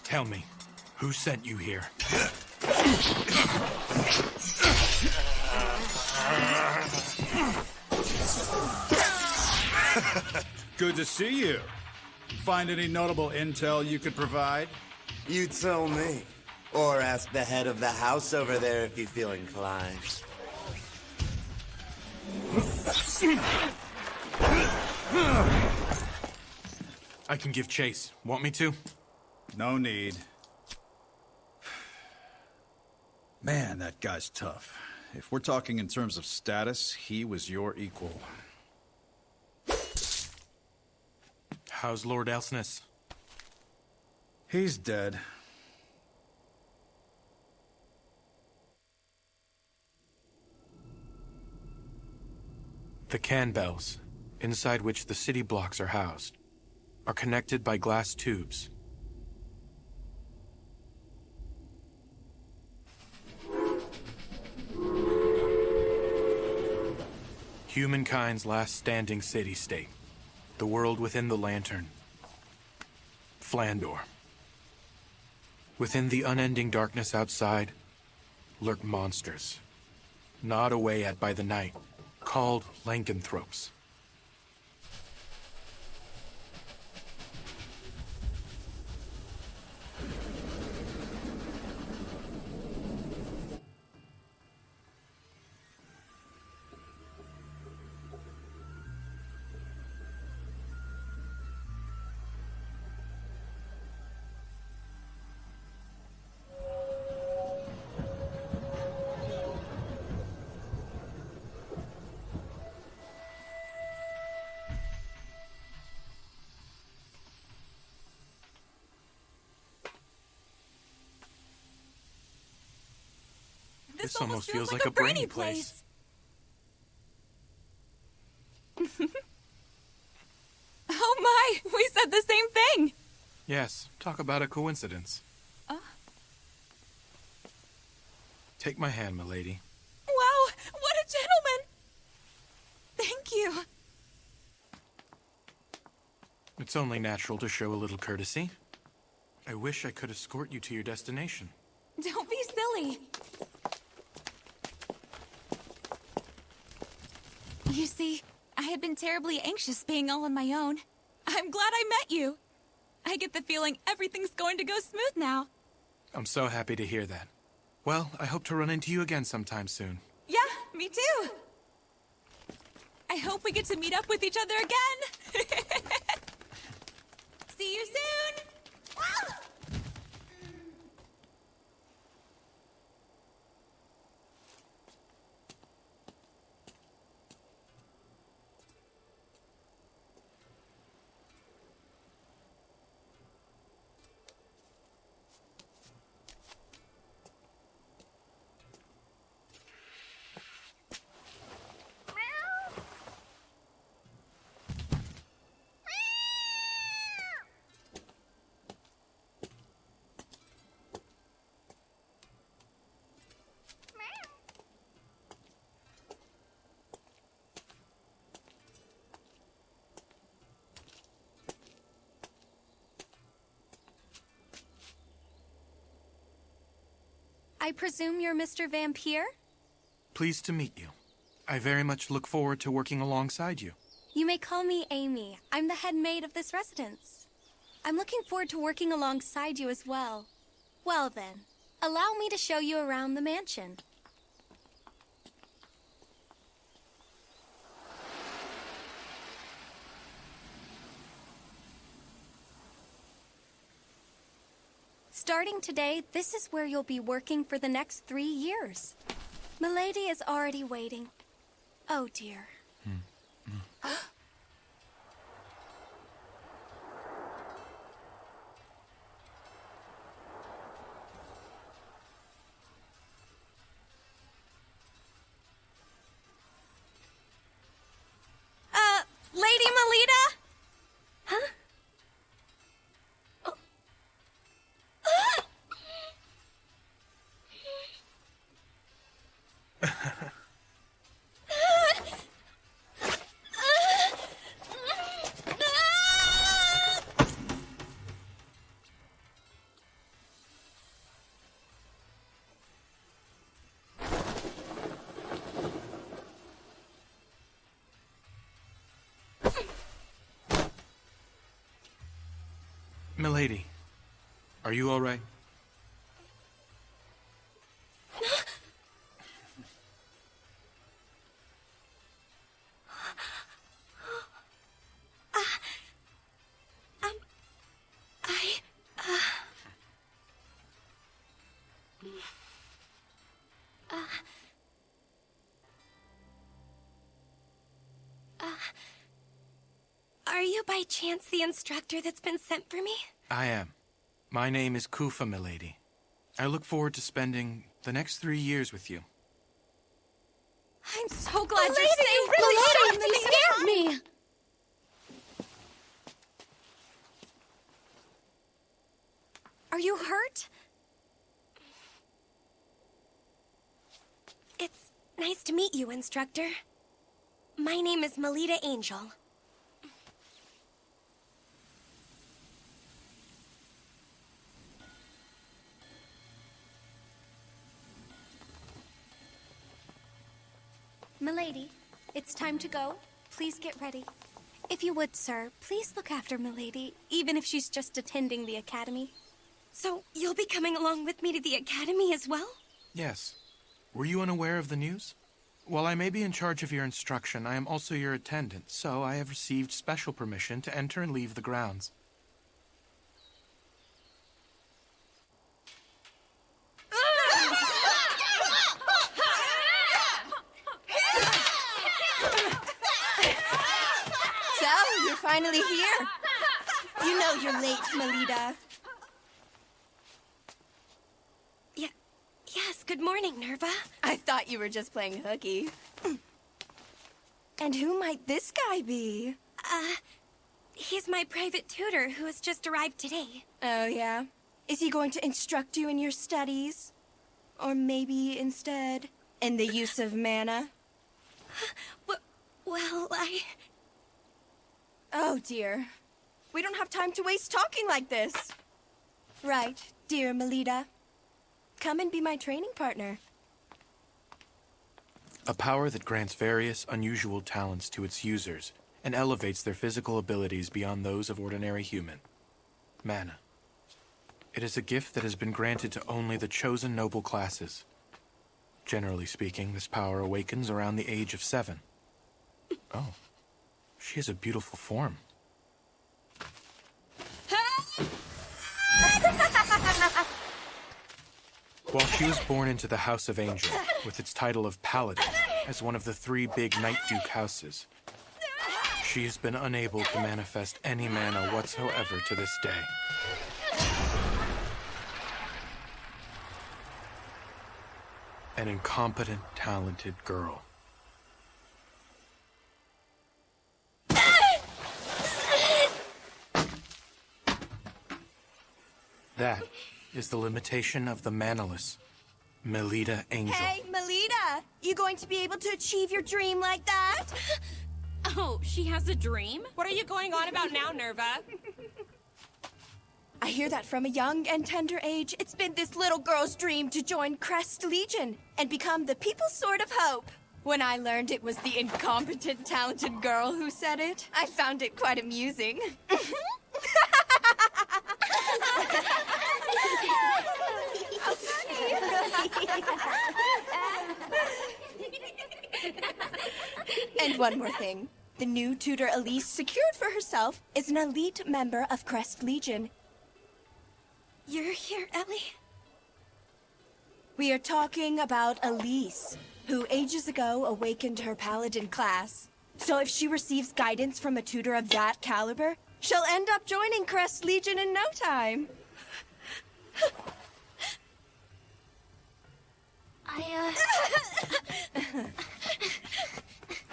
Tell me, who sent you here? Good to see you. Find any notable intel you could provide? You tell me. Or ask the head of the house over there if you feel inclined. I can give chase. Want me to? No need. Man, that guy's tough. If we're talking in terms of status, he was your equal. How's Lord Elsness? He's dead. The can bells, inside which the city blocks are housed, are connected by glass tubes. Humankind's last standing city-state. The world within the lantern. Flandor. Within the unending darkness outside lurk monsters, gnawed away at by the night, called lycanthropes. This almost feels like a brainy place. Oh my, we said the same thing. Yes, talk about a coincidence. Take my hand, milady. Wow, what a gentleman. Thank you. It's only natural to show a little courtesy. I wish I could escort you to your destination. Don't be silly. You see, I had been terribly anxious being all on my own. I'm glad I met you. I get the feeling everything's going to go smooth now. I'm so happy to hear that. Well, I hope to run into you again sometime soon. Yeah, me too. I hope we get to meet up with each other again. See you soon. I presume you're Mr. Vampire? Pleased to meet you. I very much look forward to working alongside you. You may call me Amy. I'm the head maid of this residence. I'm looking forward to working alongside you as well. Well then, allow me to show you around the mansion. Starting today, this is where you'll be working for the next 3 years. Milady is already waiting. Oh dear. Lady Melita? Huh? Milady, are you all right? Are you by chance the instructor that's been sent for me? I am. My name is Kufa, milady. I look forward to spending the next 3 years with you. I'm so glad you're Milady, safe. you really Milady, shocked me, scared me. Are you hurt? It's nice to meet you, instructor. My name is Melita Angel. Milady, it's time to go. Please get ready. If you would, sir, please look after Milady, even if she's just attending the academy. So, you'll be coming along with me to the academy as well? Yes. Were you unaware of the news? While I may be in charge of your instruction, I am also your attendant, so I have received special permission to enter and leave the grounds. So, you're finally here. You know you're late, Melita. Yes, good morning, Nerva. I thought you were just playing hooky. And who might this guy be? He's my private tutor who has just arrived today. Oh, yeah? Is he going to instruct you in your studies? Or maybe instead in the use of mana? Well, Oh, dear. We don't have time to waste talking like this. Right, dear Melita. Come and be my training partner. A power that grants various unusual talents to its users and elevates their physical abilities beyond those of ordinary human. Mana. It is a gift that has been granted to only the chosen noble classes. Generally speaking, this power awakens around the age of 7. Oh, she has a beautiful form. While she was born into the House of Angel, with its title of Paladin, as one of the 3 big Night Duke houses, she has been unable to manifest any mana whatsoever to this day. An incompetent, talented girl. That is the limitation of the manaless, Melita Angel. Hey, Melita! You going to be able to achieve your dream like that? Oh, she has a dream? What are you going on about now, Nerva? I hear that from a young and tender age, it's been this little girl's dream to join Crest Legion and become the people's sword of hope. When I learned it was the incompetent, talented girl who said it, I found it quite amusing. And one more thing. The new tutor Elise secured for herself is an elite member of Crest Legion. you're here, Ellie? We are talking about Elise, who ages ago awakened her paladin class. So if she receives guidance from a tutor of that caliber, she'll end up joining Crest Legion in no time.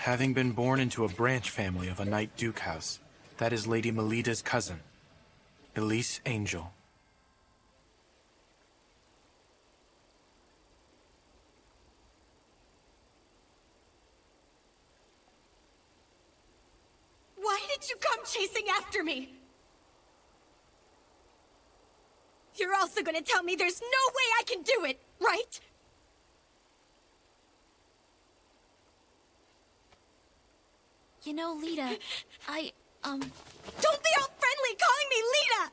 having been born into a branch family of a Knight Duke house. That is Lady Melida's cousin, Elise Angel. Why did you come chasing after me? You're also gonna tell me there's no way I can do it, right? You know, Lita, Don't be all friendly calling me Lita!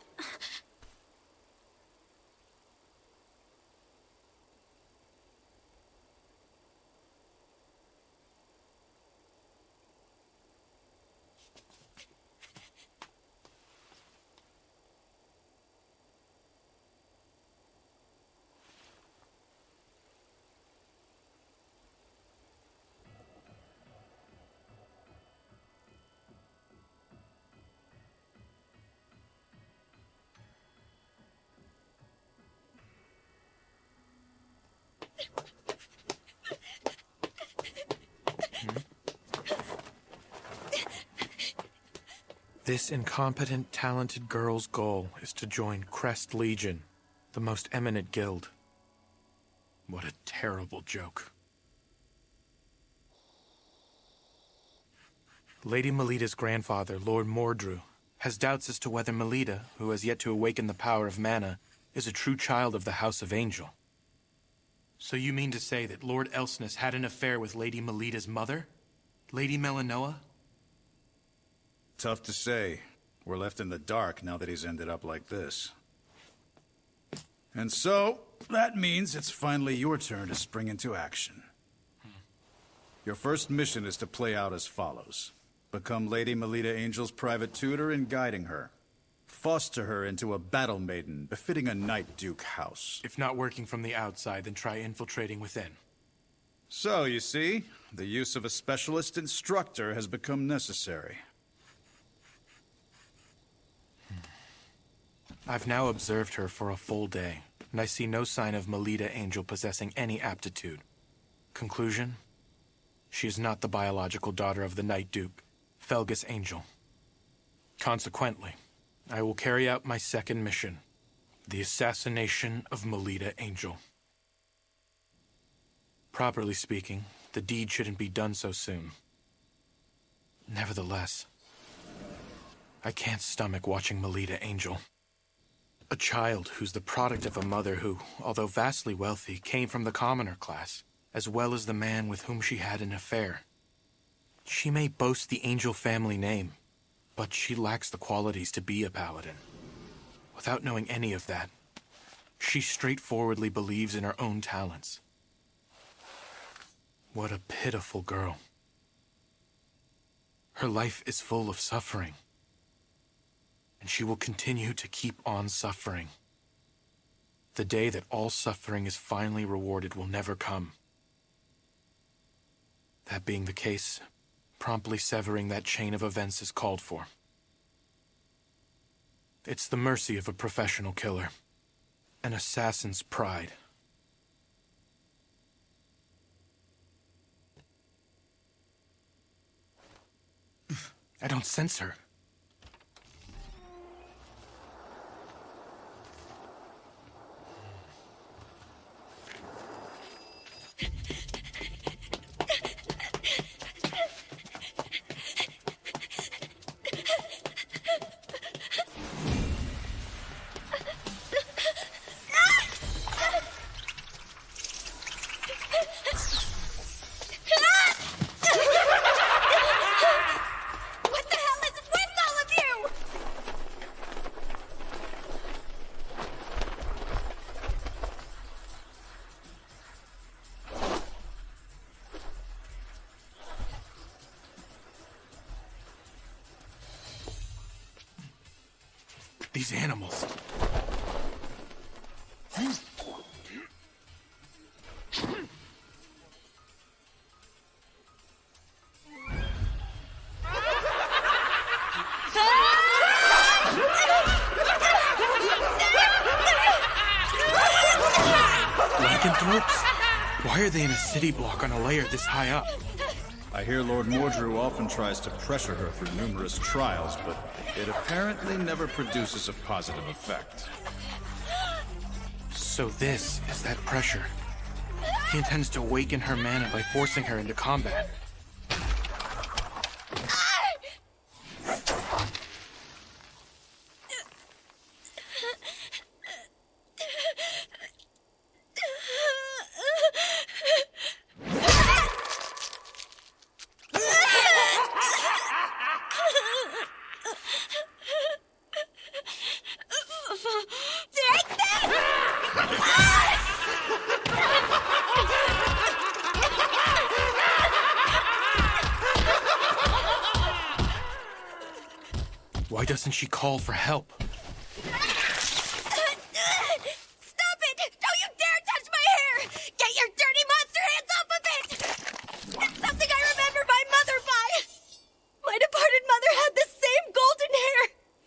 This incompetent, talented girl's goal is to join Crest Legion, the most eminent guild. What a terrible joke. Lady Melida's grandfather, Lord Mordru, has doubts as to whether Melida, who has yet to awaken the power of mana, is a true child of the House of Angel. So you mean to say that Lord Elsness had an affair with Lady Melida's mother? Lady Melanoa? Tough to say. We're left in the dark now that he's ended up like this. And so, that means it's finally your turn to spring into action. Your first mission is to play out as follows. Become Lady Melida Angel's private tutor in guiding her. Foster her into a battle maiden befitting a Knight Duke house. If not working from the outside, then try infiltrating within. So, you see, the use of a specialist instructor has become necessary. I've now observed her for a full day, and I see no sign of Melida Angel possessing any aptitude. Conclusion? She is not the biological daughter of the Knight Duke, Felgus Angel. Consequently, I will carry out my second mission, the assassination of Melida Angel. Properly speaking, the deed shouldn't be done so soon. Nevertheless, I can't stomach watching Melida Angel. A child who's the product of a mother who, although vastly wealthy, came from the commoner class, as well as the man with whom she had an affair. She may boast the Angel family name, but she lacks the qualities to be a paladin. Without knowing any of that, she straightforwardly believes in her own talents. What a pitiful girl. Her life is full of suffering. And she will continue to keep on suffering. The day that all suffering is finally rewarded will never come. That being the case, promptly severing that chain of events is called for. It's the mercy of a professional killer, an assassin's pride. I don't sense her. These animals. Lycanthropes? Why are they in a city block on a layer this high up? I hear Lord Mordrew often tries to pressure her through numerous trials, but it apparently never produces a positive effect. So this is that pressure. He intends to awaken her mana by forcing her into combat. Why doesn't she call for help? Stop it! Don't you dare touch my hair! Get your dirty monster hands off of it! It's something I remember my mother by! My departed mother had the same golden hair!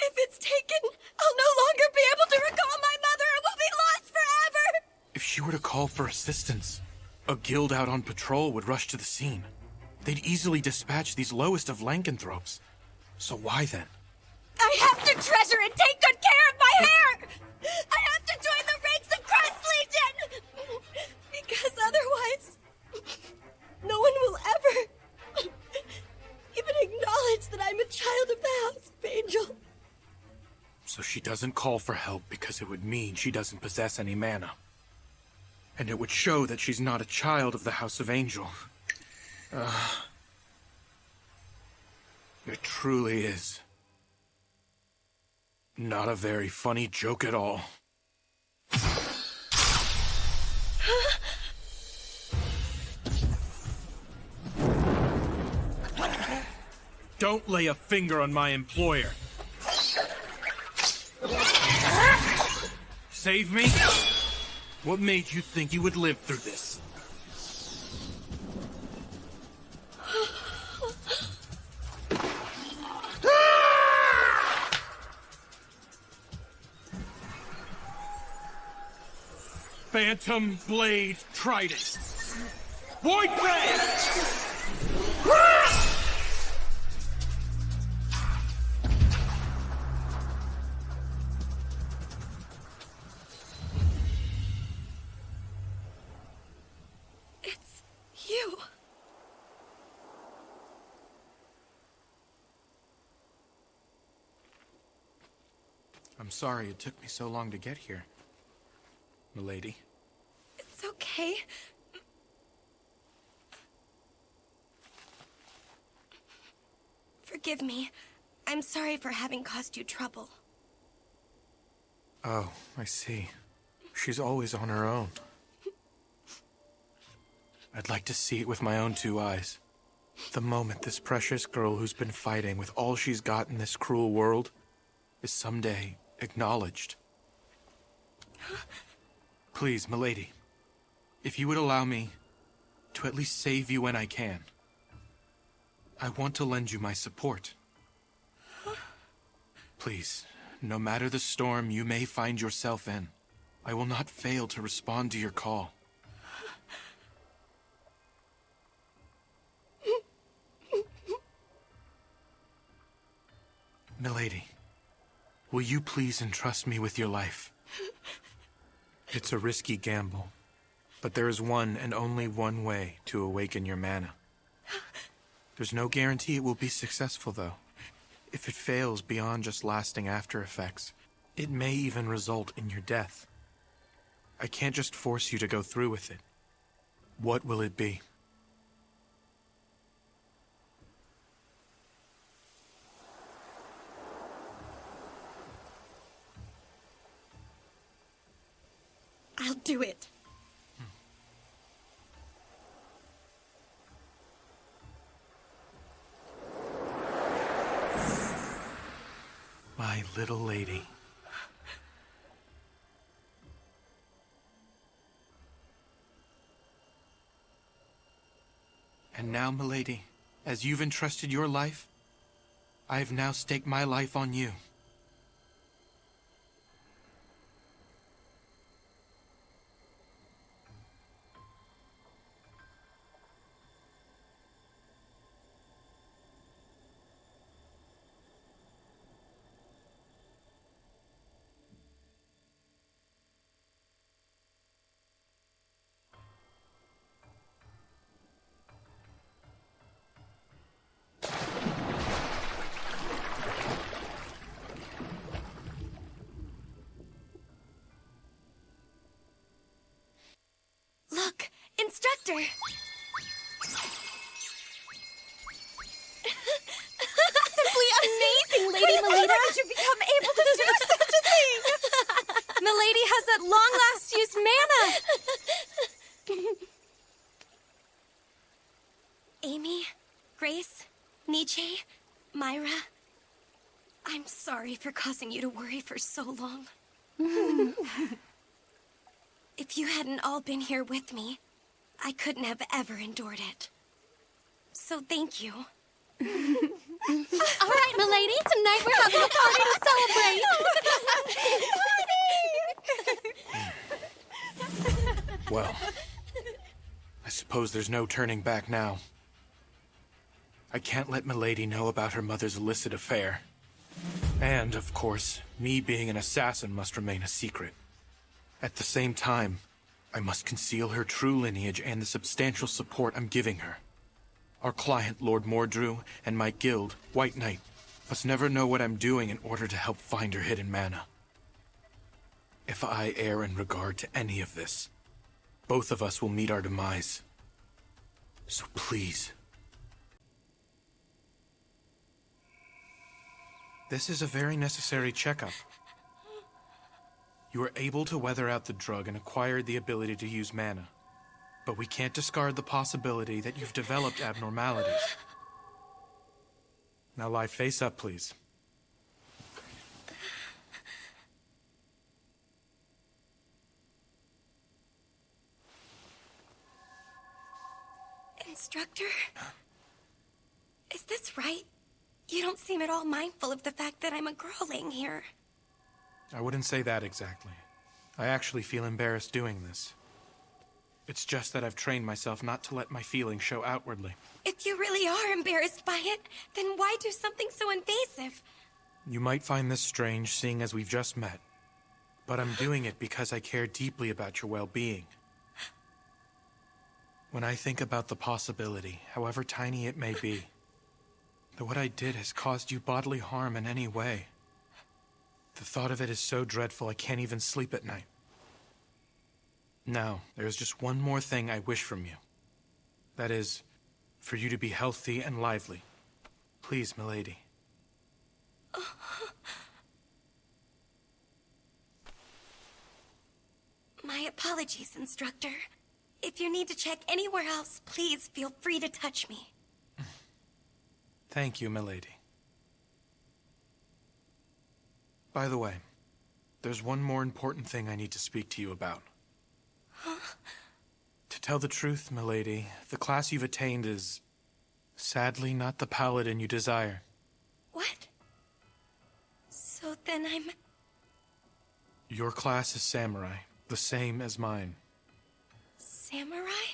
If it's taken, I'll no longer be able to recall my mother and will be lost forever! If she were to call for assistance, a guild out on patrol would rush to the scene. They'd easily dispatch these lowest of lycanthropes. So why then? I have to treasure and take good care of my hair! I have to join the ranks of Christ Legion! Because otherwise, no one will ever even acknowledge that I'm a child of the House of Angel. So she doesn't call for help because it would mean she doesn't possess any mana. And it would show that she's not a child of the House of Angel. It truly is not a very funny joke at all. Don't lay a finger on my employer. Save me? What made you think you would live through this? Phantom Blade Trident. Void Ray! It's you. I'm sorry it took me so long to get here, milady. It's okay. Forgive me. I'm sorry for having caused you trouble. Oh, I see. She's always on her own. I'd like to see it with my own two eyes. The moment this precious girl who's been fighting with all she's got in this cruel world is someday acknowledged. Please, milady, if you would allow me to at least save you when I can, I want to lend you my support. Please, no matter the storm you may find yourself in, I will not fail to respond to your call. Milady, will you please entrust me with your life? It's a risky gamble, but there is one and only one way to awaken your mana. There's no guarantee it will be successful, though. If it fails beyond just lasting after effects, it may even result in your death. I can't just force you to go through with it. What will it be? I'll do it. My little lady. And now, milady, as you've entrusted your life, I have now staked my life on you. Instructor. Simply amazing, Lady Melita. How did you become able to do such a thing? Milady has at long last used mana. Amy, Grace, Nietzsche, Myra, I'm sorry for causing you to worry for so long. If you hadn't all been here with me, I couldn't have ever endured it. So thank you. All right, milady, tonight we're having a party to celebrate. Well, I suppose there's no turning back now. I can't let Milady know about her mother's illicit affair. And, of course, me being an assassin must remain a secret. At the same time, I must conceal her true lineage and the substantial support I'm giving her. Our client, Lord Mordrew, and my guild, White Knight, must never know what I'm doing in order to help find her hidden mana. If I err in regard to any of this, both of us will meet our demise. So please. This is a very necessary checkup. You were able to weather out the drug and acquired the ability to use mana. But we can't discard the possibility that you've developed abnormalities. Now lie face up, please. Instructor? Is this right? You don't seem at all mindful of the fact that I'm a girl laying here. I wouldn't say that exactly. I actually feel embarrassed doing this. It's just that I've trained myself not to let my feelings show outwardly. If you really are embarrassed by it, then why do something so invasive? You might find this strange, seeing as we've just met. But I'm doing it because I care deeply about your well-being. When I think about the possibility, however tiny it may be, that what I did has caused you bodily harm in any way, the thought of it is so dreadful I can't even sleep at night. Now, there's just one more thing I wish from you. That is, for you to be healthy and lively. Please, milady. My apologies, Instructor. If you need to check anywhere else, please feel free to touch me. Thank you, milady. By the way, there's one more important thing I need to speak to you about. To tell the truth, milady, the class you've attained is sadly not the paladin you desire. What? So then I'm... Your class is samurai, the same as mine. Samurai?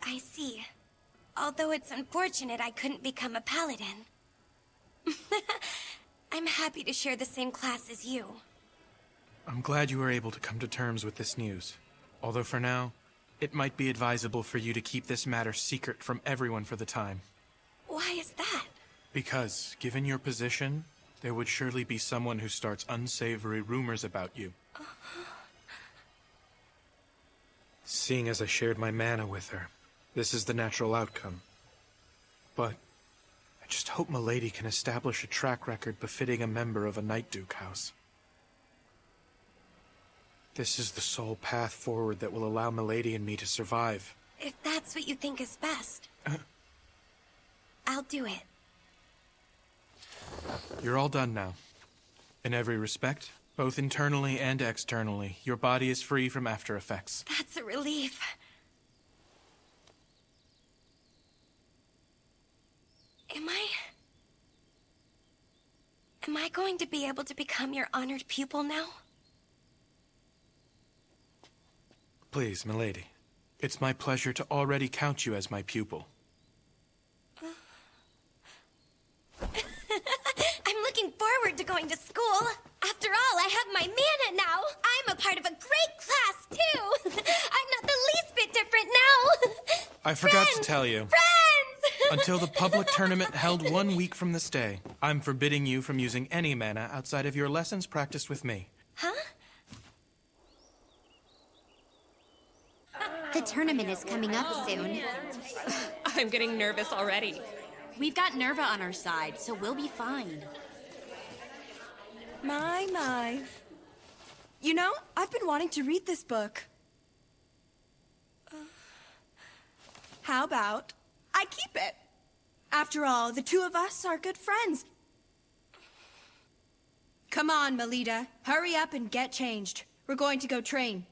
I see. Although it's unfortunate I couldn't become a paladin. I'm happy to share the same class as you. I'm glad you were able to come to terms with this news. Although for now, it might be advisable for you to keep this matter secret from everyone for the time. Why is that? Because, given your position, there would surely be someone who starts unsavory rumors about you. Seeing as I shared my mana with her, this is the natural outcome. But I just hope milady can establish a track record befitting a member of a Night Duke house. This is the sole path forward that will allow milady and me to survive. If that's what you think is best, I'll do it. You're all done now. In every respect, both internally and externally, your body is free from after effects. That's a relief. Am I going to be able to become your honored pupil now? Please, milady. It's my pleasure to already count you as my pupil. I'm looking forward to going to school. After all, I have my mana now. I'm a part of a great class, too. I'm not the least bit different now. I forgot to tell you. Friends! Until the public tournament held 1 week from this day, I'm forbidding you from using any mana outside of your lessons practiced with me. Huh? The tournament is coming up soon. I'm getting nervous already. We've got Nerva on our side, so we'll be fine. My. You know, I've been wanting to read this book. How about I keep it? After all, the two of us are good friends. Come on, Melita. Hurry up and get changed. We're going to go train.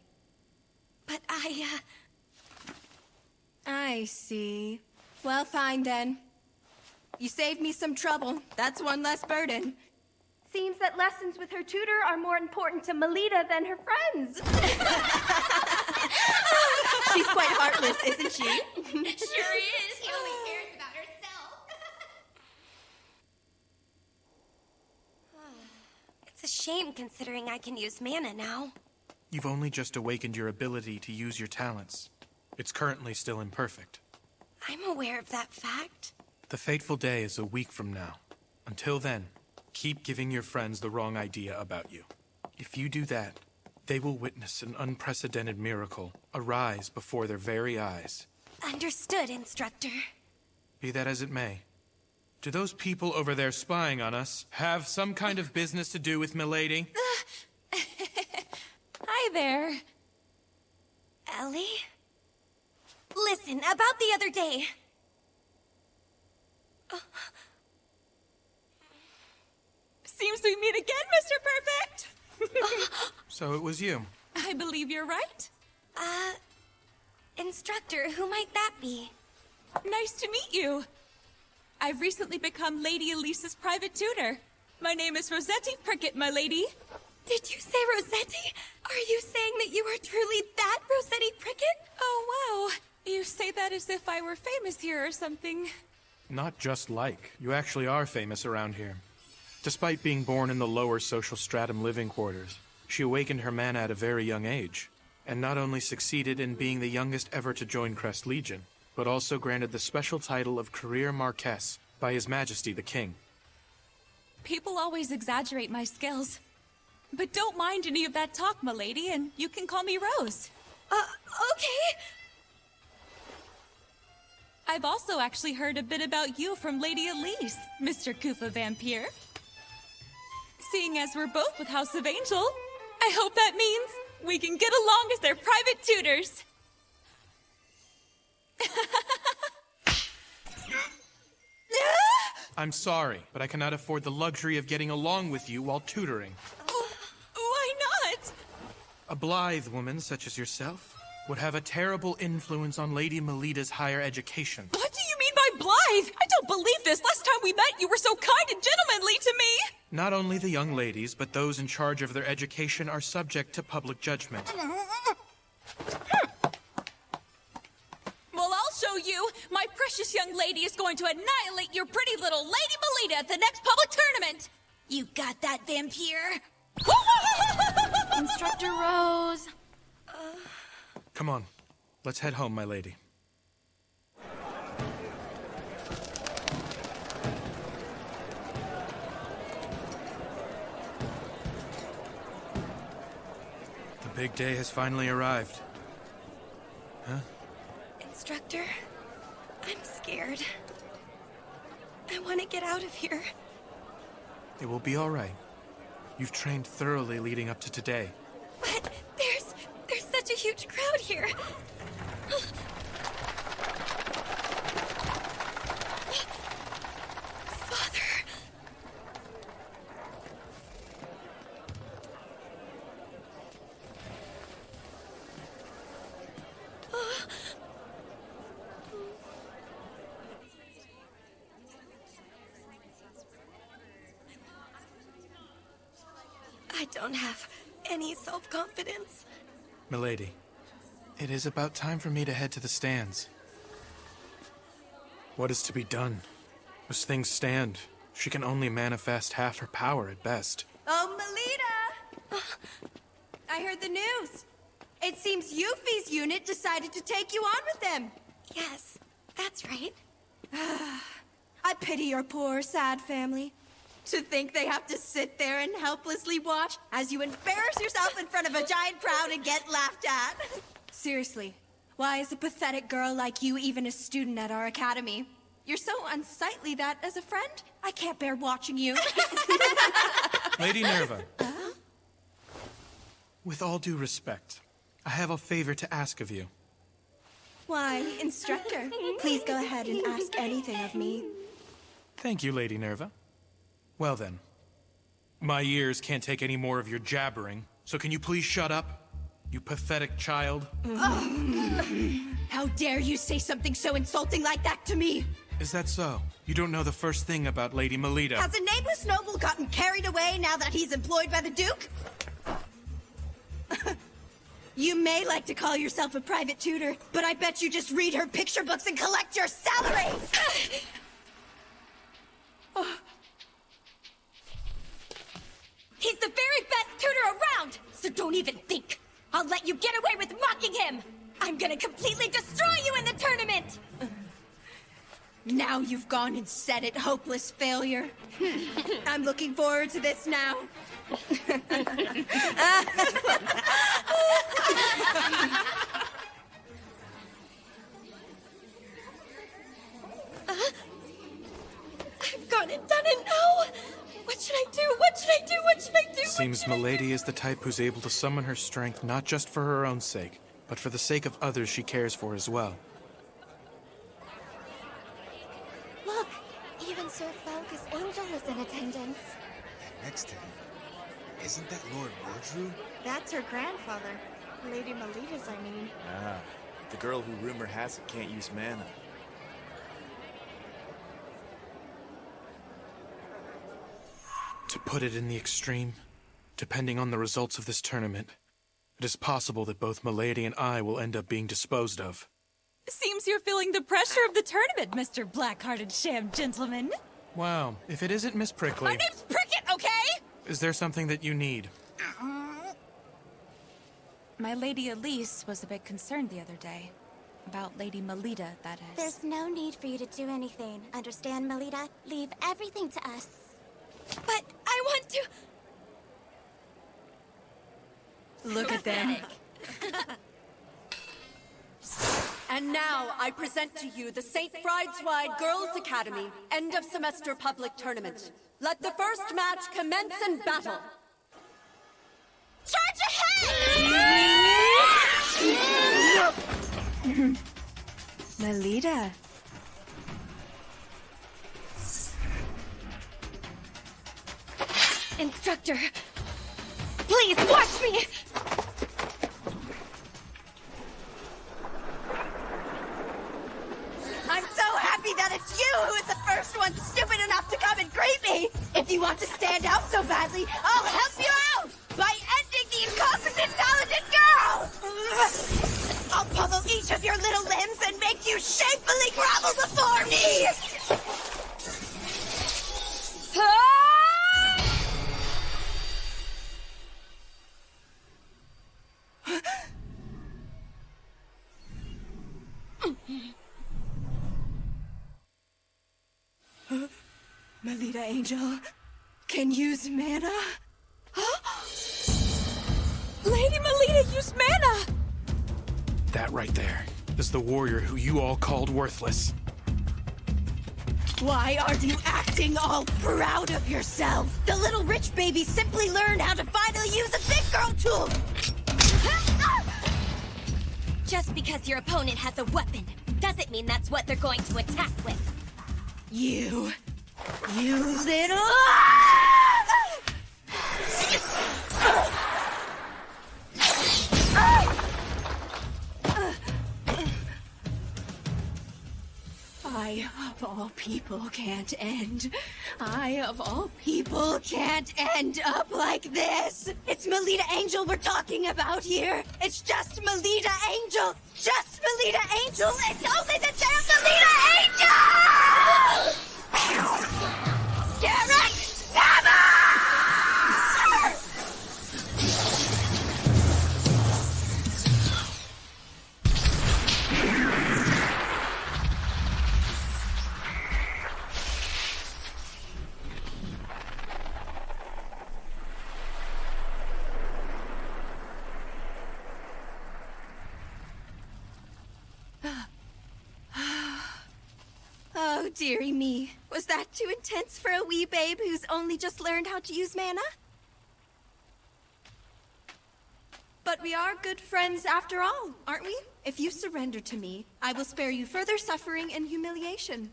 But I see. Well, fine then. You saved me some trouble. That's one less burden. Seems that lessons with her tutor are more important to Melita than her friends. She's quite heartless, isn't she? Sure is. She only cares about herself. it's a shame considering I can use mana now. You've only just awakened your ability to use your talents. It's currently still imperfect. I'm aware of that fact. The fateful day is a week from now. Until then, keep giving your friends the wrong idea about you. If you do that, they will witness an unprecedented miracle arise before their very eyes. Understood, instructor. Be that as it may, do those people over there spying on us have some kind of business to do with Milady? Hi there. Ellie? Listen, about the other day. Seems we meet again, Mr. Perfect. So it was you. I believe you're right. Instructor, who might that be? Nice to meet you. I've recently become Lady Elise's private tutor. My name is Rossetti Prickett, my lady. Did you say Rossetti? Are you saying that you are truly that Rossetti Prickett? Oh, wow. You say that as if I were famous here or something. Not just like. You actually are famous around here. Despite being born in the lower social stratum living quarters, she awakened her mana at a very young age, and not only succeeded in being the youngest ever to join Crest Legion, but also granted the special title of Career Marquess by His Majesty the King. People always exaggerate my skills. But don't mind any of that talk, milady, and you can call me Rose. Okay. I've also actually heard a bit about you from Lady Elise, Mr. Koopa Vampire. Seeing as we're both with House of Angel, I hope that means we can get along as their private tutors. I'm sorry, but I cannot afford the luxury of getting along with you while tutoring. Why not? A blithe woman such as yourself would have a terrible influence on Lady Melita's higher education. What do you mean by blithe? I don't believe this. Last time we met, you were so kind and gentlemanly to me. Not only the young ladies, but those in charge of their education are subject to public judgment. Well, I'll show you. My precious young lady is going to annihilate your pretty little Lady Melita at the next public tournament. You got that, vampire? Instructor Rose. Come on, let's head home, my lady. The big day has finally arrived. Huh? Instructor, I'm scared. I want to get out of here. It will be all right. You've trained thoroughly leading up to today. But there's such a huge crowd here. Father. I don't have any self-confidence. Milady, it is about time for me to head to the stands. What is to be done? As things stand, she can only manifest half her power at best. Oh, Melita! I heard the news. It seems Yuffie's unit decided to take you on with them. Yes, that's right. I pity your poor, sad family. To think they have to sit there and helplessly watch as you embarrass yourself in front of a giant crowd and get laughed at. Seriously, Why is a pathetic girl like you even a student at our academy? You're so unsightly that, as a friend, I can't bear watching you. Lady Nerva. With all due respect, I have a favor to ask of you. Why, instructor, please go ahead and ask anything of me. Thank you, Lady Nerva. Well then, my ears can't take any more of your jabbering, so can you please shut up, you pathetic child? How dare you say something so insulting like that to me? Is that so? You don't know the first thing about Lady Melita. Has a nameless noble gotten carried away now that he's employed by the Duke? You may like to call yourself a private tutor, but I bet you just read her picture books and collect your salary! He's the very best tutor around, so don't even think. I'll let you get away with mocking him. I'm gonna completely destroy you in the tournament. Now you've gone and said it, hopeless failure. I'm looking forward to this now. I've gone and done it now. What should I do? What should I do? What should I do? Seems Milady is the type who's able to summon her strength not just for her own sake, but for the sake of others she cares for as well. Look, even Sir Falcus Angel is in attendance. That next to him, isn't that Lord Wardrew? That's her grandfather. Lady Melita's, I mean. Ah, the girl who rumor has it can't use mana. To put it in the extreme, depending on the results of this tournament, it is possible that both Milady and I will end up being disposed of. Seems you're feeling the pressure of the tournament, Mr. Black-Hearted Sham Gentleman. Wow, if it isn't Miss Prickly... My name's Prickett, okay? Is there something that you need? My Lady Elise was a bit concerned the other day. About Lady Melita, that is. There's no need for you to do anything. Understand, Melita? Leave everything to us. But I want to... Look at them. And now I present to you the St. Brideswide Girls Academy end of semester public tournament. Let the first match commence in battle. Charge ahead! Melita. Instructor, please watch me! I'm so happy that it's you who is the first one stupid enough to come and greet me! If you want to stand out so badly, I'll help you out! By ending the incompetent talented girl! I'll pummel each of your little limbs and make you shamefully grovel before me! Melita Angel can use mana? Lady Melita used mana! That right there is the warrior who you all called worthless. Why are you acting all proud of yourself? The little rich baby simply learned how to finally use a big girl tool! Just because your opponent has a weapon doesn't mean that's what they're going to attack with. You little... I, of all people, can't end. I, of all people, can't end up like this. It's Melita Angel we're talking about here. It's just Melita Angel. Just Melita Angel. It's only the damn Melita Angel! Garrett, never! dearie me. Was that too intense for a wee babe who's only just learned how to use mana? But we are good friends after all, aren't we? If you surrender to me, I will spare you further suffering and humiliation.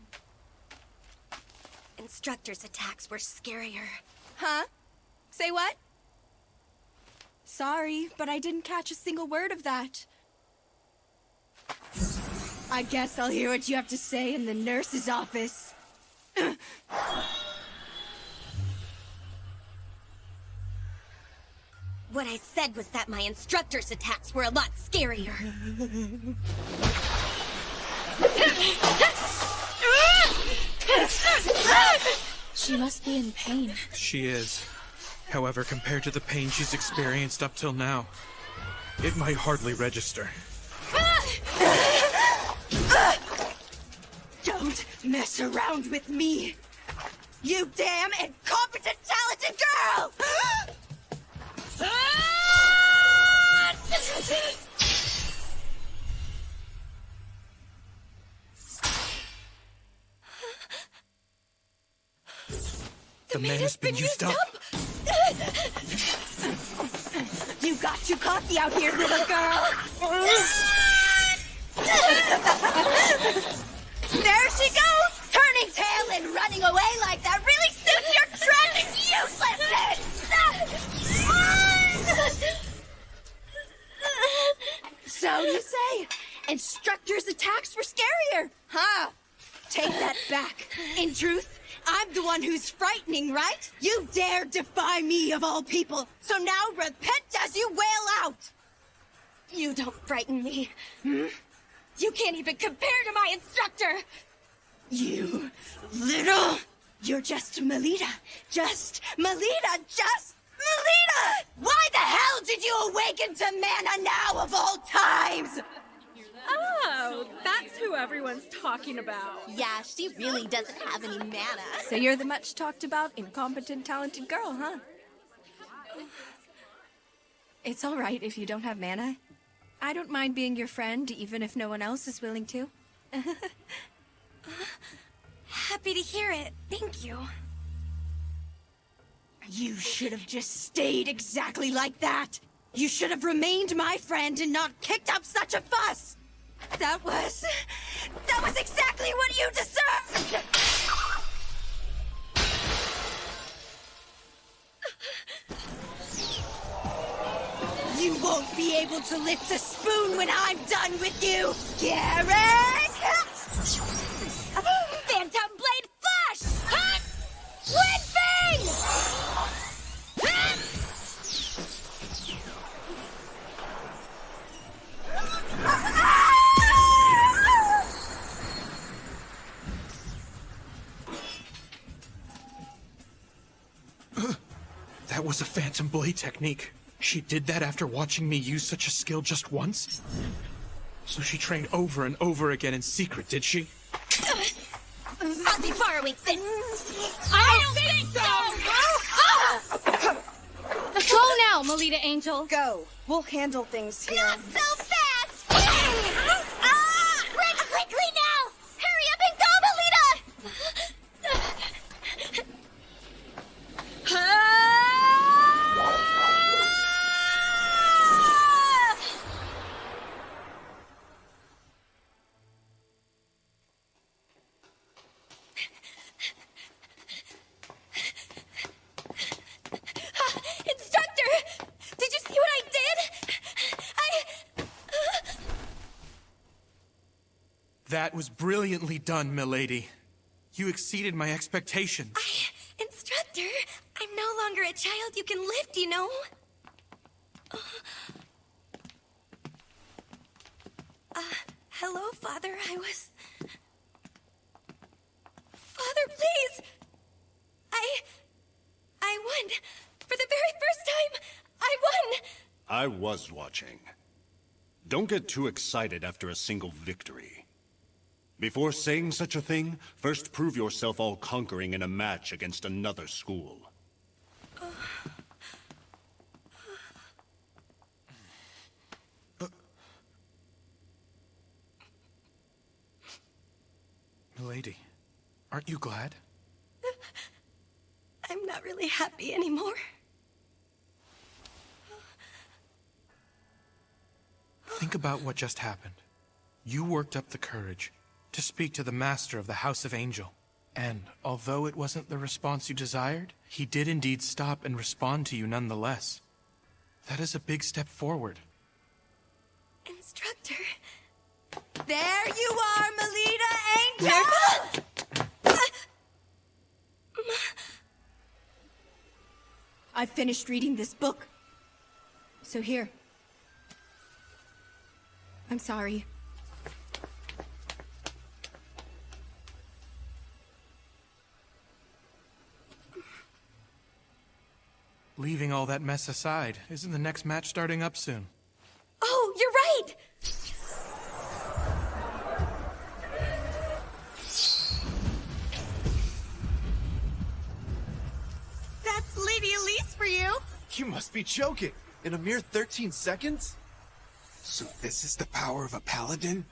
Instructor's attacks were scarier. Huh? Say what? Sorry, but I didn't catch a single word of that. I guess I'll hear what you have to say in the nurse's office. What I said was that my instructor's attacks were a lot scarier. She must be in pain. She is. However, compared to the pain she's experienced up till now, it might hardly register. Don't mess around with me! You damn incompetent, talented girl! The man has been used up. You got too cocky out here, little girl! There she goes! Turning tail and running away like that really suits your tragic uselessness! So you say, instructor's attacks were scarier, huh? Take that back. In truth, I'm the one who's frightening, right? You dare defy me of all people, so now repent as you wail out! You don't frighten me. You can't even compare to my instructor! You little... You're just Melita. Just Melita. Just Melita! Why the hell did you awaken to mana now of all times? Oh, that's who everyone's talking about. Yeah, she really doesn't have any mana. So you're the much talked about, incompetent, talented girl, huh? It's all right if you don't have mana. I don't mind being your friend, even if no one else is willing to. Happy to hear it. Thank you. You should have just stayed exactly like that. You should have remained my friend and not kicked up such a fuss. That was exactly what you deserved! You won't be able to lift a spoon when I'm done with you, Garrick! Phantom Blade Flash! Hot! Wind That was a Phantom Blade technique. She did that after watching me use such a skill just once? So she trained over and over again in secret, did she? I'll be borrowing this. I don't think so! Go now, Melita Angel. Go. We'll handle things here. Not so fast! Run quickly now! Hurry up and go, Melita! Instructor! Did you see what I did? That was brilliantly done, milady. You exceeded my expectations. Instructor, I'm no longer a child you can lift, you know? Hello, Father. Father, please! I won! For the very first time, I won! I was watching. Don't get too excited after a single victory. Before saying such a thing, first prove yourself all-conquering in a match against another school. Milady, Aren't you glad? I'm not really happy anymore. Think about what just happened. You worked up the courage to speak to the master of the House of Angel. And although it wasn't the response you desired, he did indeed stop and respond to you nonetheless. That is a big step forward. Instructor. There you are, Melita Angel! I've finished reading this book. So here. I'm sorry. Leaving all that mess aside, isn't the next match starting up soon? Oh, you're right! That's Lady Elise for you! You must be joking. In a mere 13 seconds? So this is the power of a paladin?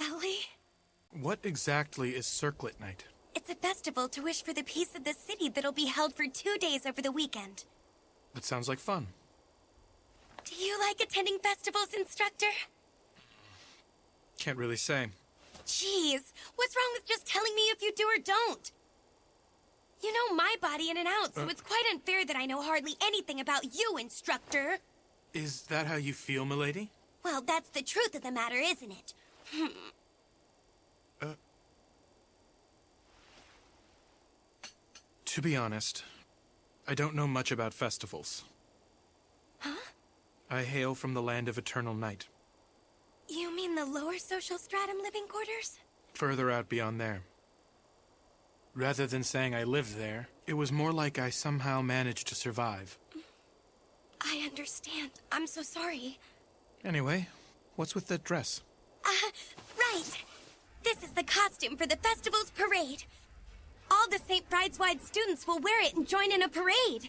Ellie? What exactly is Circlet Night? It's a festival to wish for the peace of the city that'll be held for 2 days over the weekend. That sounds like fun. Do you like attending festivals, Instructor? Can't really say. Jeez, what's wrong with just telling me if you do or don't? You know my body in and out, so it's quite unfair that I know hardly anything about you, Instructor. Is that how you feel, milady? Well, that's the truth of the matter, isn't it? To be honest, I don't know much about festivals. Huh? I hail from the land of eternal night. You mean the lower social stratum living quarters? Further out beyond there. Rather than saying I lived there, it was more like I somehow managed to survive. I understand. I'm so sorry. Anyway, what's with that dress? Right. This is the costume for the festival's parade. All the St. Brideswide students will wear it and join in a parade.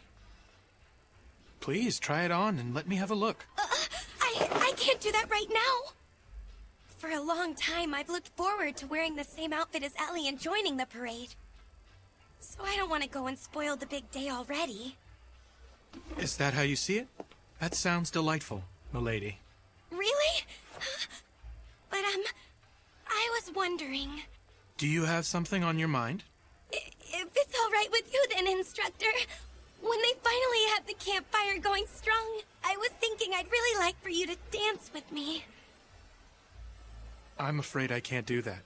Please, try it on and let me have a look. I can't do that right now. For a long time, I've looked forward to wearing the same outfit as Ellie and joining the parade. So I don't want to go and spoil the big day already. Is that how you see it? That sounds delightful, milady. Really? But, I was wondering... Do you have something on your mind? If it's all right with you then, Instructor, when they finally have the campfire going strong, I was thinking I'd really like for you to dance with me. I'm afraid I can't do that.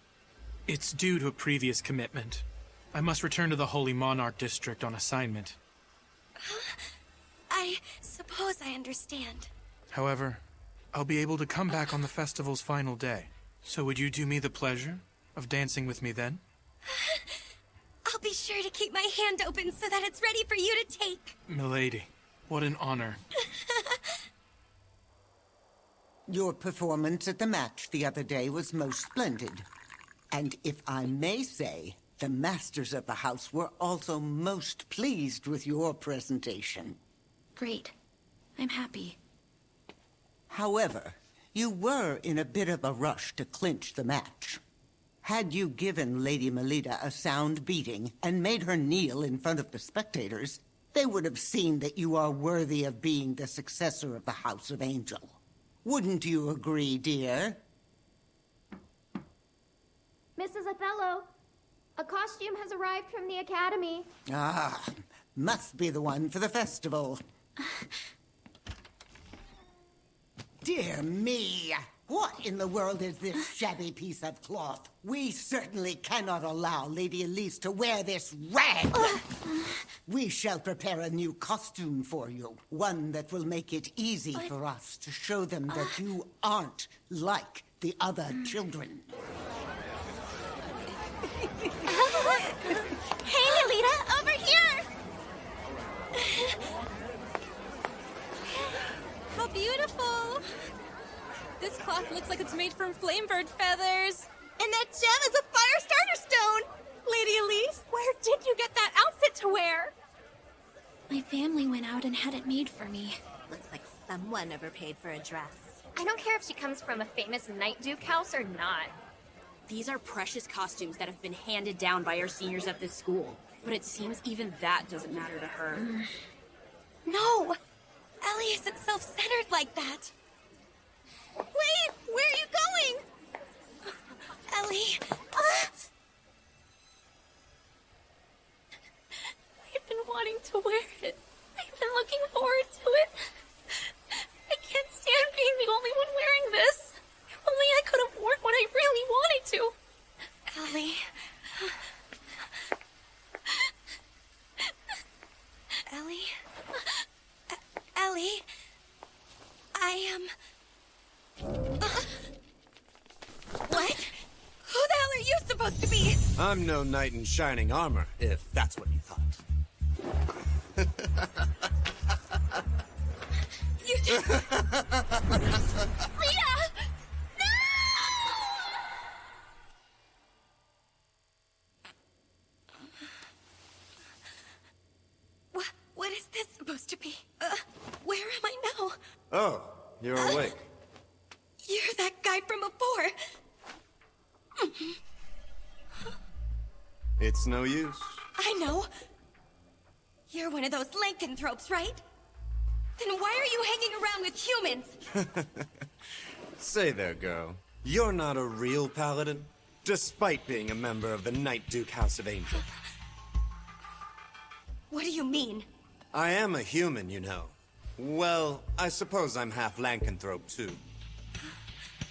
It's due to a previous commitment. I must return to the Holy Monarch District on assignment. I suppose I understand. However, I'll be able to come back on the festival's final day. So would you do me the pleasure of dancing with me then? I'll be sure to keep my hand open so that it's ready for you to take. Milady, what an honor. Your performance at the match the other day was most splendid. And if I may say, the masters of the house were also most pleased with your presentation. Great. I'm happy. However, you were in a bit of a rush to clinch the match. Had you given Lady Melita a sound beating and made her kneel in front of the spectators, they would have seen that you are worthy of being the successor of the House of Angel. Wouldn't you agree, dear? Mrs. Othello, a costume has arrived from the Academy. Ah, must be the one for the festival. Dear me! What in the world is this shabby piece of cloth? We certainly cannot allow Lady Elise to wear this rag! We shall prepare a new costume for you. One that will make it easy for us to show them that you aren't like the other children. Hey, Lolita, over here! How beautiful! This cloth looks like it's made from flamebird feathers. And that gem is a fire starter stone! Lady Elise, where did you get that outfit to wear? My family went out and had it made for me. Looks like someone overpaid for a dress. I don't care if she comes from a famous Night Duke house or not. These are precious costumes that have been handed down by our seniors at this school. But it seems even that doesn't matter to her. No! Ellie isn't self-centered like that. Wait! Where are you going? Ellie! I've been wanting to wear it. I've been looking forward to it. I can't stand being the only one wearing this. If only I could have worn what I really wanted to. Ellie. Ellie? Ellie? I am... What? Who the hell are you supposed to be? I'm no knight in shining armor, if that's what you thought. You just... Lita! What is this supposed to be? Where am I now? Oh, you're awake. You're that guy from before. It's no use. I know. You're one of those lycanthropes, right? Then why are you hanging around with humans? Say there, girl. You're not a real paladin, despite being a member of the Night Duke House of Angel. What do you mean? I am a human, you know. Well, I suppose I'm half lycanthrope, too.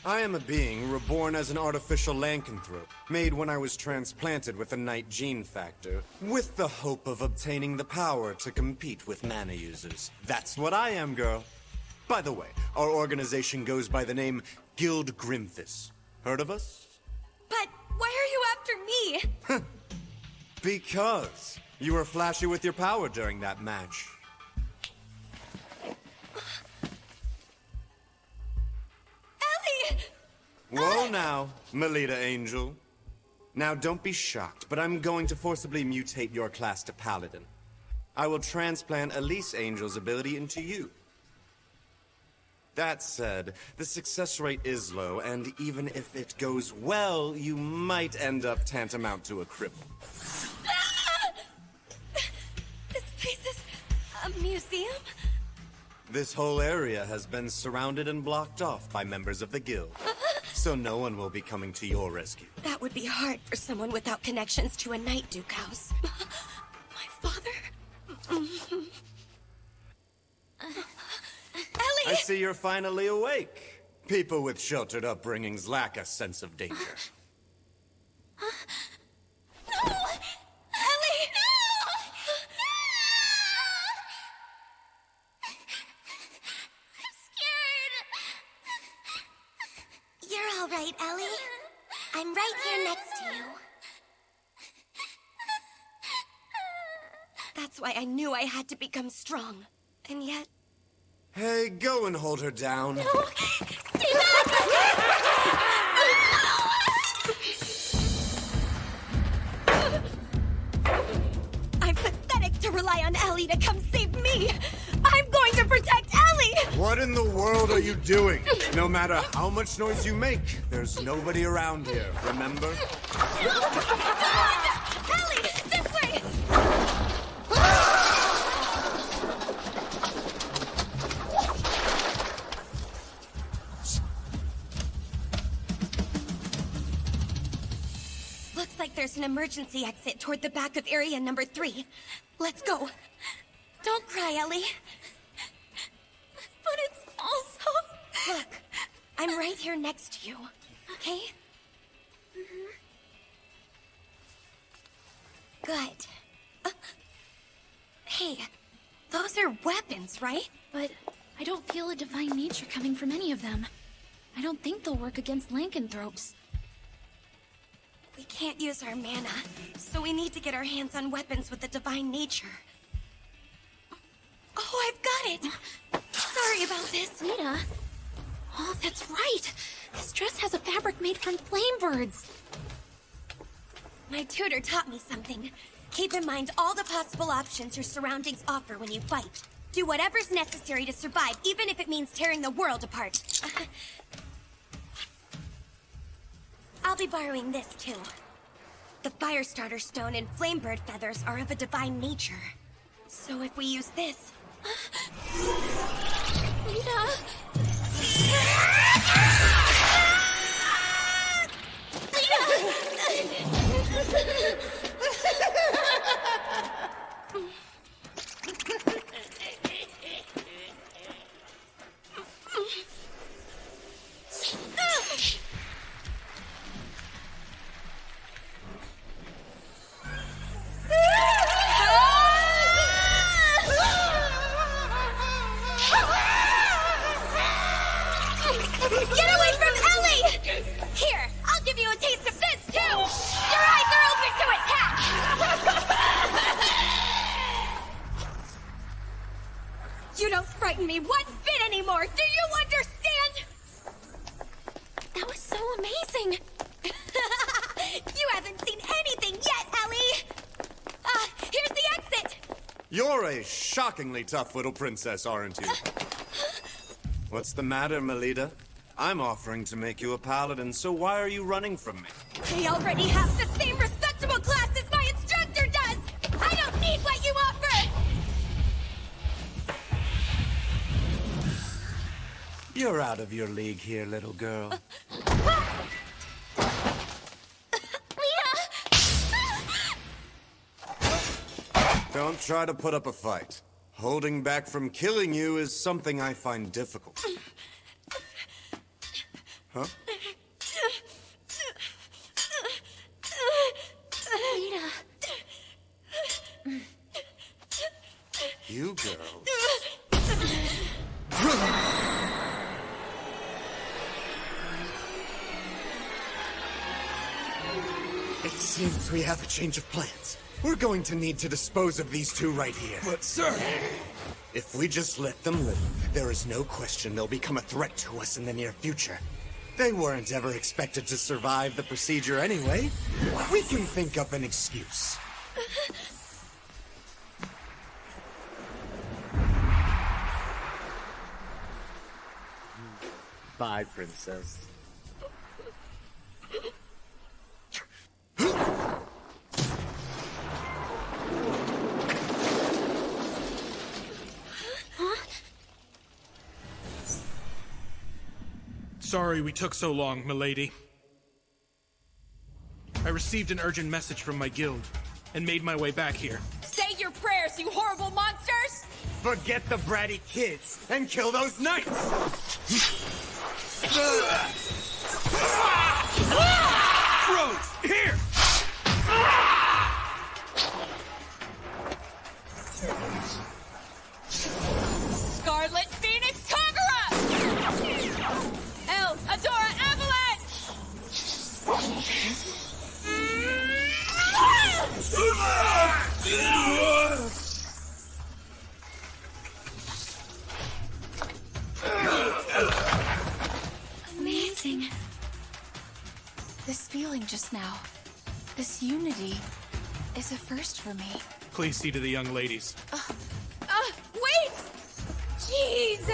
I am a being reborn as an artificial lycanthrope, made when I was transplanted with a Night gene factor, with the hope of obtaining the power to compete with mana users. That's what I am, girl. By the way, our organization goes by the name Guild Grimthis. Heard of us? But why are you after me? Because you were flashy with your power during that match. Ellie! Whoa now, Melita Angel. Now don't be shocked, but I'm going to forcibly mutate your class to Paladin. I will transplant Elise Angel's ability into you. That said, the success rate is low, and even if it goes well, you might end up tantamount to a cripple. This place is a museum? This whole area has been surrounded and blocked off by members of the guild, so no one will be coming to your rescue. That would be hard for someone without connections to a Night Duke house. My father? Ellie! I see you're finally awake. People with sheltered upbringings lack a sense of danger. No! Ellie! No! I'm scared. You're all right, Ellie. I'm right here next to you. That's why I knew I had to become strong. And yet... Hey, go and hold her down. No! Stay back! I'm pathetic to rely on Ellie to come save me! I'm going to protect Ellie! What in the world are you doing? No matter how much noise you make, there's nobody around here, remember? Ellie! This way! Looks like there's an emergency exit toward the back of area number 3. Let's go. Don't cry, Ellie. But it's also... Look, I'm right here next to you, okay? Good. Hey, those are weapons, right? But I don't feel a divine nature coming from any of them. I don't think they'll work against lycanthropes. We can't use our mana, so we need to get our hands on weapons with the divine nature. Oh, I've got it! Sorry about this. Nita? Oh, that's right! This dress has a fabric made from flame birds. My tutor taught me something. Keep in mind all the possible options your surroundings offer when you fight. Do whatever's necessary to survive, even if it means tearing the world apart. I'll be borrowing this, too. The Firestarter Stone and Flamebird feathers are of a divine nature. So if we use this... Lita! Get away from Ellie! Here, I'll give you a taste of this, too! Your eyes are open to attack! You don't frighten me one bit anymore, do you understand? That was so amazing! You haven't seen anything yet, Ellie! Here's the exit! You're a shockingly tough little princess, aren't you? What's the matter, Melita? I'm offering to make you a paladin, so why are you running from me? I already have the same respectable class as my instructor does! I don't need what you offer! You're out of your league here, little girl. Don't try to put up a fight. Holding back from killing you is something I find difficult. Huh? Lita. You girls. It seems we have a change of plans. We're going to need to dispose of these two right here. But, sir... If we just let them live, there is no question they'll become a threat to us in the near future. They weren't ever expected to survive the procedure anyway. We can think up an excuse. Bye, princess. Sorry we took so long, milady. I received an urgent message from my guild and made my way back here. Say your prayers, you horrible monsters! Forget the bratty kids and kill those knights! Crows, here! Scarlet Phoenix Kagura! Elves Adora Avalanche! Amazing. This feeling just now, this unity, is a first for me. Please see to the young ladies. Wait! Jeez!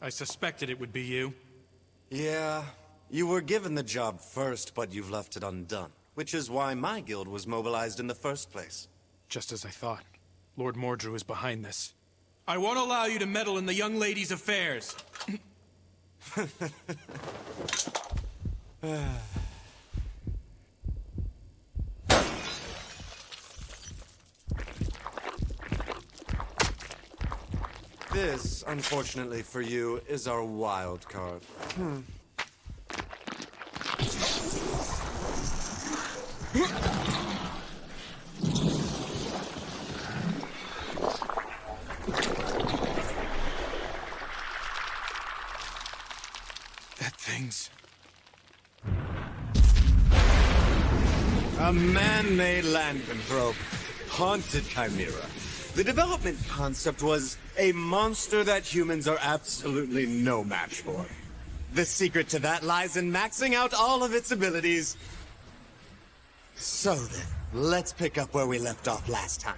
I suspected it would be you. Yeah, you were given the job first, but you've left it undone. Which is why my guild was mobilized in the first place. Just as I thought. Lord Mordrew is behind this. I won't allow you to meddle in the young lady's affairs. This, unfortunately for you, is our wild card. That thing's... A man-made lycanthrope. Haunted chimera. The development concept was a monster that humans are absolutely no match for. The secret to that lies in maxing out all of its abilities So then, let's pick up where we left off last time.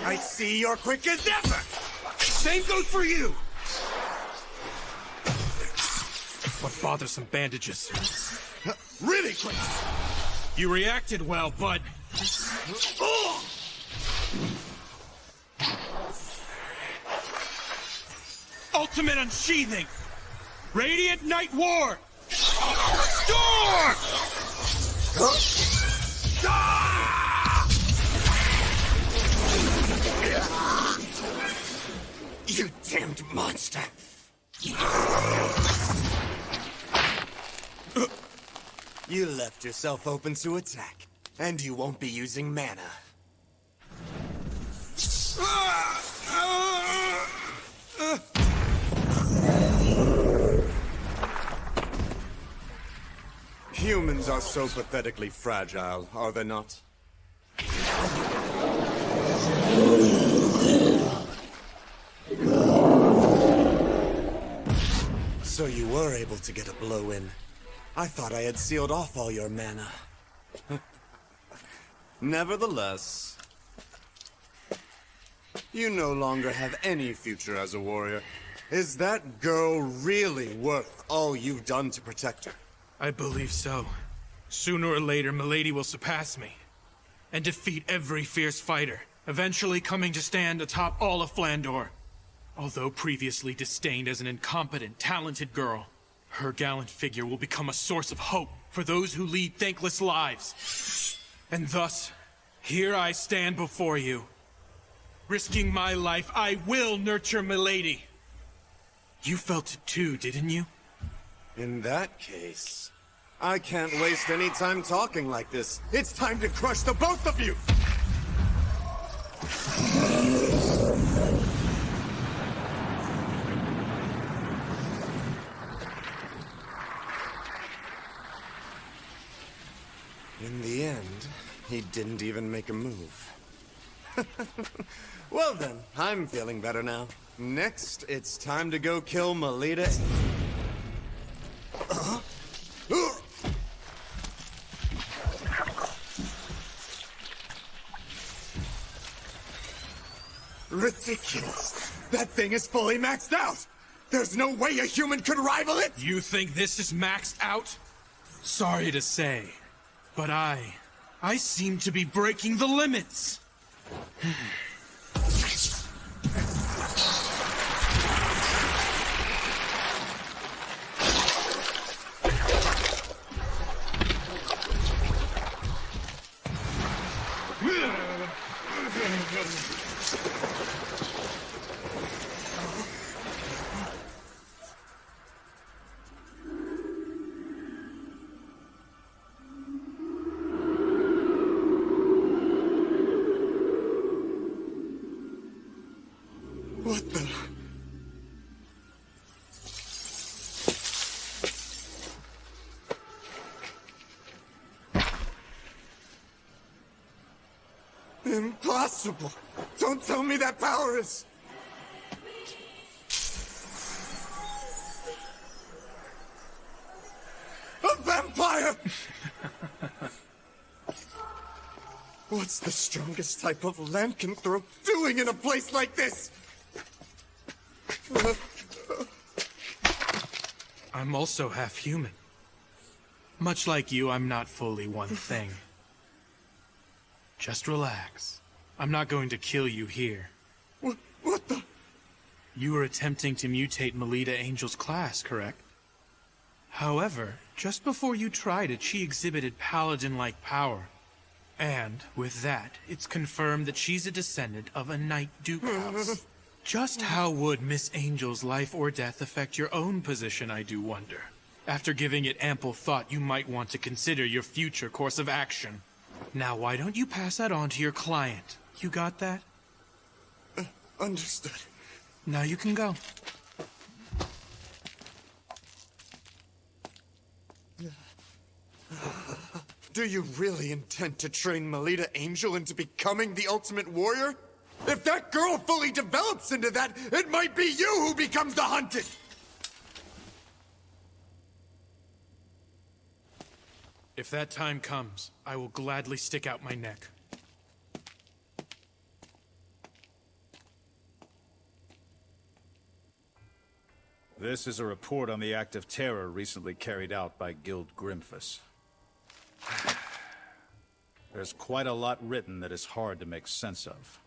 I see you're quick as ever! Same goes for you! What bothersome bandages? Really quick! You reacted well, bud. Oh! Ultimate unsheathing! Radiant Night War! Storm! You damned monster! You left yourself open to attack, and you won't be using mana. Humans are so pathetically fragile, are they not? So you were able to get a blow in. I thought I had sealed off all your mana. Nevertheless, you no longer have any future as a warrior. Is that girl really worth all you've done to protect her? I believe so. Sooner or later, Milady will surpass me and defeat every fierce fighter, eventually coming to stand atop all of Flandor. Although previously disdained as an incompetent, talented girl, her gallant figure will become a source of hope for those who lead thankless lives. And thus, here I stand before you. Risking my life, I will nurture Milady. You felt it too, didn't you? In that case, I can't waste any time talking like this. It's time to crush the both of you! In the end, he didn't even make a move. Well then, I'm feeling better now. Next, it's time to go kill Melita. Ridiculous! That thing is fully maxed out! There's no way a human could rival it! You think this is maxed out? Sorry to say, but I seem to be breaking the limits. What the... Impossible! Don't tell me that power is... a vampire! What's the strongest type of lycanthrope doing in a place like this? I'm also half human. Much like you, I'm not fully one thing. Just relax. I'm not going to kill you here. What the? You were attempting to mutate Melita Angel's class, correct? However, just before you tried it, she exhibited paladin-like power. And, with that, it's confirmed that she's a descendant of a Knight Duke house. Just how would Miss Angel's life or death affect your own position, I do wonder? After giving it ample thought, you might want to consider your future course of action. Now, why don't you pass that on to your client? You got that? Understood. Now you can go. Do you really intend to train Melita Angel into becoming the ultimate warrior? If that girl fully develops into that, it might be you who becomes the hunted! If that time comes, I will gladly stick out my neck. This is a report on the act of terror recently carried out by Guild Grimfus. There's quite a lot written that is hard to make sense of.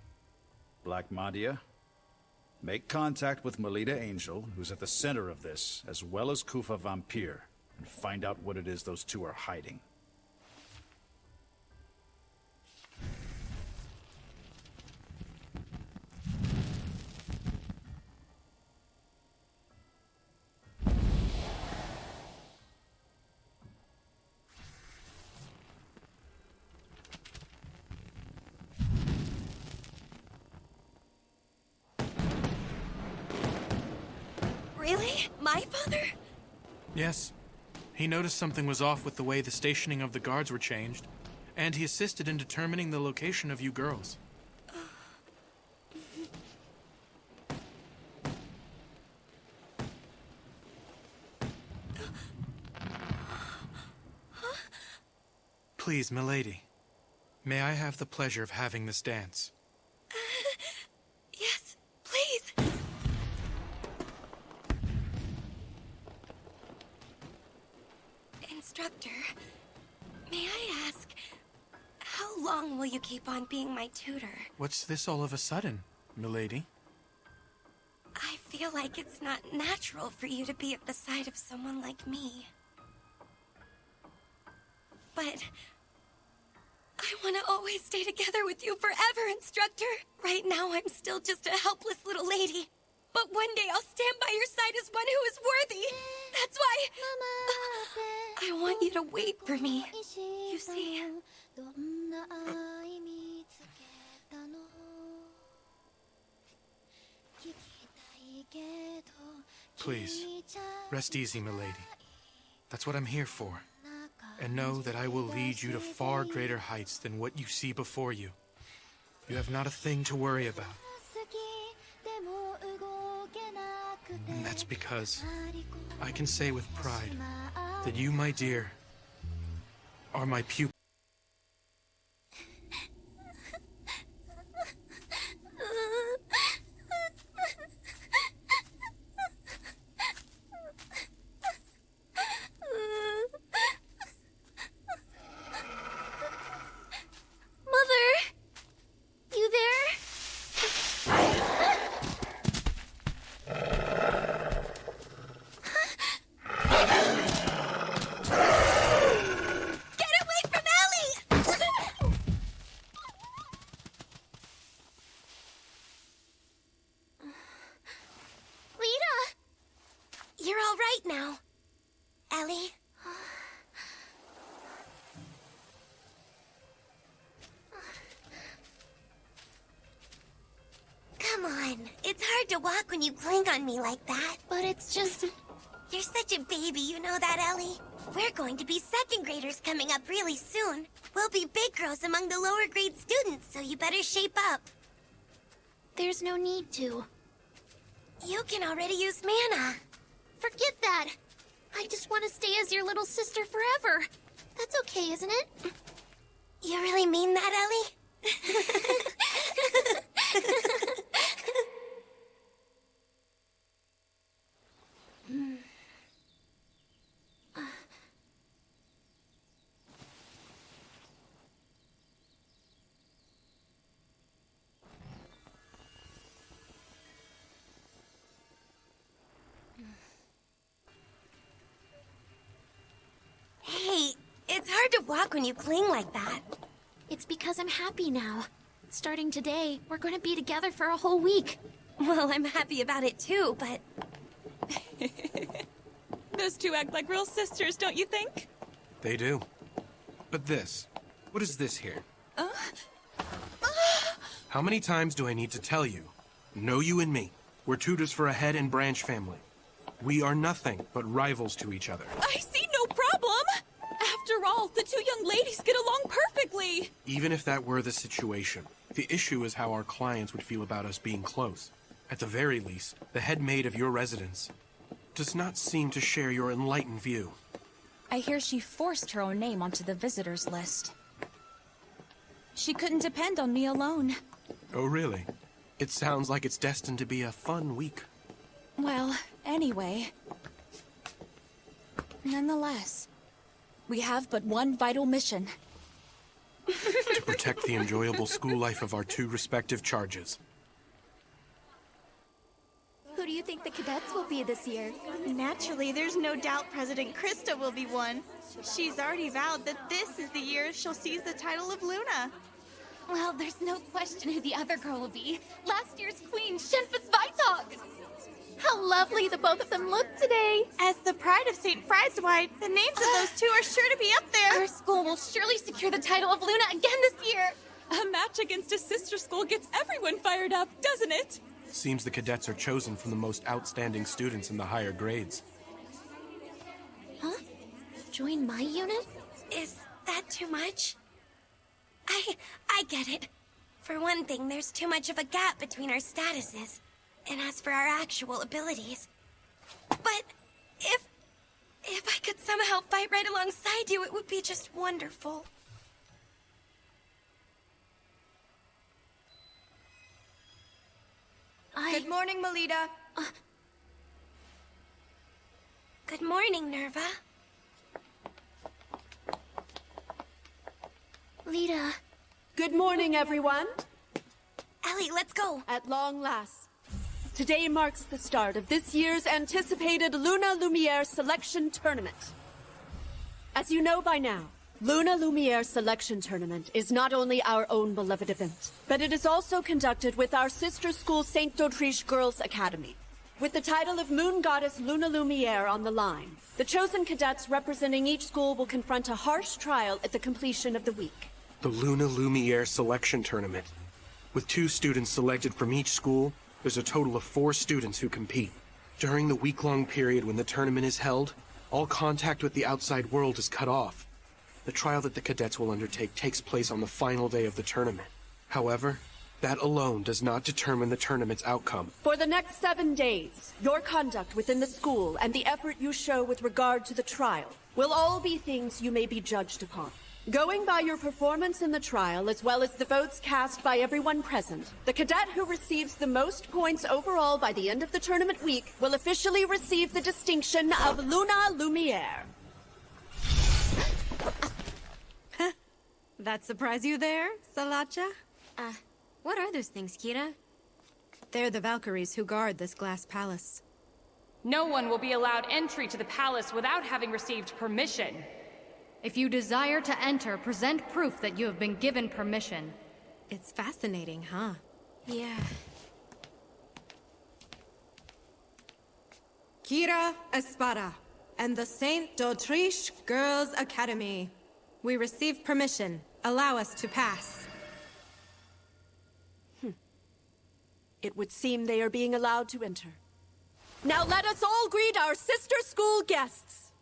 Black Madia, make contact with Melita Angel, who's at the center of this, as well as Kufa Vampire, and find out what it is those two are hiding. Really? My father? Yes. He noticed something was off with the way the stationing of the guards were changed, and he assisted in determining the location of you girls. Please, milady, may I have the pleasure of having this dance? Yes, please. Instructor, may I ask, how long will you keep on being my tutor? What's this all of a sudden, milady? I feel like it's not natural for you to be at the side of someone like me. But I want to always stay together with you forever, Instructor. Right now, I'm still just a helpless little lady. But one day, I'll stand by your side as one who is worthy. That's why I want you to wait for me. You see... Please, rest easy, milady. That's what I'm here for. And know that I will lead you to far greater heights than what you see before you. You have not a thing to worry about. And that's because I can say with pride that you, my dear, are my pupil. You're all right now, Ellie. Come on. It's hard to walk when you cling on me like that. But it's just... You're such a baby, you know that, Ellie? We're going to be second graders coming up really soon. We'll be big girls among the lower grade students, so you better shape up. There's no need to. You can already use mana. Forget that. I just want to stay as your little sister forever. That's okay, isn't it? You really mean that, Ellie? Hey, it's hard to walk when you cling like that. It's because I'm happy now. Starting today, we're going to be together for a whole week. Well, I'm happy about it too, but... Those two act like real sisters, don't you think? They do. But this, what is this here? How many times do I need to tell you? Know you and me. We're tutors for a head and branch family. We are nothing but rivals to each other. I see no problem. After all, the two young ladies get along perfectly. Even if that were the situation, the issue is how our clients would feel about us being close. At the very least, the head maid of your residence does not seem to share your enlightened view. I hear she forced her own name onto the visitors list. She couldn't depend on me alone. Oh, really? It sounds like it's destined to be a fun week. Well, anyway. Nonetheless, we have but one vital mission. To protect the enjoyable school life of our two respective charges. Who do you think the cadets will be this year? Naturally, there's no doubt President Krista will be one. She's already vowed that this is the year she'll seize the title of Luna. Well, there's no question who the other girl will be. Last year's queen, Shenfus Vitok. How lovely the both of them look today. As the pride of St. Frieswide, the names of those two are sure to be up there. Our school will surely secure the title of Luna again this year. A match against a sister school gets everyone fired up, doesn't it? Seems the cadets are chosen from the most outstanding students in the higher grades. Huh? Join my unit? Is that too much? I get it. For one thing, there's too much of a gap between our statuses. And as for our actual abilities. But if I could somehow fight right alongside you, it would be just wonderful. Good morning, Melita. Good morning, Nerva. Lita. Good morning, everyone. Ellie, let's go. At long last. Today marks the start of this year's anticipated Luna Lumiere Selection Tournament. As you know by now, Luna Lumiere Selection Tournament is not only our own beloved event, but it is also conducted with our sister school St. d'Autriche Girls Academy. With the title of Moon Goddess Luna Lumiere on the line, the chosen cadets representing each school will confront a harsh trial at the completion of the week. The Luna Lumiere Selection Tournament. With 2 students selected from each school, there's a total of 4 students who compete. During the week-long period when the tournament is held, all contact with the outside world is cut off. The trial that the cadets will undertake takes place on the final day of the tournament. However, that alone does not determine the tournament's outcome. For the next 7 days, your conduct within the school and the effort you show with regard to the trial will all be things you may be judged upon. Going by your performance in the trial, as well as the votes cast by everyone present, the cadet who receives the most points overall by the end of the tournament week will officially receive the distinction of Luna Lumiere. That surprise you there, Salacha? What are those things, Kira? They're the Valkyries who guard this glass palace. No one will be allowed entry to the palace without having received permission. If you desire to enter, present proof that you have been given permission. It's fascinating, huh? Yeah. Kira Espada and the St. d'Autriche Girls Academy. We received permission. Allow us to pass. It would seem they are being allowed to enter. Now let us all greet our sister school guests.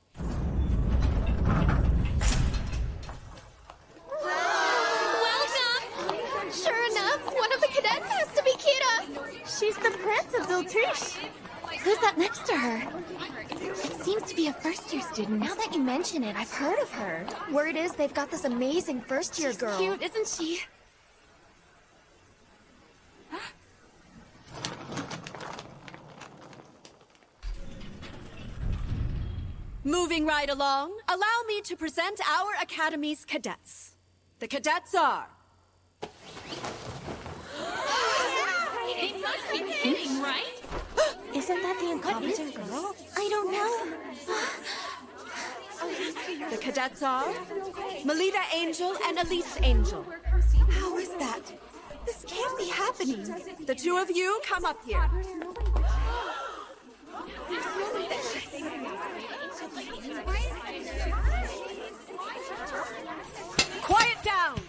Welcome! Sure enough, one of the cadets has to be Kira. She's the Prince of d'Autriche. Who's that next to her? It seems to be a first-year student. Now that you mention it, I've heard of her. Word is they've got this amazing first-year girl. Cute, isn't she? Moving right along, allow me to present our Academy's cadets. The cadets are... It must be kidding, right? Isn't that the incompetent girl? I don't know. The cadets are... Melita Angel and Elise Angel. How is that? This can't be happening. The 2 of you come up here. Quiet down!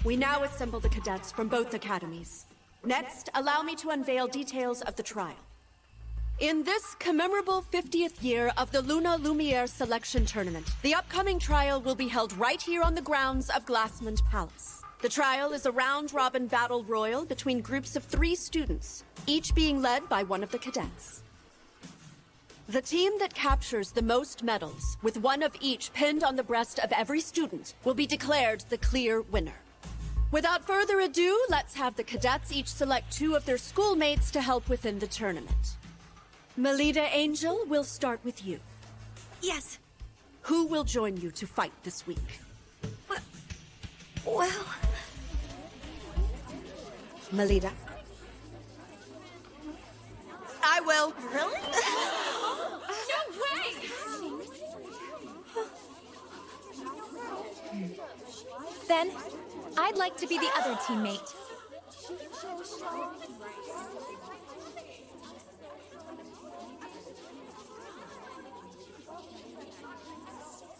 We now assemble the cadets from both academies. Next, allow me to unveil details of the trial. In this commemorable 50th year of the Luna Lumiere Selection Tournament, the upcoming trial will be held right here on the grounds of Glassmond Palace. The trial is a round-robin battle royal between groups of 3 students, each being led by one of the cadets. The team that captures the most medals, with one of each pinned on the breast of every student, will be declared the clear winner. Without further ado, let's have the cadets each select 2 of their schoolmates to help within the tournament. Melita Angel, we'll start with you. Yes. Who will join you to fight this week? Well... Melita? I will. Really? No way! Then, I'd like to be the other teammate.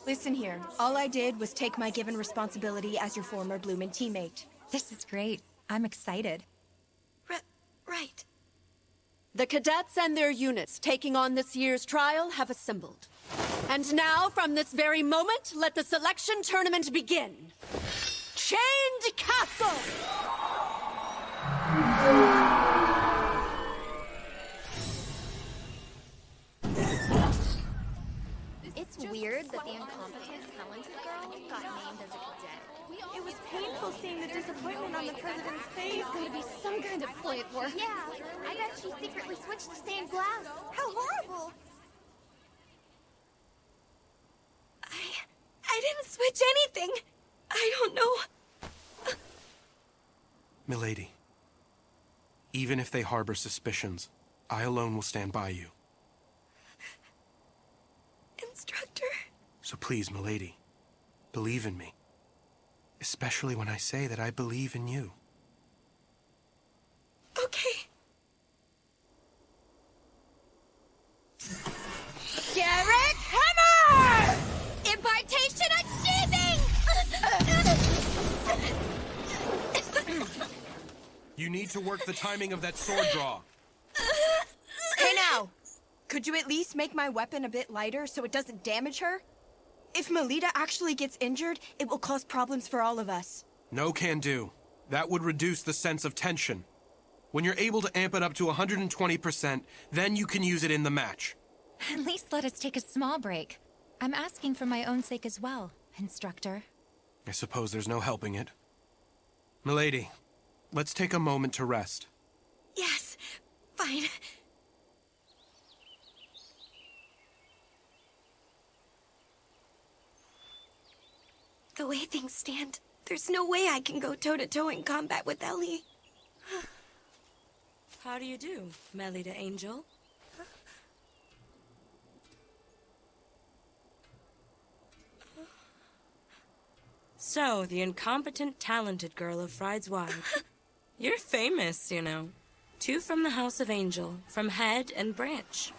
Listen here. All I did was take my given responsibility as your former Bloomin' teammate. This is great. I'm excited. Right. The cadets and their units taking on this year's trial have assembled. And now, from this very moment, let the selection tournament begin. Chained Castle! It's weird that the incompetent, talented girl got named as a cadet. It was painful seeing the disappointment on the president's face. It's gonna be some kind of ploy at work. Yeah, I bet she secretly switched to stained glass. How horrible! I didn't switch anything. I don't know. Milady, even if they harbor suspicions, I alone will stand by you. Instructor. So please, Milady, believe in me. Especially when I say that I believe in you. Okay. Garrick Hammer! Impartation achieving! You need to work the timing of that sword draw. Hey now! Could you at least make my weapon a bit lighter so it doesn't damage her? If Melita actually gets injured, it will cause problems for all of us. No can do. That would reduce the sense of tension. When you're able to amp it up to 120%, then you can use it in the match. At least let us take a small break. I'm asking for my own sake as well, Instructor. I suppose there's no helping it. Milady, let's take a moment to rest. Yes, fine. The way things stand, there's no way I can go toe-to-toe in combat with Ellie. How do you do, Melita Angel? So, the incompetent, talented girl of Fried's Wide. You're famous, you know. 2 from the House of Angel, from Head and Branch.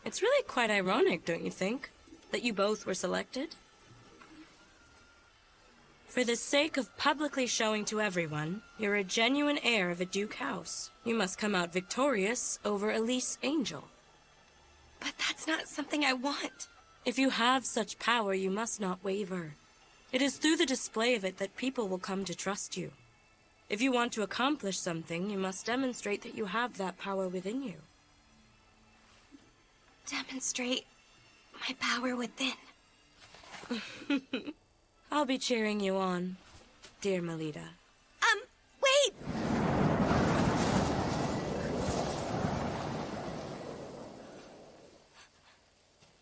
It's really quite ironic, don't you think, that you both were selected? For the sake of publicly showing to everyone you're a genuine heir of a Duke house, you must come out victorious over Elise Angel. But that's not something I want. If you have such power, you must not waver. It is through the display of it that people will come to trust you. If you want to accomplish something, you must demonstrate that you have that power within you. Demonstrate my power within. I'll be cheering you on, dear Melita. Wait!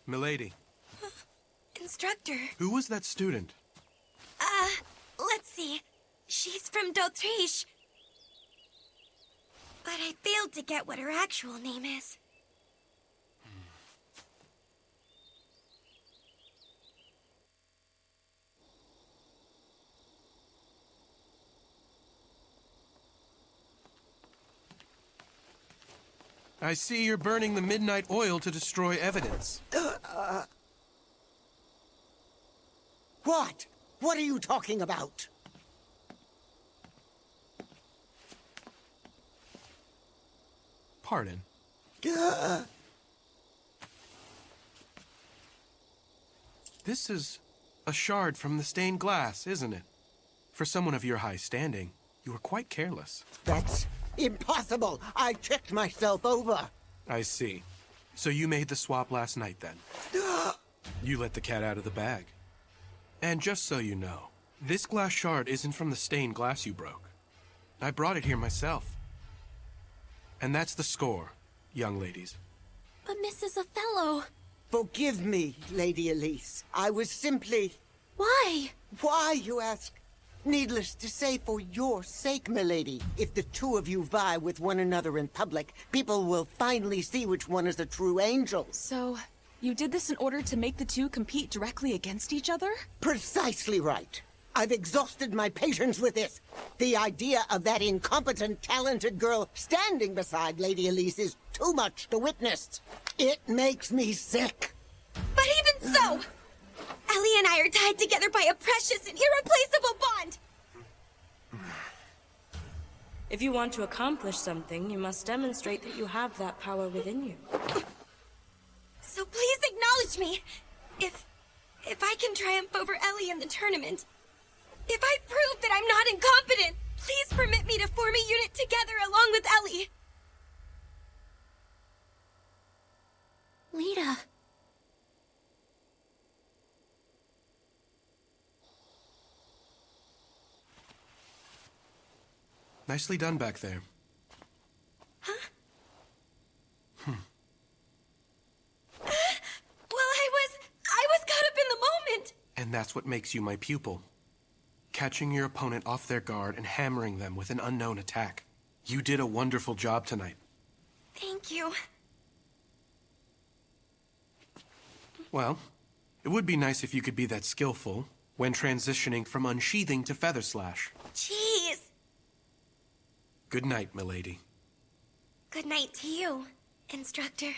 Milady. Instructor. Who was that student? Let's see. She's from d'Autriche. But I failed to get what her actual name is. I see you're burning the midnight oil to destroy evidence. What? What are you talking about? Pardon. This is a shard from the stained glass, isn't it? For someone of your high standing, you were quite careless. That's impossible. I checked myself over. I see. So you made the swap last night, then? You let the cat out of the bag. And just so you know, this glass shard isn't from the stained glass you broke. I brought it here myself. And that's the score, young ladies. But Mrs. Othello... Forgive me, Lady Elise. I was simply... Why? Why, you ask? Needless to say, for your sake, milady. If the two of you vie with one another in public, people will finally see which one is a true angel. So, you did this in order to make the two compete directly against each other? Precisely right. I've exhausted my patience with this. The idea of that incompetent, talented girl standing beside Lady Elise is too much to witness. It makes me sick. But even so, Ellie and I are tied together by a precious and irreplaceable bond. If you want to accomplish something, you must demonstrate that you have that power within you. So please acknowledge me. If I can triumph over Ellie in the tournament, if I prove that I'm not incompetent, please permit me to form a unit together along with Ellie. Lita. Nicely done back there. Huh? Well, I was caught up in the moment. And that's what makes you my pupil. Catching your opponent off their guard and hammering them with an unknown attack. You did a wonderful job tonight. Thank you. Well, it would be nice if you could be that skillful when transitioning from unsheathing to feather slash. Jeez. Good night, milady. Good night to you, instructor.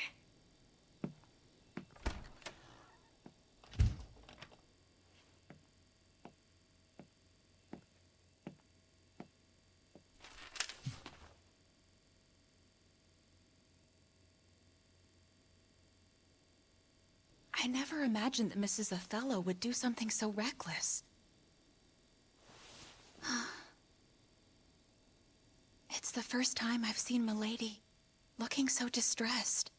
I never imagined that Mrs. Othello would do something so reckless. It's the first time I've seen Milady looking so distressed.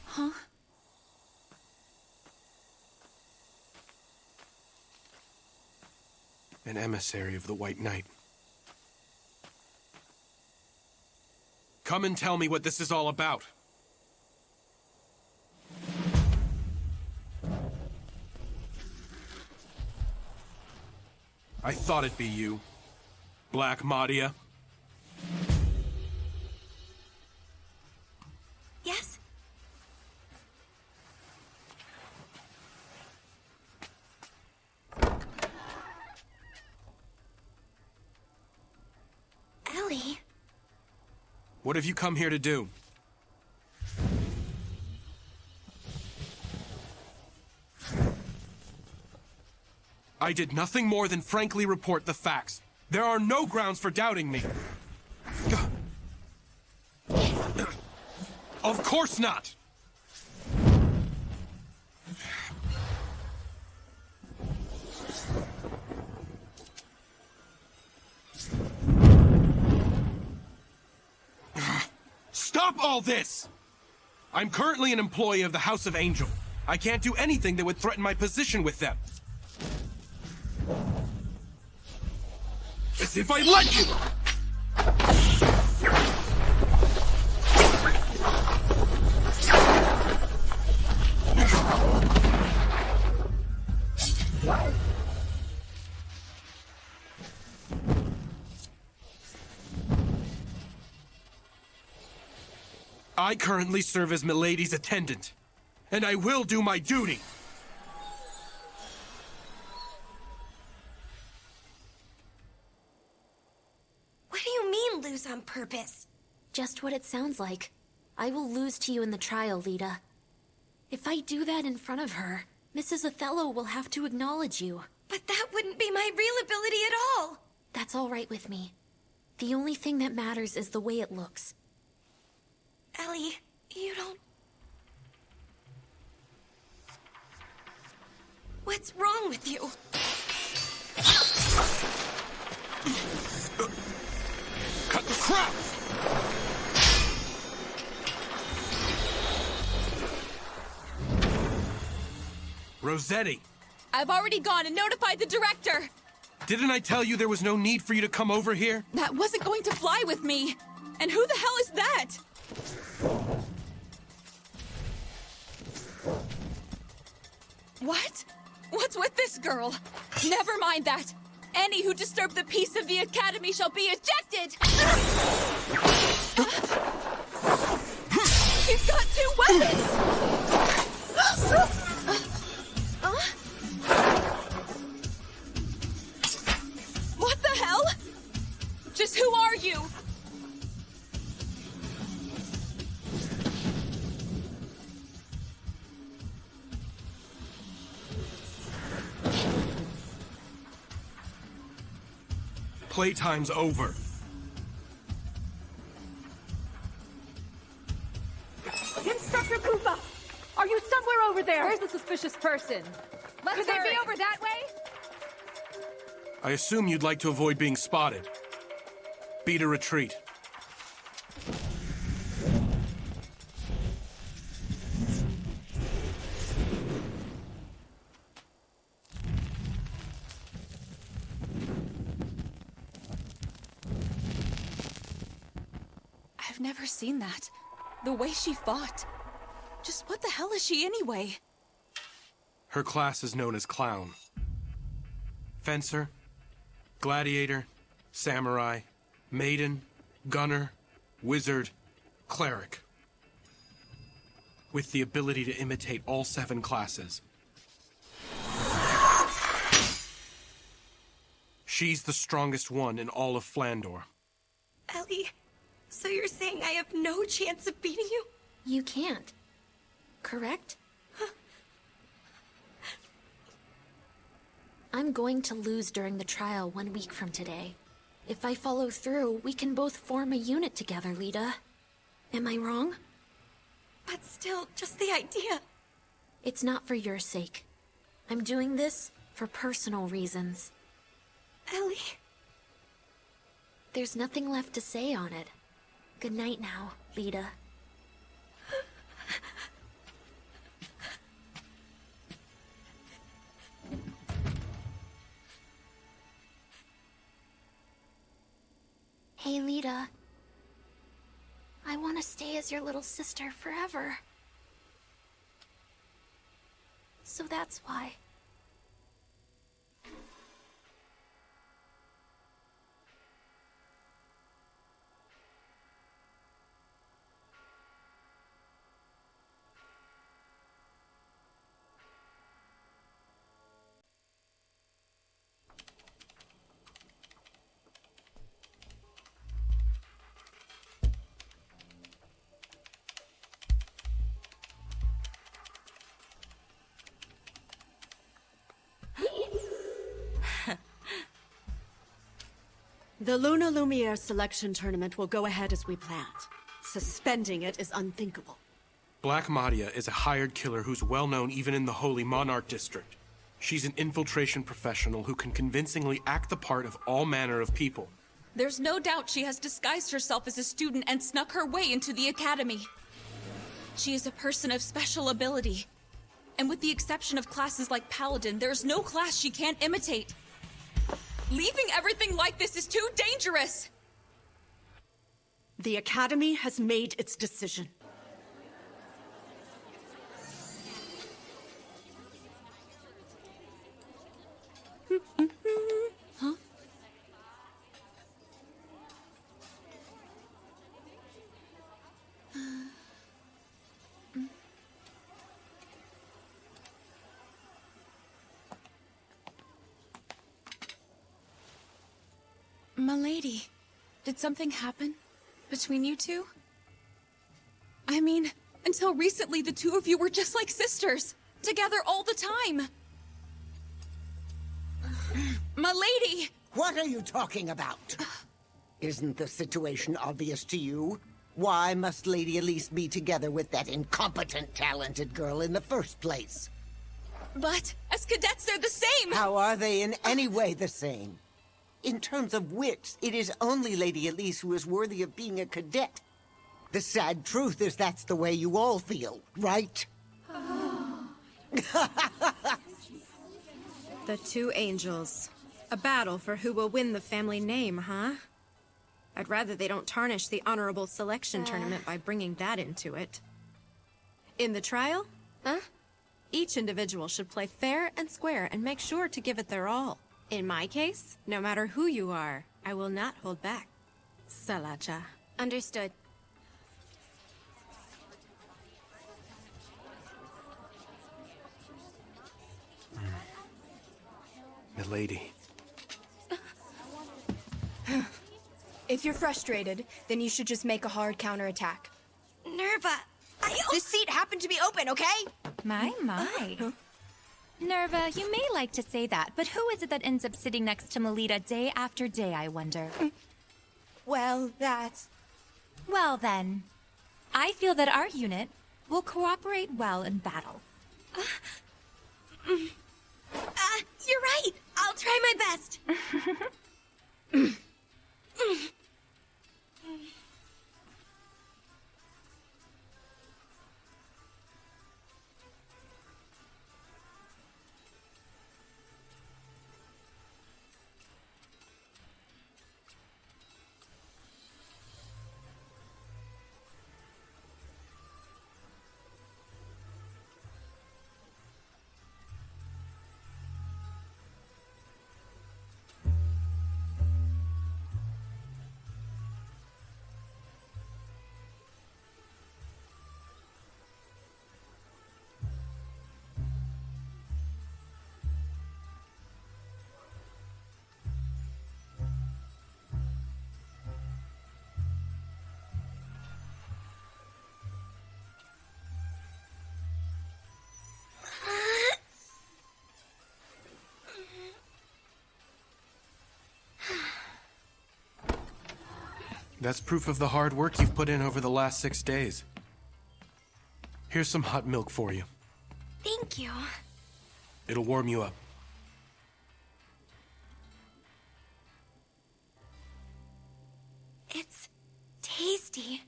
Huh? An emissary of the White Knight. Come and tell me what this is all about. I thought it'd be you, Black Madia. Yes? Ellie? What have you come here to do? I did nothing more than frankly report the facts. There are no grounds for doubting me. Of course not! Stop all this! I'm currently an employee of the House of Angel. I can't do anything that would threaten my position with them. As if I let you! I currently serve as Milady's attendant, and I will do my duty. What do you mean, lose on purpose? Just what it sounds like. I will lose to you in the trial, Lita. If I do that in front of her, Mrs. Othello will have to acknowledge you. But that wouldn't be my real ability at all. That's all right with me. The only thing that matters is the way it looks. Ellie, you don't... What's wrong with you? Cut the crap! Rossetti! I've already gone and notified the director! Didn't I tell you there was no need for you to come over here? That wasn't going to fly with me! And who the hell is that? What? What's with this girl? Never mind that! Any who disturb the peace of the Academy shall be ejected! He's got 2 weapons! What the hell? Just who are you? Playtime's over. Instructor Koopa! Are you somewhere over there? Where's the suspicious person? Could they be over that way? I assume you'd like to avoid being spotted. Beat a retreat. I've never seen that. The way she fought. Just what the hell is she anyway? Her class is known as Clown. Fencer, Gladiator, Samurai, Maiden, Gunner, Wizard, Cleric. With the ability to imitate all 7 classes. She's the strongest one in all of Flandor. Ellie, so you're saying I have no chance of beating you? You can't. Correct? I'm going to lose during the trial 1 week from today. If I follow through, we can both form a unit together, Lita. Am I wrong? But still, just the idea. It's not for your sake. I'm doing this for personal reasons. Ellie. There's nothing left to say on it. Good night now, Lita. Hey, Lita. I want to stay as your little sister forever. So that's why. The Luna Lumiere selection tournament will go ahead as we planned. Suspending it is unthinkable. Black Madia is a hired killer who's well known even in the Holy Monarch District. She's an infiltration professional who can convincingly act the part of all manner of people. There's no doubt she has disguised herself as a student and snuck her way into the Academy. She is a person of special ability. And with the exception of classes like Paladin, there's no class she can't imitate. Leaving everything like this is too dangerous! The Academy has made its decision. Huh? Milady, did something happen between you two? I mean, until recently the two of you were just like sisters, together all the time. Milady! What are you talking about? Isn't the situation obvious to you? Why must Lady Elise be together with that incompetent, talented girl in the first place? But as cadets, they're the same! How are they in any way the same? In terms of wits, it is only Lady Elise who is worthy of being a cadet. The sad truth is that's the way you all feel, right? The two angels. A battle for who will win the family name, huh? I'd rather they don't tarnish the honorable selection tournament by bringing that into it. In the trial, each individual should play fair and square and make sure to give it their all. In my case, no matter who you are, I will not hold back. Salacha. Understood. Milady. If you're frustrated, then you should just make a hard counterattack. Nerva, This seat happened to be open, okay? My. Nerva, you may like to say that, but who is it that ends up sitting next to Melita day after day, I wonder? Well, that's... Well then, I feel that our unit will cooperate well in battle. You're right. I'll try my best. That's proof of the hard work you've put in over the last 6 days. Here's some hot milk for you. Thank you. It'll warm you up. It's tasty.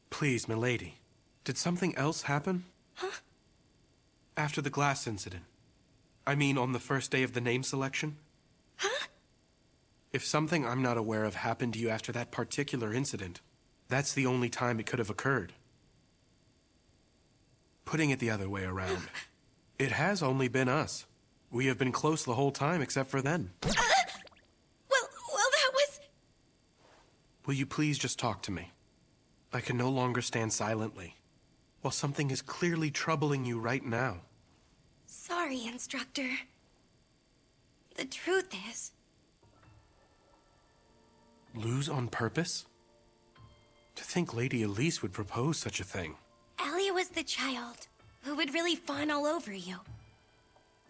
Please, milady. Did something else happen? Huh? After the glass incident. I mean, on the first day of the name selection? Huh? If something I'm not aware of happened to you after that particular incident, that's the only time it could have occurred. Putting it the other way around, it has only been us. We have been close the whole time except for then. Well, that was... Will you please just talk to me? I can no longer stand silently, while something is clearly troubling you right now. Sorry, Instructor. The truth is... Lose on purpose? To think Lady Elise would propose such a thing. Ellie was the child who would really fawn all over you.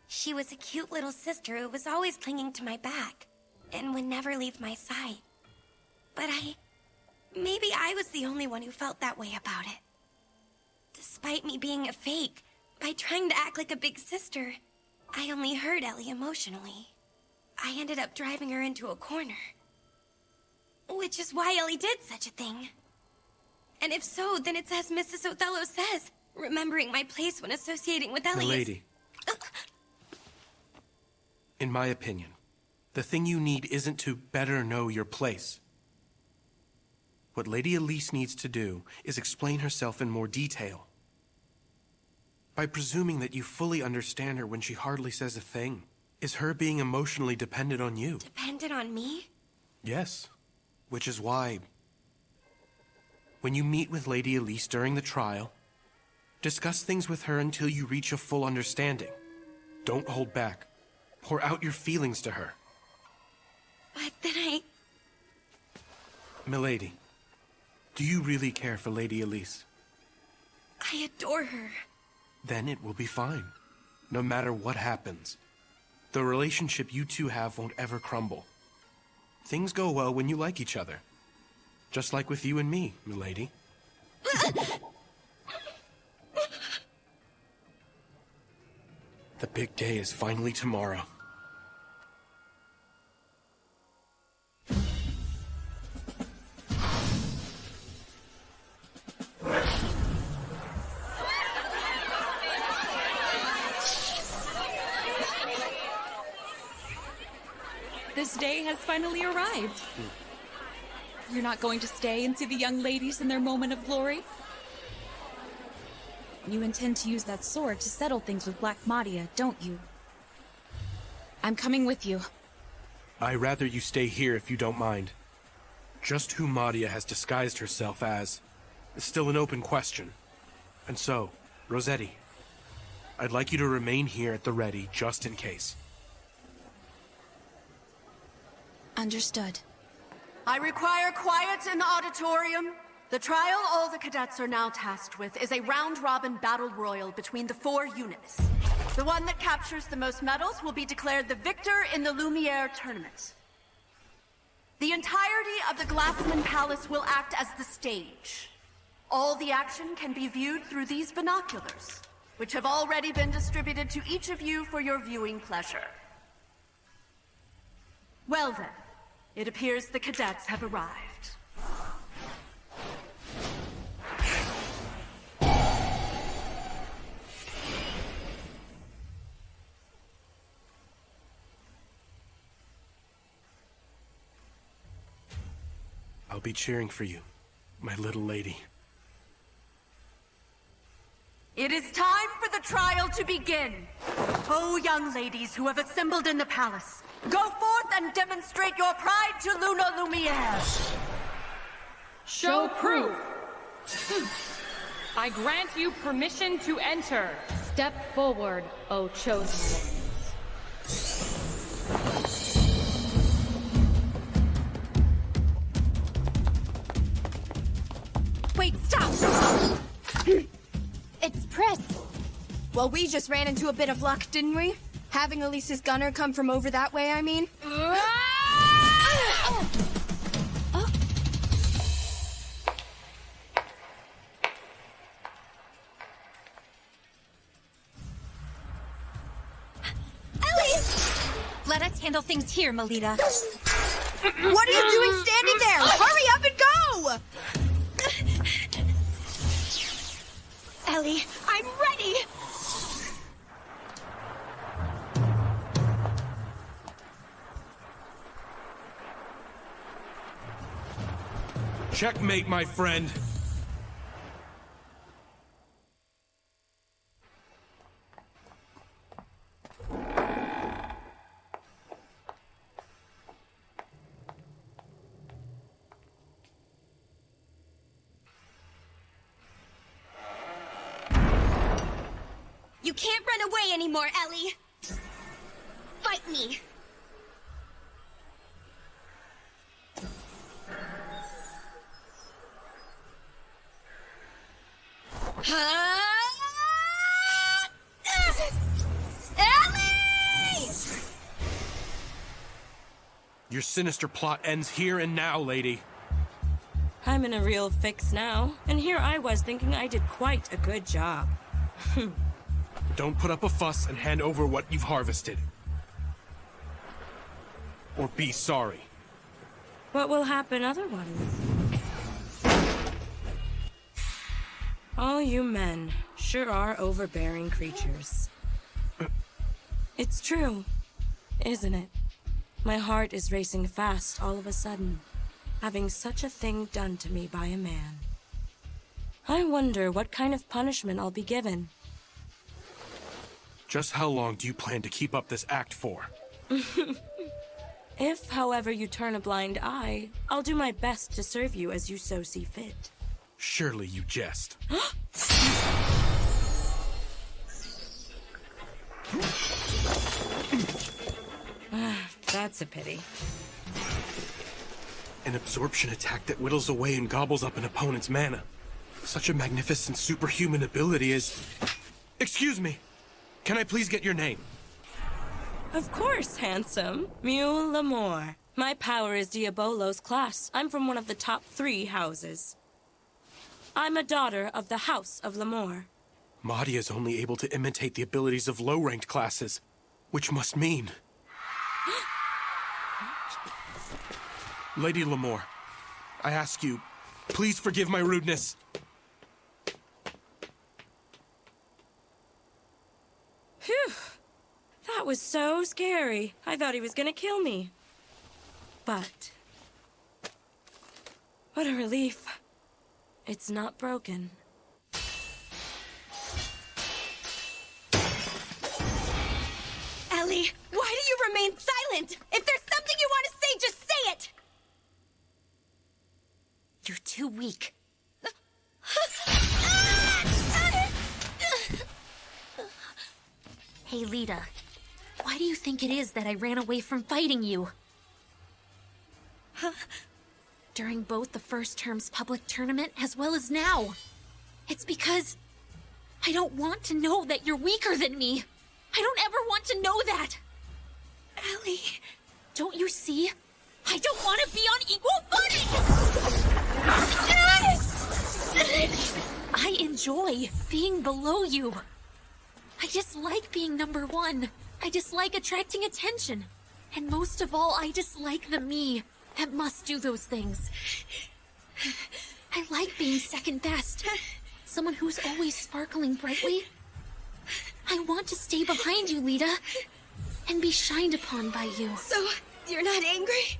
She was a cute little sister who was always clinging to my back and would never leave my side. But maybe I was the only one who felt that way about it. Despite me being a fake, by trying to act like a big sister, I only hurt Ellie emotionally. I ended up driving her into a corner. Which is why Ellie did such a thing. And if so, then it's as Mrs. Othello says, remembering my place when associating with Ellie Milady. In my opinion, the thing you need isn't to better know your place. What Lady Elise needs to do is explain herself in more detail. By presuming that you fully understand her when she hardly says a thing, is her being emotionally dependent on you. Dependent on me? Yes. Which is why, when you meet with Lady Elise during the trial, discuss things with her until you reach a full understanding. Don't hold back. Pour out your feelings to her. But then Milady, do you really care for Lady Elise? I adore her. Then it will be fine. No matter what happens. The relationship you two have won't ever crumble. Things go well when you like each other. Just like with you and me, milady. The big day is finally tomorrow. this day has finally arrived. You're not going to stay and see the young ladies in their moment of glory? You intend to use that sword to settle things with Black Madia, don't you? I'm coming with you. I'd rather you stay here if you don't mind. Just who Madia has disguised herself as is still an open question. And so, Rossetti, I'd like you to remain here at the ready just in case. Understood. I require quiet in the auditorium. The trial all the cadets are now tasked with is a round-robin battle royal between the 4 units. The one that captures the most medals will be declared the victor in the Lumiere tournament. The entirety of the Glassman Palace will act as the stage. All the action can be viewed through these binoculars, which have already been distributed to each of you for your viewing pleasure. Well then, it appears the cadets have arrived. I'll be cheering for you, my little lady. It is time for the trial to begin. Oh, young ladies who have assembled in the palace, go forth and demonstrate your pride to Luna Lumiere. Show proof. I grant you permission to enter. Step forward, O chosen ones. Wait, stop! It's Pris. Well, we just ran into a bit of luck, didn't we? Having Elise's gunner come from over that way, I mean. Ellie! Let us handle things here, Melita. What are you doing standing there? Hurry up and go! Ellie, I'm ready! Checkmate, my friend. You can't run away anymore, Ellie. Fight me. Ellie! Your sinister plot ends here and now, lady. I'm in a real fix now, and here I was thinking I did quite a good job. Don't put up a fuss and hand over what you've harvested. Or be sorry. What will happen otherwise? All you men sure are overbearing creatures. It's true, isn't it? My heart is racing fast all of a sudden, having such a thing done to me by a man. I wonder what kind of punishment I'll be given. Just how long do you plan to keep up this act for? If, however, you turn a blind eye, I'll do my best to serve you as you so see fit. Surely you jest. That's a pity. An absorption attack that whittles away and gobbles up an opponent's mana. Such a magnificent superhuman ability is... Excuse me! Can I please get your name? Of course, handsome. Mule Lamore. My power is Diabolo's class. I'm from one of the top 3 houses. I'm a daughter of the House of Lamore. Madia is only able to imitate the abilities of low-ranked classes, which must mean... Lady Lamore, I ask you, please forgive my rudeness. Phew. That was so scary. I thought he was gonna kill me. But what a relief. It's not broken. Ellie, why do you remain silent? If there's something you want to say, just say it! You're too weak. Hey, Lita. Why do you think it is that I ran away from fighting you? During both the first term's public tournament as well as now. It's because I don't want to know that you're weaker than me. I don't ever want to know that. Ellie, don't you see? I don't want to be on equal footing! I enjoy being below you. I dislike being number one. I dislike attracting attention. And most of all, I dislike the me that must do those things. I like being second best. Someone who's always sparkling brightly. I want to stay behind you, Lita, and be shined upon by you. So, you're not angry?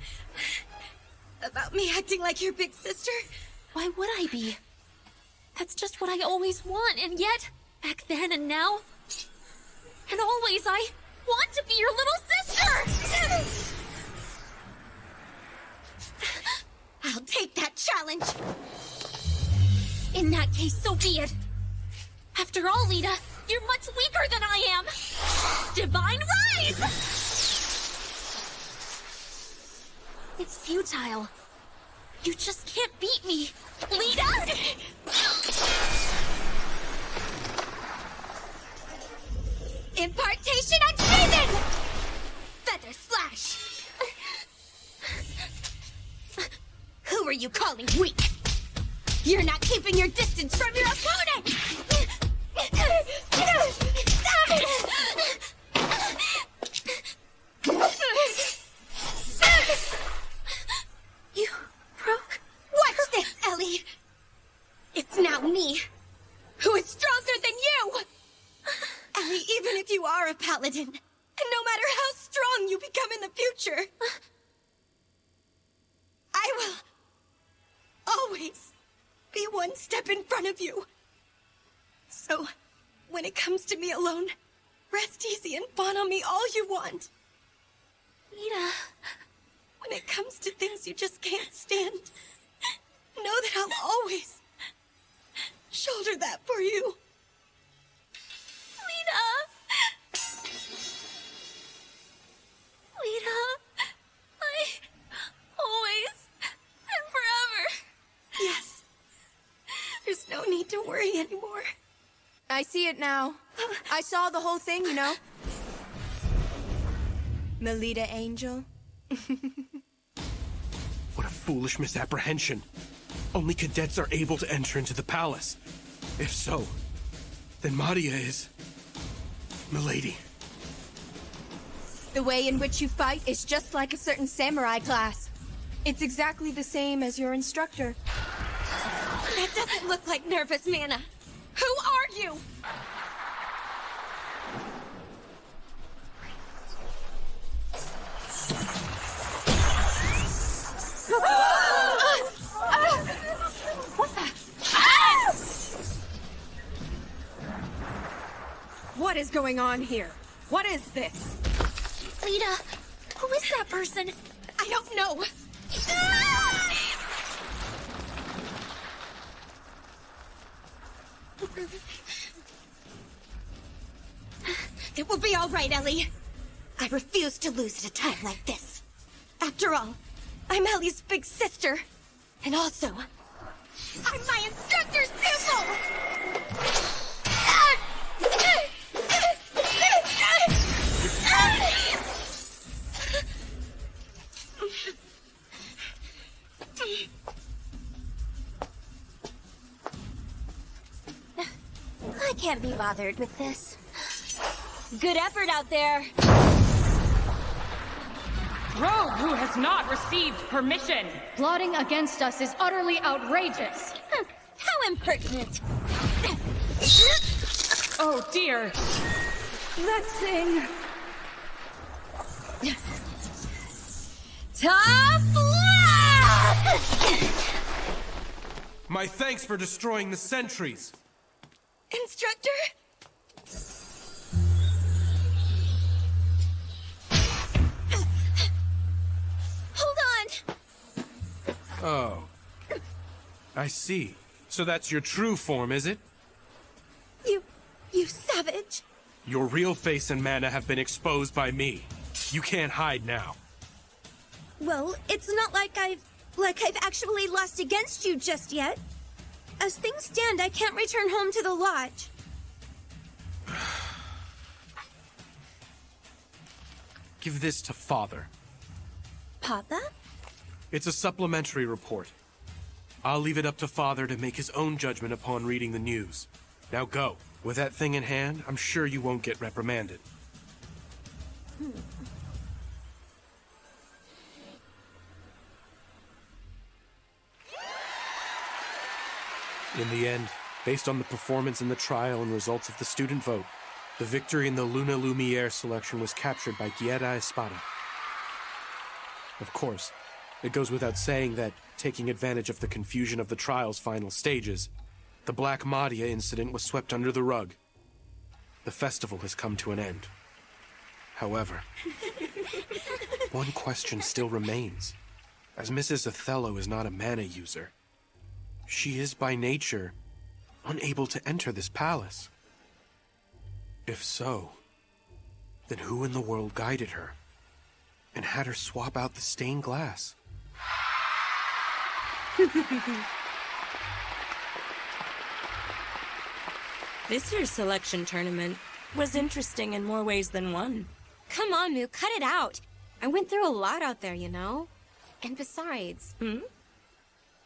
About me acting like your big sister? Why would I be? That's just what I always want, and yet, back then and now, and always, I want to be your little sister! I'll take that challenge! In that case, so be it. After all, Lita, you're much weaker than I am. Divine Rise! It's futile. You just can't beat me. Lita! Impartation unsheathen! Feather slash! Who are you calling weak? You're not keeping your distance from your opponent! You broke? Watch this, Ellie! It's now me, who is stronger than you! Ellie, even if you are a paladin, and no matter how strong you become in the future, I will always be one step in front of you. So, when it comes to me alone, rest easy and fawn on me all you want. Lita. When it comes to things you just can't stand, know that I'll always shoulder that for you. Lita, I always and forever. Yes. There's no need to worry anymore. I see it now. I saw the whole thing, you know. Melita Angel. What a foolish misapprehension. Only cadets are able to enter into the palace. If so, then Madia is Milady. The way in which you fight is just like a certain samurai class. It's exactly the same as your instructor. That doesn't look like nervous mana. Who are you? What the? What is going on here? What is this? Lita, who is that person? I don't know. It will be all right, Ellie. I refuse to lose at a time like this. After all, I'm Ellie's big sister. And also, I'm my instructor's pupil! I can't be bothered with this. Good effort out there. Rogue who has not received permission. Plotting against us is utterly outrageous. How impertinent. Oh dear. Let's sing. Tough luck! My thanks for destroying the sentries. Instructor? Hold on! Oh. I see. So that's your true form, is it? You savage! Your real face and mana have been exposed by me. You can't hide now. Well, it's not like I've actually lost against you just yet. As things stand, I can't return home to the lodge. Give this to Father. Papa? It's a supplementary report. I'll leave it up to Father to make his own judgment upon reading the news. Now go. With that thing in hand, I'm sure you won't get reprimanded. In the end, based on the performance in the trial and results of the student vote, the victory in the Luna Lumiere selection was captured by Guerra Espada. Of course, it goes without saying that, taking advantage of the confusion of the trial's final stages, the Black Madia incident was swept under the rug. The festival has come to an end. However, one question still remains. As Mrs. Othello is not a mana user, she is by nature unable to enter this palace. If so, then who in the world guided her and had her swap out the stained glass? This year's selection tournament was interesting in more ways than one. Come on, Moo, cut it out. I went through a lot out there, you know? And besides...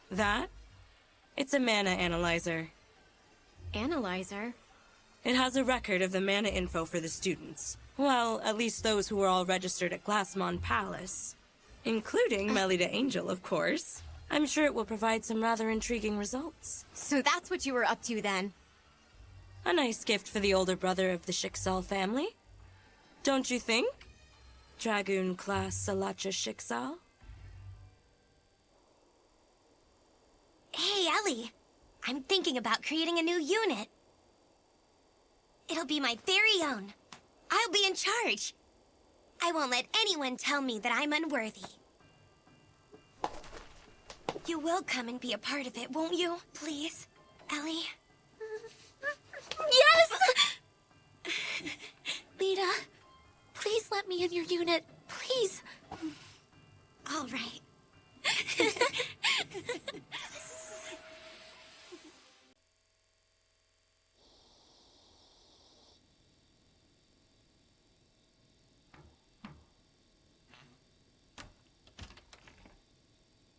That? It's a mana analyzer. Analyzer? It has a record of the mana info for the students. Well, at least those who were all registered at Glassmon Palace. Including Melida Angel, of course. I'm sure it will provide some rather intriguing results. So that's what you were up to then? A nice gift for the older brother of the Schicksal family. Don't you think? Dragoon class Salacha Schicksal? Hey, Ellie. I'm thinking about creating a new unit. It'll be my very own. I'll be in charge. I won't let anyone tell me that I'm unworthy. You will come and be a part of it, won't you? Please, Ellie? Yes! Lita, please let me in your unit. Please. All right.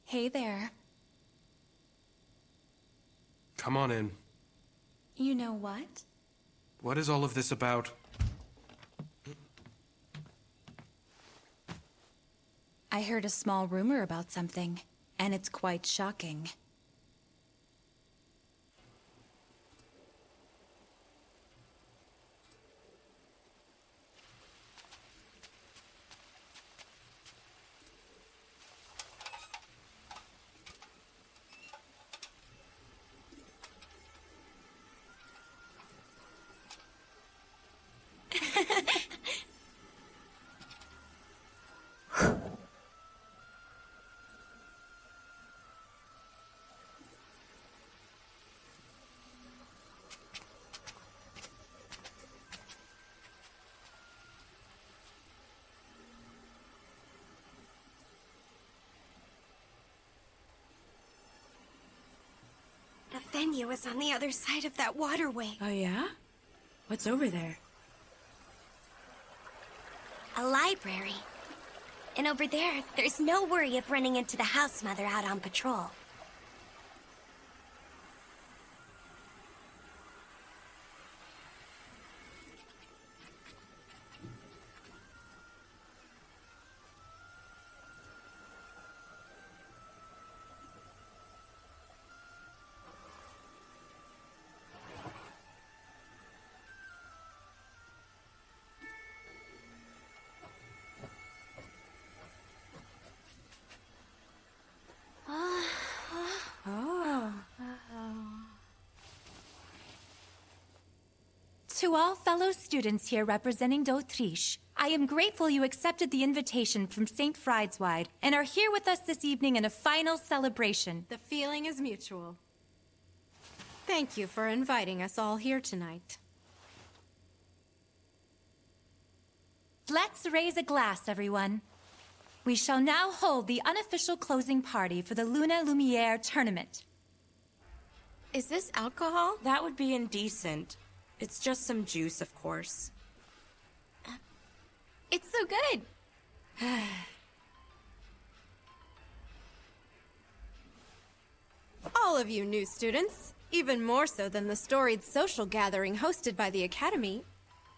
Hey there. Come on in. You know what? What is all of this about? I heard a small rumor about something, and it's quite shocking. The venue is on the other side of that waterway. Oh yeah? What's over there? A library. And over there, there's no worry of running into the house mother out on patrol. To all fellow students here representing d'Autriche, I am grateful you accepted the invitation from St. Friedeswide and are here with us this evening in a final celebration. The feeling is mutual. Thank you for inviting us all here tonight. Let's raise a glass, everyone. We shall now hold the unofficial closing party for the Luna Lumiere tournament. Is this alcohol? That would be indecent. It's just some juice, of course. It's so good. All of you new students, even more so than the storied social gathering hosted by the Academy,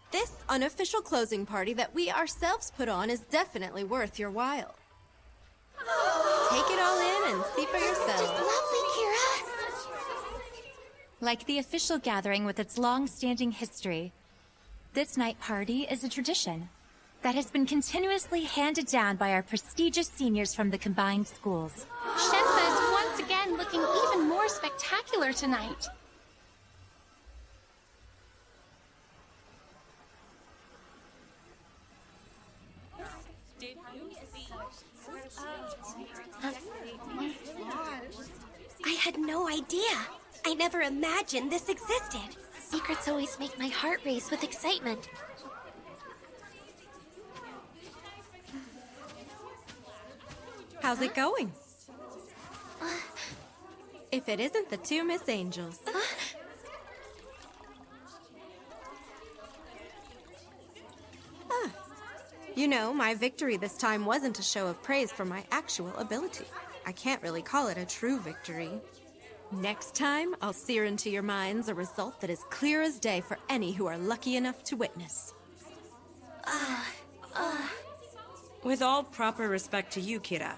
this unofficial closing party that we ourselves put on is definitely worth your while. Take it all in and see for yourselves. Just lovely, Kira. Like the official gathering with its long-standing history, this night party is a tradition that has been continuously handed down by our prestigious seniors from the combined schools. Shenpa is once again looking even more spectacular tonight. I had no idea. I never imagined this existed. Secrets always make my heart race with excitement. How's it going? If it isn't the two Miss Angels. You know, my victory this time wasn't a show of praise for my actual ability. I can't really call it a true victory. Next time, I'll sear into your minds a result that is clear as day for any who are lucky enough to witness. With all proper respect to you, Kira,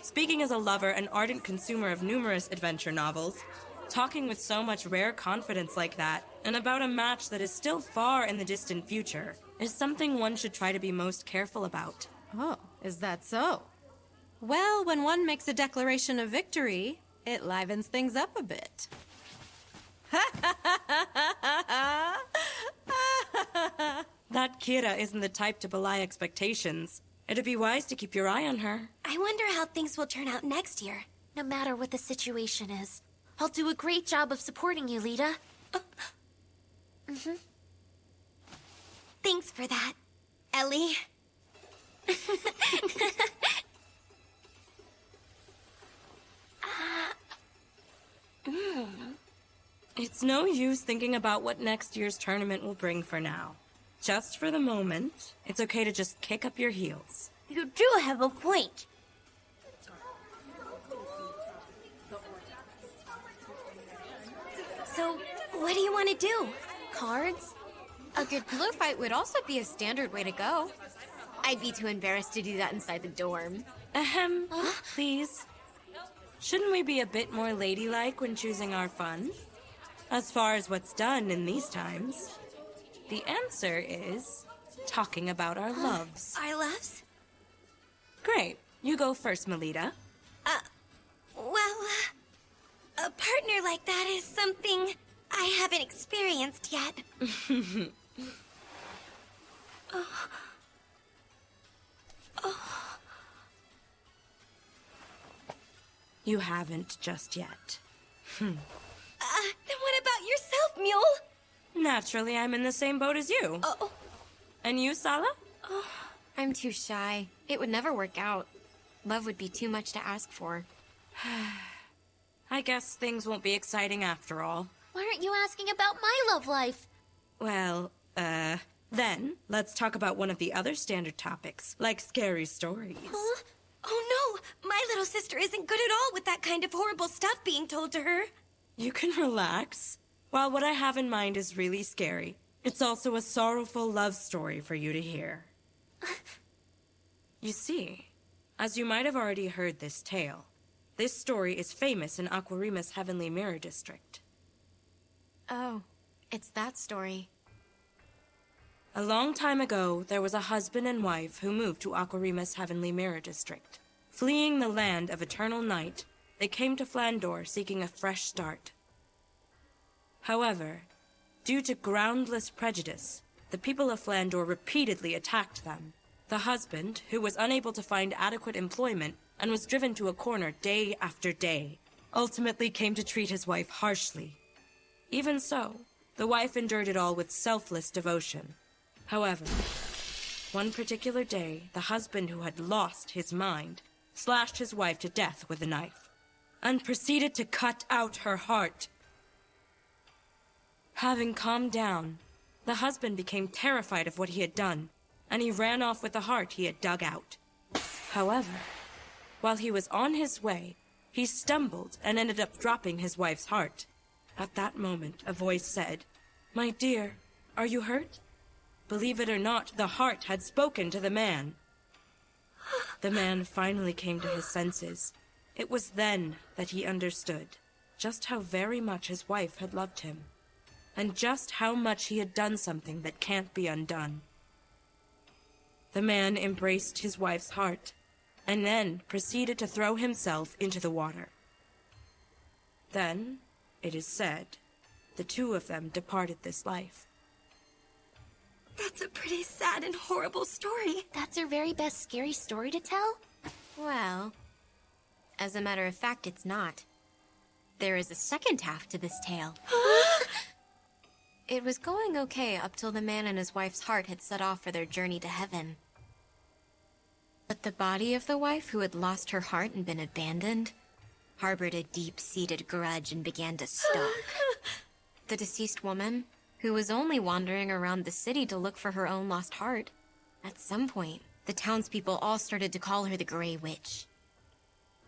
speaking as a lover and ardent consumer of numerous adventure novels, talking with so much rare confidence like that, and about a match that is still far in the distant future, is something one should try to be most careful about. Oh, is that so? Well, when one makes a declaration of victory, it livens things up a bit. That Kira isn't the type to belie expectations. It'd be wise to keep your eye on her. I wonder how things will turn out next year. No matter what the situation is, I'll do a great job of supporting you, Lita. Thanks for that, Ellie. It's no use thinking about what next year's tournament will bring for now. Just for the moment, it's okay to just kick up your heels. You do have a point. So, what do you want to do? Cards? A good pillow fight would also be a standard way to go. I'd be too embarrassed to do that inside the dorm. Please. Shouldn't we be a bit more ladylike when choosing our fun? As far as what's done in these times, the answer is talking about our loves. Our loves? Great. You go first, Melita. A partner like that is something I haven't experienced yet. You haven't just yet. Then what about yourself, Mule? Naturally, I'm in the same boat as you. And you, Sala? I'm too shy. It would never work out. Love would be too much to ask for. I guess things won't be exciting after all. Why aren't you asking about my love life? Well, then, let's talk about one of the other standard topics, like scary stories. Huh? Oh no! My little sister isn't good at all with that kind of horrible stuff being told to her. You can relax. While what I have in mind is really scary, it's also a sorrowful love story for you to hear. You see, as you might have already heard this tale, this story is famous in Aquarima's Heavenly Mirror District. Oh, it's that story. A long time ago, there was a husband and wife who moved to Aquarima's Heavenly Mirror District. Fleeing the land of eternal night, they came to Flandor seeking a fresh start. However, Due to groundless prejudice, the people of Flandor repeatedly attacked them. The husband, who was unable to find adequate employment and was driven to a corner day after day, ultimately came to treat his wife harshly. Even so, the wife endured it all with selfless devotion. However, one particular day, the husband who had lost his mind slashed his wife to death with a knife and proceeded to cut out her heart. Having calmed down, the husband became terrified of what he had done, and he ran off with the heart he had dug out. However, while he was on his way, he stumbled and ended up dropping his wife's heart. At that moment, a voice said, "My dear, are you hurt?" Believe it or not, the heart had spoken to the man. The man finally came to his senses. It was then that he understood just how very much his wife had loved him, and just how much he had done something that can't be undone. The man embraced his wife's heart, and then proceeded to throw himself into the water. Then, it is said, the two of them departed this life. That's a pretty sad and horrible story. That's her very best scary story to tell? Well, as a matter of fact, it's not. There is a second half to this tale. It was going okay up till the man and his wife's heart had set off for their journey to heaven. But the body of the wife, who had lost her heart and been abandoned, harbored a deep-seated grudge and began to stalk. The deceased woman, who was only wandering around the city to look for her own lost heart. At some point, the townspeople all started to call her the Grey Witch.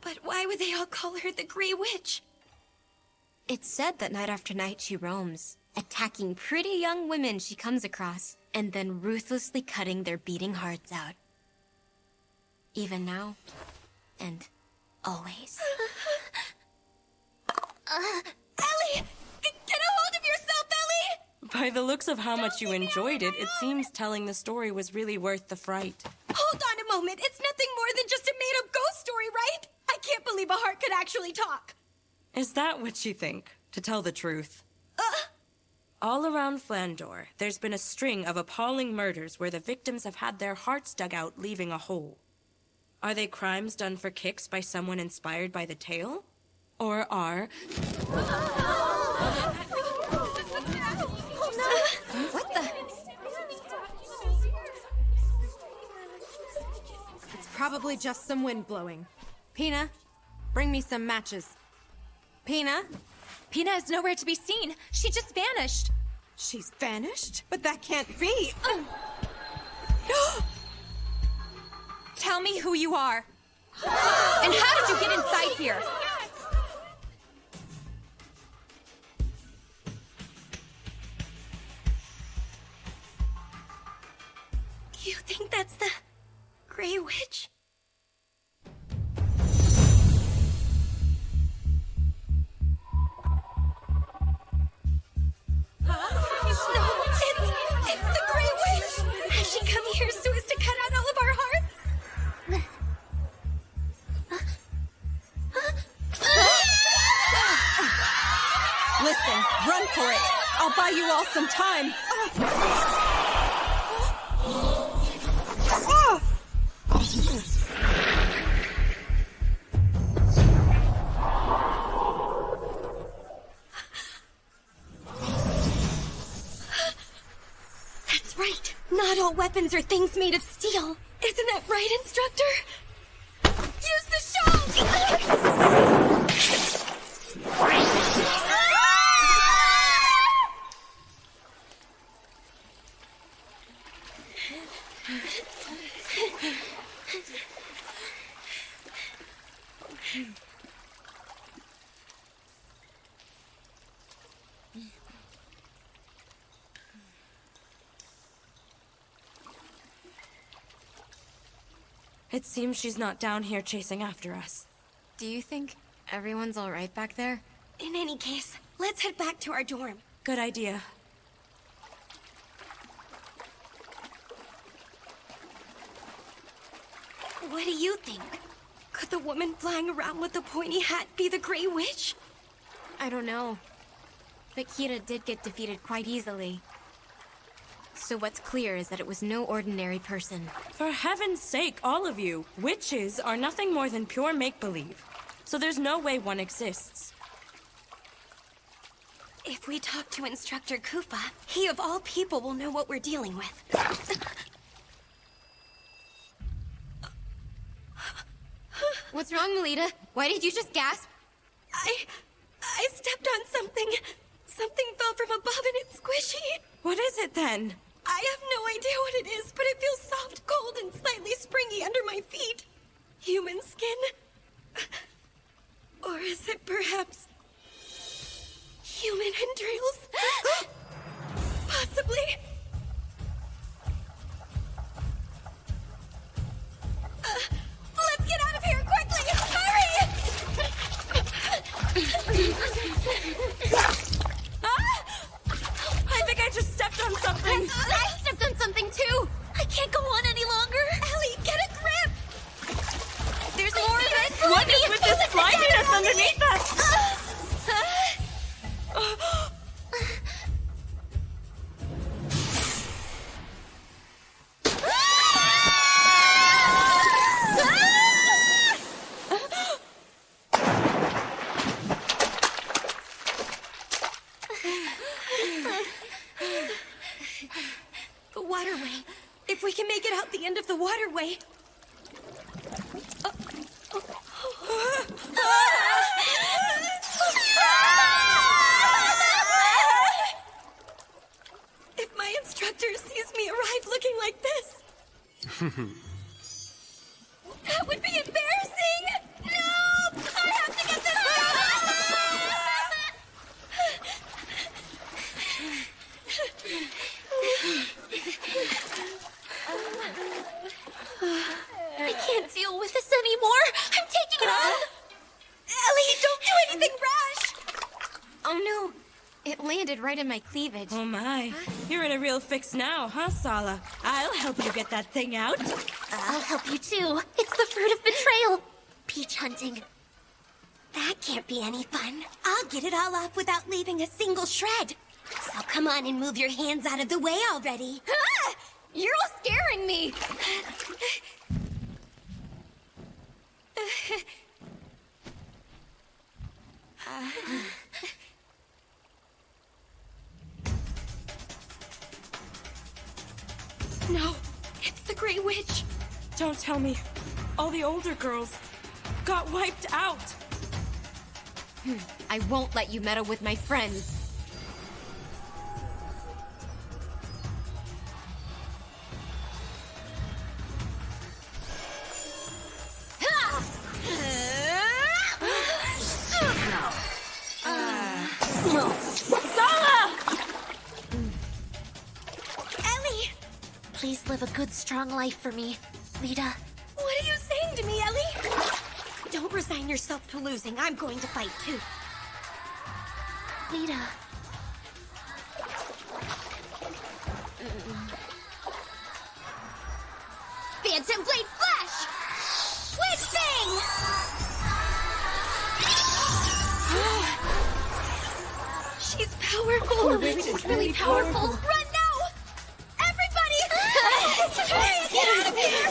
But why would they all call her the Grey Witch? It's said that night after night she roams, attacking pretty young women she comes across, and then ruthlessly cutting their beating hearts out. Even now, and always. Ellie! Get a hold of yourself, Ellie! By the looks of how much you enjoyed it, it seems telling the story was really worth the fright. Hold on a moment. It's nothing more than just a made-up ghost story, right? I can't believe a heart could actually talk. Is that what you think, to tell the truth? All around Flandor, there's been a string of appalling murders where the victims have had their hearts dug out, leaving a hole. Are they crimes done for kicks by someone inspired by the tale? Or are... What the? It's probably just some wind blowing. Pina, bring me some matches. Pina? Pina is nowhere to be seen. She just vanished. She's vanished? But that can't be. Tell me who you are. And how did you get inside here? You think that's the Grey Witch? No, it's the Grey Witch! Has she come here so as to cut out all of our hearts? Listen, run for it. I'll buy you all some time. That's right. Not all weapons are things made of steel. Isn't that right, instructor? Use the shovel! It seems she's not down here chasing after us. Do you think everyone's all right back there? In any case, let's head back to our dorm. Good idea. What do you think? Could the woman flying around with the pointy hat be the Grey Witch? I don't know. But Kira did get defeated quite easily. So what's clear is that it was no ordinary person. For heaven's sake, all of you, witches are nothing more than pure make-believe. So there's no way one exists. If we talk to Instructor Koopa, he of all people will know what we're dealing with. What's wrong, Melita? Why did you just gasp? I stepped on something. Something fell from above and it's squishy. What is it then? I have no idea what it is, but it feels soft, cold, and slightly springy under my feet. Human skin? Or is it perhaps human entrails? Possibly. Let's get out of here quickly! Hurry! I think I just stepped on something. I stepped on something too. I can't go on any longer. Ellie, get a grip! There's more of it. What is with this sliminess underneath us? The waterway. If we can make it out the end of the waterway. If my instructor sees me arrive looking like this, that would be embarrassing! No! I have to get this I can't deal with this anymore. I'm taking it off. Ellie, don't do anything rash! Oh no! It landed right in my cleavage. Oh my. You're in a real fix now, huh, Sala? I'll help you get that thing out. I'll help you too. It's the fruit of betrayal. Peach hunting. That can't be any fun. I'll get it all off without leaving a single shred. So come on and move your hands out of the way already. Ah! You're all scaring me. No, it's the Grey Witch. Don't tell me. All the older girls got wiped out. I won't let you meddle with my friends. Ellie! Please live a good, strong life for me, Lita. What are you saying to me, Ellie? Don't resign yourself to losing. I'm going to fight too. Lita. Phantom Blade Flash! Witch Bang! She's powerful. The witch is really powerful. Run now! Everybody! Hurry, get out of here!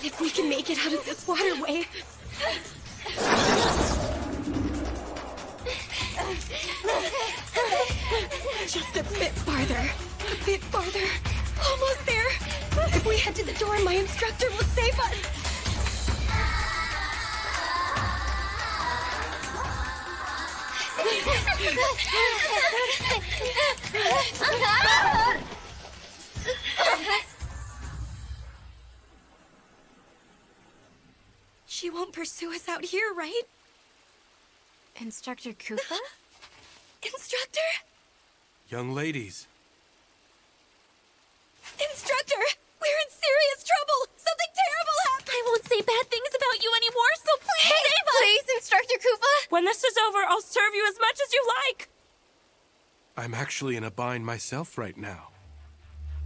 If we can make it out of this waterway. Just a bit farther. A bit farther. Almost there. If we head to the door, my instructor will save us. She won't pursue us out here, right? Instructor Koopa? Instructor? Young ladies, Instructor! We're in serious trouble! Something terrible happened! I won't say bad things about you anymore, so please save us! Please, Instructor Koopa! When this is over, I'll serve you as much as you like. I'm actually in a bind myself right now.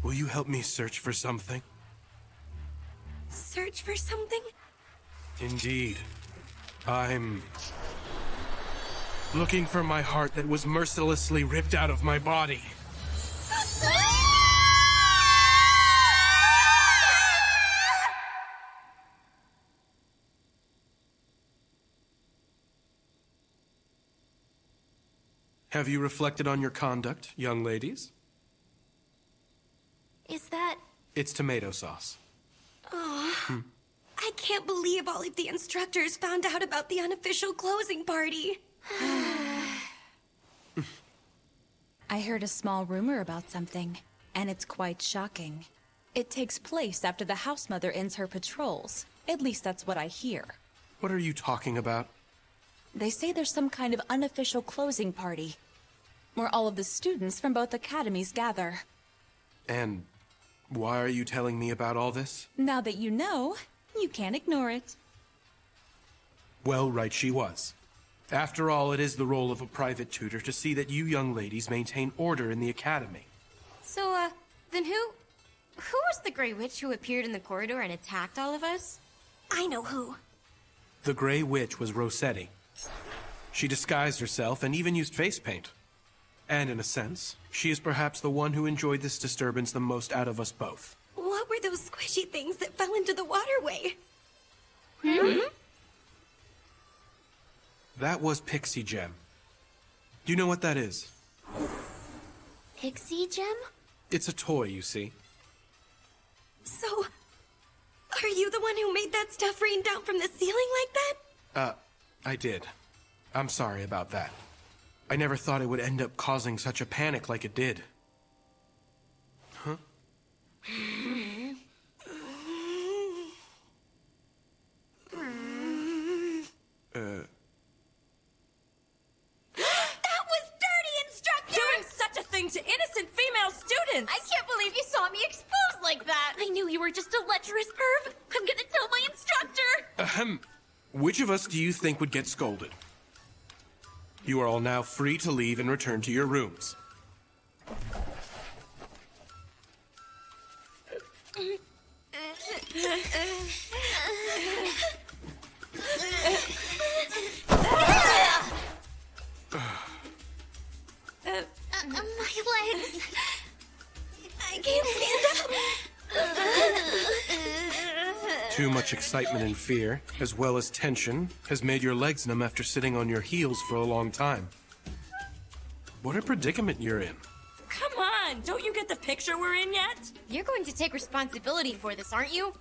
Will you help me search for something? Search for something? Indeed. I'm looking for my heart that was mercilessly ripped out of my body. Have you reflected on your conduct, young ladies? Is that... It's tomato sauce. Oh, I can't believe all of the instructors found out about the unofficial closing party. I heard a small rumor about something, and it's quite shocking. It takes place after the house mother ends her patrols. At least that's what I hear. What are you talking about? They say there's some kind of unofficial closing party, where all of the students from both academies gather. And why are you telling me about all this? Now that you know, you can't ignore it. Well, right she was. After all, it is the role of a private tutor to see that you young ladies maintain order in the academy. So, then who was the Grey Witch who appeared in the corridor and attacked all of us? I know who. The Grey Witch was Rossetti. She disguised herself and even used face paint. And in a sense, she is perhaps the one who enjoyed this disturbance the most out of us both. What were those squishy things that fell into the waterway? That was Pixie Gem. Do you know what that is? Pixie gem? It's a toy, you see. So, are you the one who made that stuff rain down from the ceiling like that? I did. I'm sorry about that. I never thought it would end up causing such a panic like it did. Huh? That was dirty, instructor! Doing such a thing to innocent female students! I can't believe you saw me exposed like that! I knew you were just a lecherous perv! I'm gonna tell my instructor! Ahem. Which of us do you think would get scolded? You are all now free to leave and return to your rooms. My legs. I can't stand up. Too much excitement and fear, as well as tension, has made your legs numb after sitting on your heels for a long time. What a predicament you're in. Come on, don't you get the picture we're in yet? You're going to take responsibility for this, aren't you?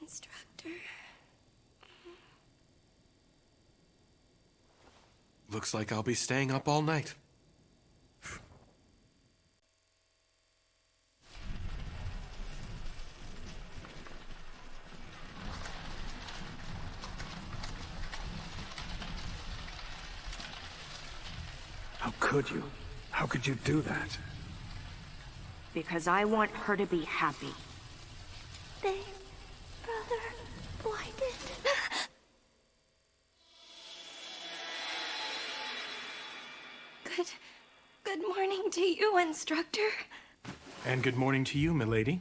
Instructor. Looks like I'll be staying up all night. How could you? How could you do that? Because I want her to be happy. They... brother... blinded... Good morning to you, instructor. And good morning to you, milady.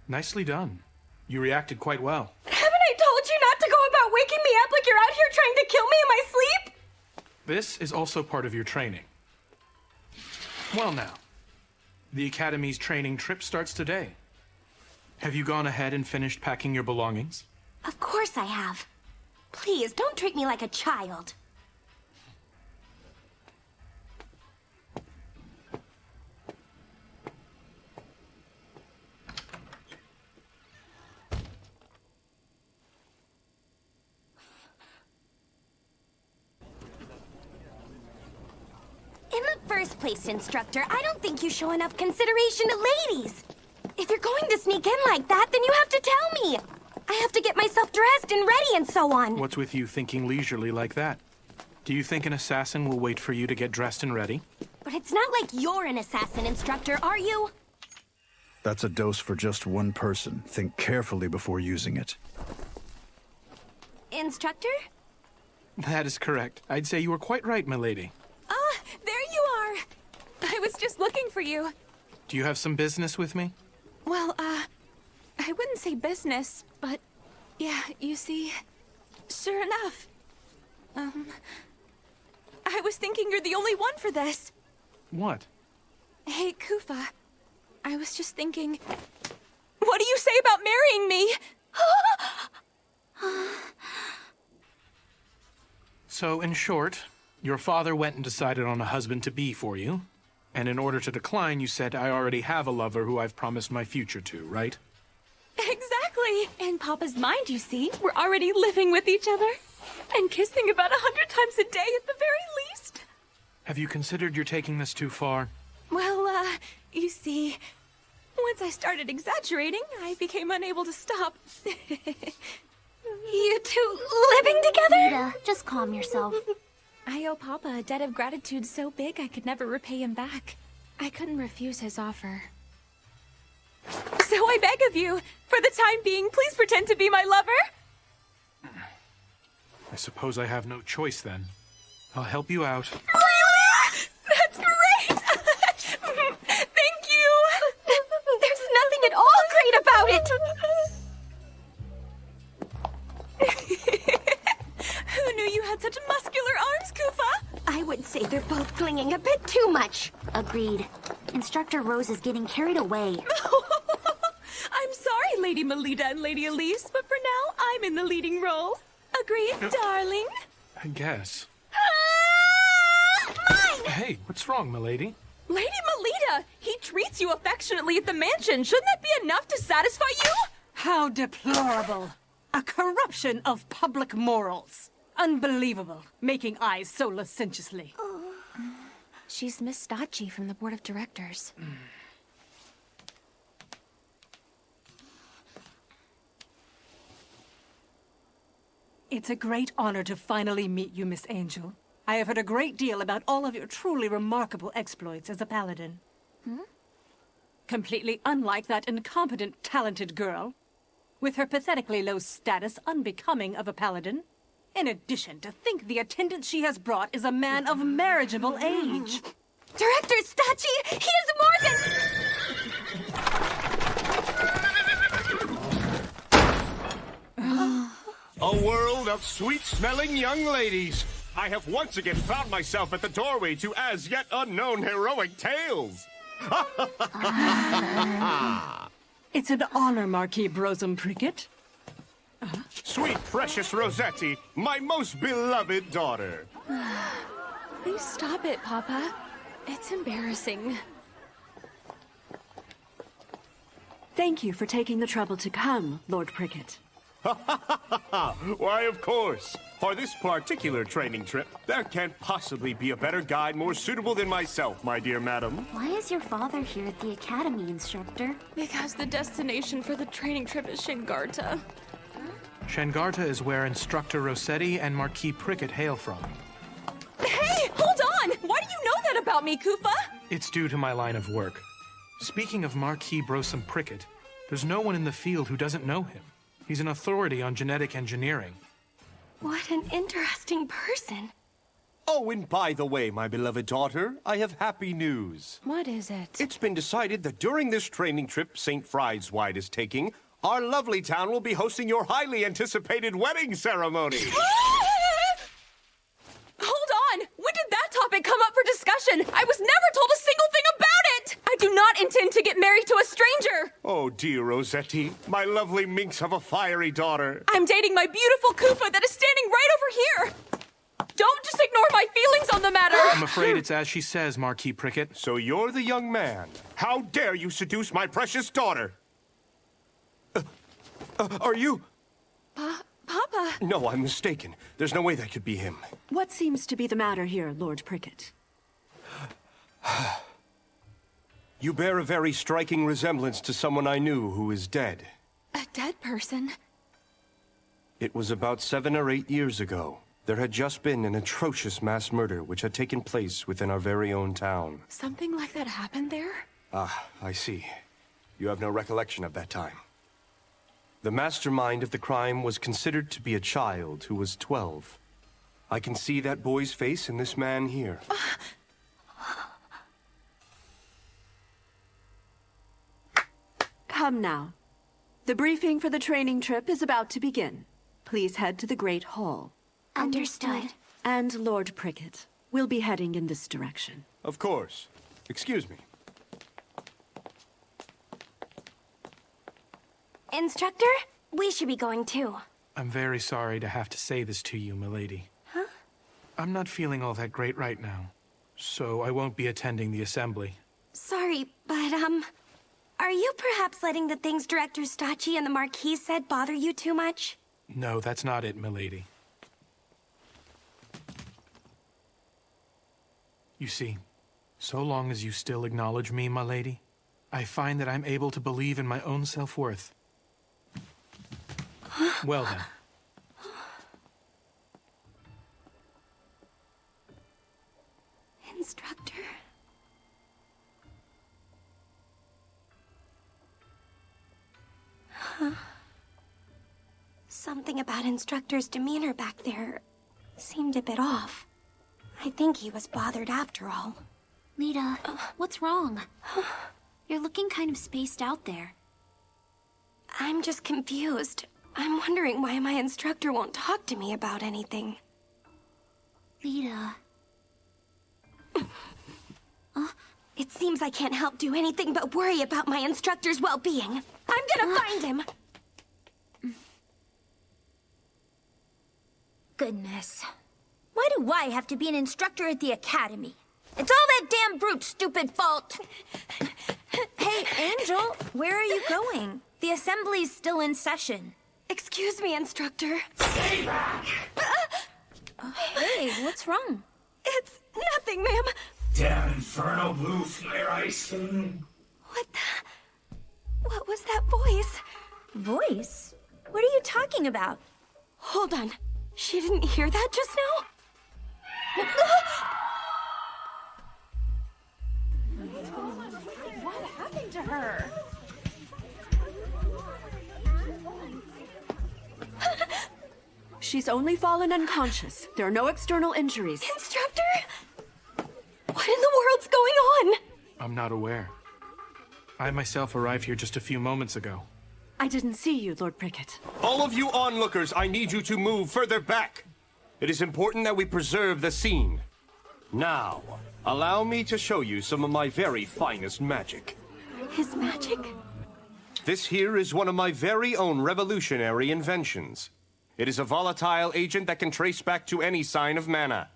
Nicely done. You reacted quite well. Haven't I told you not to go about waking me up like you're out here trying to kill me in my sleep? This is also part of your training. Well now, the Academy's training trip starts today. Have you gone ahead and finished packing your belongings? Of course I have. Please, don't treat me like a child. In the first place, instructor, I don't think you show enough consideration to ladies. If you're going to sneak in like that, then you have to tell me. I have to get myself dressed and ready and so on. What's with you thinking leisurely like that? Do you think an assassin will wait for you to get dressed and ready? But it's not like you're an assassin, instructor, are you? That's a dose for just one person. Think carefully before using it. Instructor? That is correct. I'd say you were quite right, milady. Ah, there you are. I was just looking for you. Do you have some business with me? Well, I wouldn't say business, but yeah, you see, sure enough. I was thinking you're the only one for this. What? Hey, Kufa. I was just thinking, what do you say about marrying me? So, in short, your father went and decided on a husband-to-be for you, and in order to decline, you said, I already have a lover who I've promised my future to, right? Exactly. In Papa's mind, you see, we're already living with each other and kissing about 100 times a day at the very least. Have you considered you're taking this too far? Well, you see, once I started exaggerating, I became unable to stop. You two living together? Rita, just calm yourself. I owe Papa a debt of gratitude so big I could never repay him back. I couldn't refuse his offer. So I beg of you, for the time being, please pretend to be my lover. I suppose I have no choice then. I'll help you out. Really? That's great! Thank you! There's nothing at all great about it! Who knew you had such muscular arms, Kufa? I would say they're both clinging a bit too much. Agreed. Instructor Rose is getting carried away. I'm sorry, Lady Melita and Lady Elise, but for now, I'm in the leading role. Agreed, darling? I guess. Mine! Hey, what's wrong, milady? Lady Melita, he treats you affectionately at the mansion. Shouldn't that be enough to satisfy you? How deplorable. A corruption of public morals. Unbelievable, making eyes so licentiously. She's Miss Stacci from the board of directors. It's a great honor to finally meet you, Miss Angel. I have heard a great deal about all of your truly remarkable exploits as a paladin. Completely unlike that incompetent, talented girl, with her pathetically low status unbecoming of a paladin. In addition, to think the attendant she has brought is a man of marriageable age. Director Stacci, he is Morgan! A world of sweet-smelling young ladies. I have once again found myself at the doorway to as yet unknown heroic tales. It's an honor, Marquis Brosum Prickett. Sweet, precious Rossetti, my most beloved daughter. Please stop it, Papa. It's embarrassing. Thank you for taking the trouble to come, Lord Prickett. Why, of course. For this particular training trip, there can't possibly be a better guide more suitable than myself, my dear madam. Why is your father here at the academy, instructor? Because the destination for the training trip is Shengarta. Shengarta is where Instructor Rossetti and Marquis Prickett hail from. Hey, hold on! Why do you know that about me, Kufa? It's due to my line of work. Speaking of Marquis Brosum Prickett, there's no one in the field who doesn't know him. He's an authority on genetic engineering. What an interesting person. Oh, and by the way, my beloved daughter, I have happy news. What is it? It's been decided that during this training trip St. Frieswide is taking, our lovely town will be hosting your highly anticipated wedding ceremony. Hold on! When did that topic come up for discussion? I was never told a single thing about it! I do not intend to get married to a stranger! Oh, dear Rossetti, my lovely minx of a fiery daughter. I'm dating my beautiful Kufa that is standing right over here! Don't just ignore my feelings on the matter! I'm afraid it's as she says, Marquis Prickett. So you're the young man. How dare you seduce my precious daughter? Are you? Papa? No, I'm mistaken. There's no way that could be him. What seems to be the matter here, Lord Prickett? You bear a very striking resemblance to someone I knew who is dead. A dead person? It was about 7 or 8 years ago. There had just been an atrocious mass murder which had taken place within our very own town. Something like that happened there? Ah, I see. You have no recollection of that time. The mastermind of the crime was considered to be a child who was 12. I can see that boy's face in this man here. Come now. The briefing for the training trip is about to begin. Please head to the Great Hall. Understood. And Lord Prickett, we'll be heading in this direction. Of course. Excuse me. Instructor, we should be going too. I'm very sorry to have to say this to you, milady. Huh? I'm not feeling all that great right now, so I won't be attending the assembly. Sorry, but, are you perhaps letting the things Director Stacci and the Marquis said bother you too much? No, that's not it, milady. You see, so long as you still acknowledge me, my lady, I find that I'm able to believe in my own self-worth. Well then. Instructor. Huh. Something about Instructor's demeanor back there seemed a bit off. I think he was bothered after all. Lita, what's wrong? You're looking kind of spaced out there. I'm just confused. I'm wondering why my instructor won't talk to me about anything. Lita. It seems I can't help do anything but worry about my instructor's well-being. I'm gonna find him! Goodness. Why do I have to be an instructor at the academy? It's all that damn brute's stupid fault! Hey, Angel, where are you going? The assembly's still in session. Excuse me, instructor. Stay back! Hey, what's wrong? It's nothing, ma'am. Damn infernal blue flare ice thing. What was that voice? Voice? What are you talking about? Hold on. She didn't hear that just now? What happened to her? She's only fallen unconscious. There are no external injuries. Instructor? What in the world's going on? I'm not aware. I myself arrived here just a few moments ago. I didn't see you, Lord Prickett. All of you onlookers, I need you to move further back. It is important that we preserve the scene. Now, allow me to show you some of my very finest magic. His magic? This here is one of my very own revolutionary inventions. It is a volatile agent that can trace back to any sign of mana.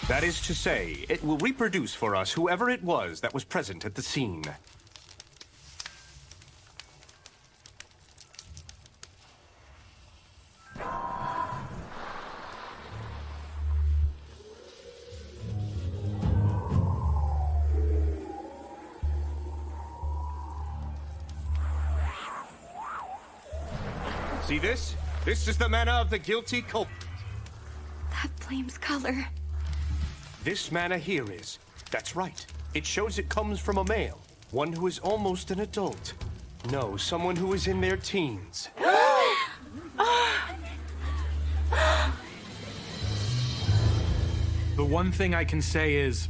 That is to say, it will reproduce for us whoever it was that was present at the scene. See this? This is the mana of the guilty culprit. That flame's color. This mana here is. That's right. It shows it comes from a male. One who is almost an adult. No, someone who is in their teens. The one thing I can say is,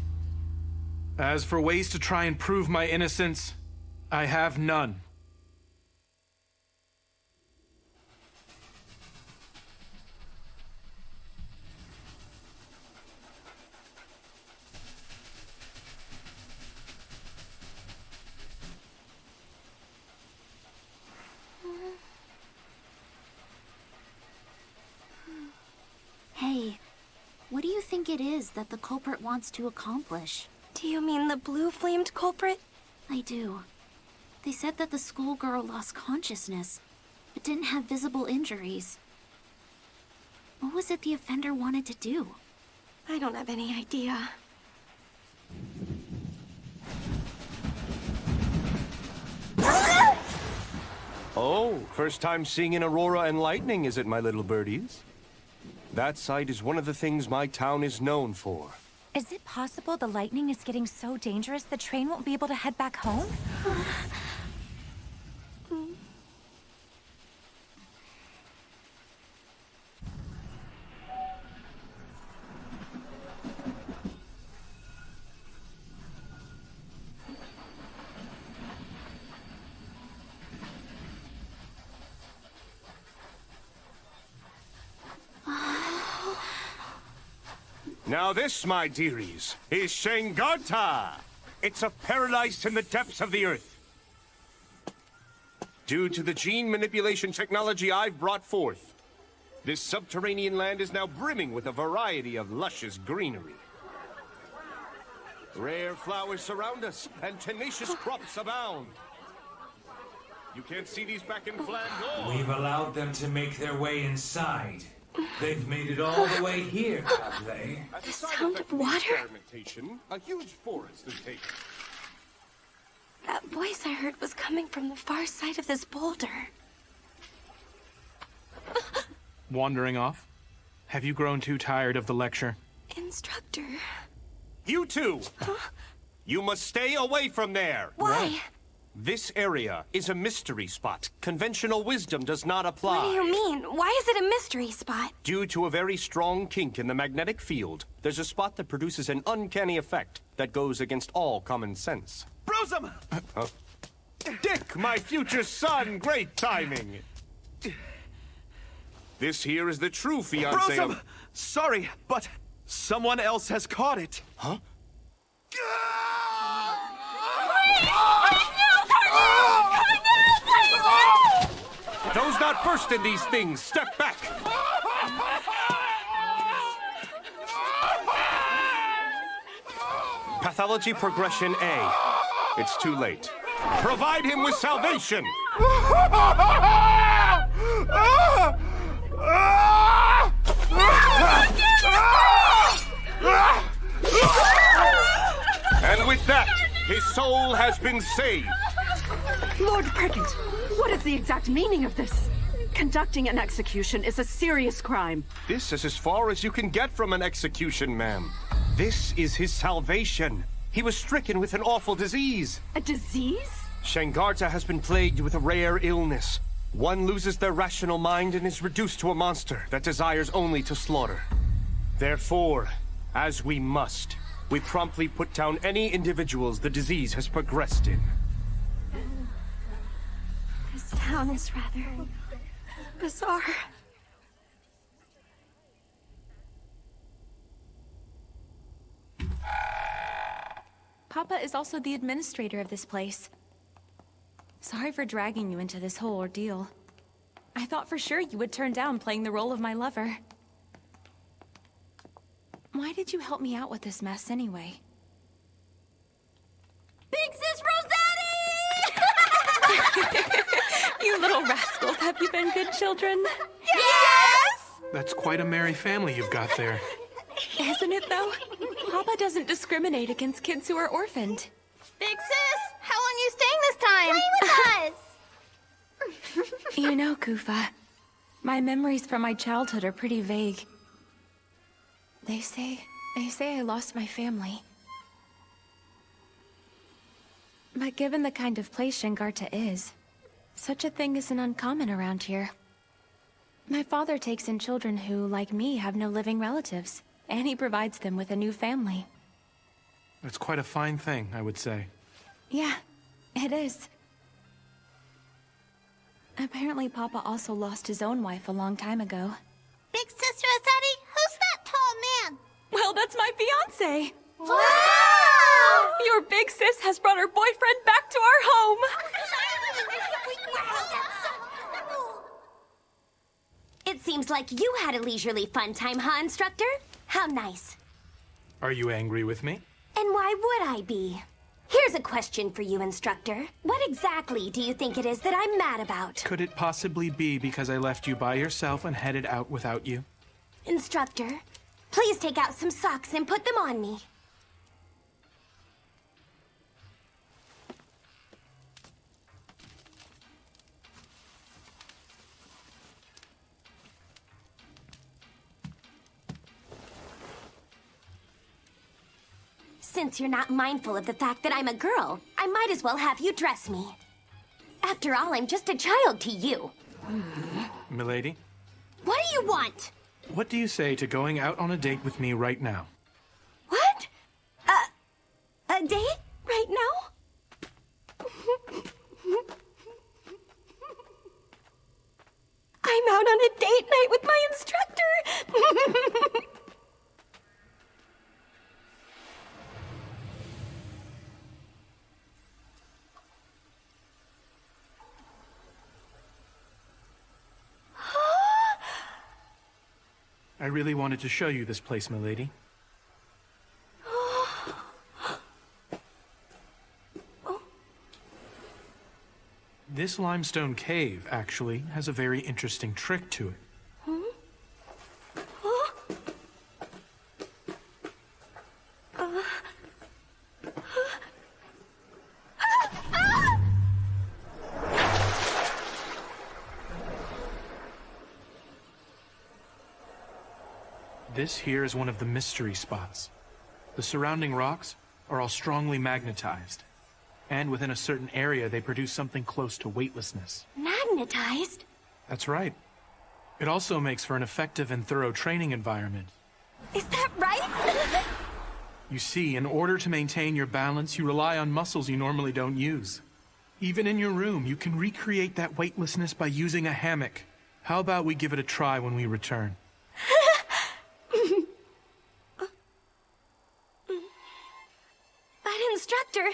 as for ways to try and prove my innocence, I have none. Hey, what do you think it is that the culprit wants to accomplish? Do you mean the blue-flamed culprit? I do. They said that the schoolgirl lost consciousness, but didn't have visible injuries. What was it the offender wanted to do? I don't have any idea. Oh, first time seeing an aurora and lightning, is it, my little birdies? That site is one of the things my town is known for. Is it possible the lightning is getting so dangerous the train won't be able to head back home? Now this, my dearies, is Shengarta. It's a paradise in the depths of the earth. Due to the gene manipulation technology I've brought forth, this subterranean land is now brimming with a variety of luscious greenery. Rare flowers surround us, and tenacious crops abound. You can't see these back in Vanguards. We've allowed them to make their way inside. They've made it all the way here, have they? The sound of water? Experimentation, a huge forest is taken. That voice I heard was coming from the far side of this boulder. Wandering off? Have you grown too tired of the lecture? Instructor. You two! You must stay away from there! Why? This area is a mystery spot. Conventional wisdom does not apply. What do you mean? Why is it a mystery spot? Due to a very strong kink in the magnetic field, there's a spot that produces an uncanny effect that goes against all common sense. Brosum! Huh? Dick, my future son! Great timing! This here is the true fiancé Brosum! of... Sorry, but someone else has caught it. Huh? Those not versed in these things, step back! Pathology progression A. It's too late. Provide him with salvation! And with that, his soul has been saved. Lord Perkins, what is the exact meaning of this? Conducting an execution is a serious crime. This is as far as you can get from an execution, ma'am. This is his salvation. He was stricken with an awful disease. A disease? Shengarta has been plagued with a rare illness. One loses their rational mind and is reduced to a monster that desires only to slaughter. Therefore, as we must, we promptly put down any individuals the disease has progressed in. This town is rather bizarre. Papa is also the administrator of this place. Sorry for dragging you into this whole ordeal. I thought for sure you would turn down playing the role of my lover. Why did you help me out with this mess anyway? Big Sis Rossetti! You little rascals, have you been good children? Yes! That's quite a merry family you've got there. Isn't it, though? Papa doesn't discriminate against kids who are orphaned. Big Sis, how long are you staying this time? Play with us! You know, Kufa, my memories from my childhood are pretty vague. They say I lost my family. But given the kind of place Shengarta is, such a thing isn't uncommon around here. My father takes in children who, like me, have no living relatives, and he provides them with a new family. It's quite a fine thing, I would say. Yeah, it is. Apparently, Papa also lost his own wife a long time ago. Big Sis Rossetti, who's that tall man? Well, that's my fiancé. Wow! Your big sis has brought her boyfriend back to our home. It seems like you had a leisurely fun time, huh, Instructor? How nice. Are you angry with me? And why would I be? Here's a question for you, Instructor. What exactly do you think it is that I'm mad about? Could it possibly be because I left you by yourself and headed out without you? Instructor, please take out some socks and put them on me. Since you're not mindful of the fact that I'm a girl, I might as well have you dress me. After all, I'm just a child to you. Milady, What do you want? what do you say to going out on a date with me right now? What? A date? Right now? I'm out on a date night with my instructor! I really wanted to show you this place, milady. This limestone cave, actually, has a very interesting trick to it. This here is one of the mystery spots. The surrounding rocks are all strongly magnetized. And within a certain area, they produce something close to weightlessness. Magnetized? That's right. It also makes for an effective and thorough training environment. Is that right? You see, in order to maintain your balance, you rely on muscles you normally don't use. Even in your room, you can recreate that weightlessness by using a hammock. How about we give it a try when we return? But instructor,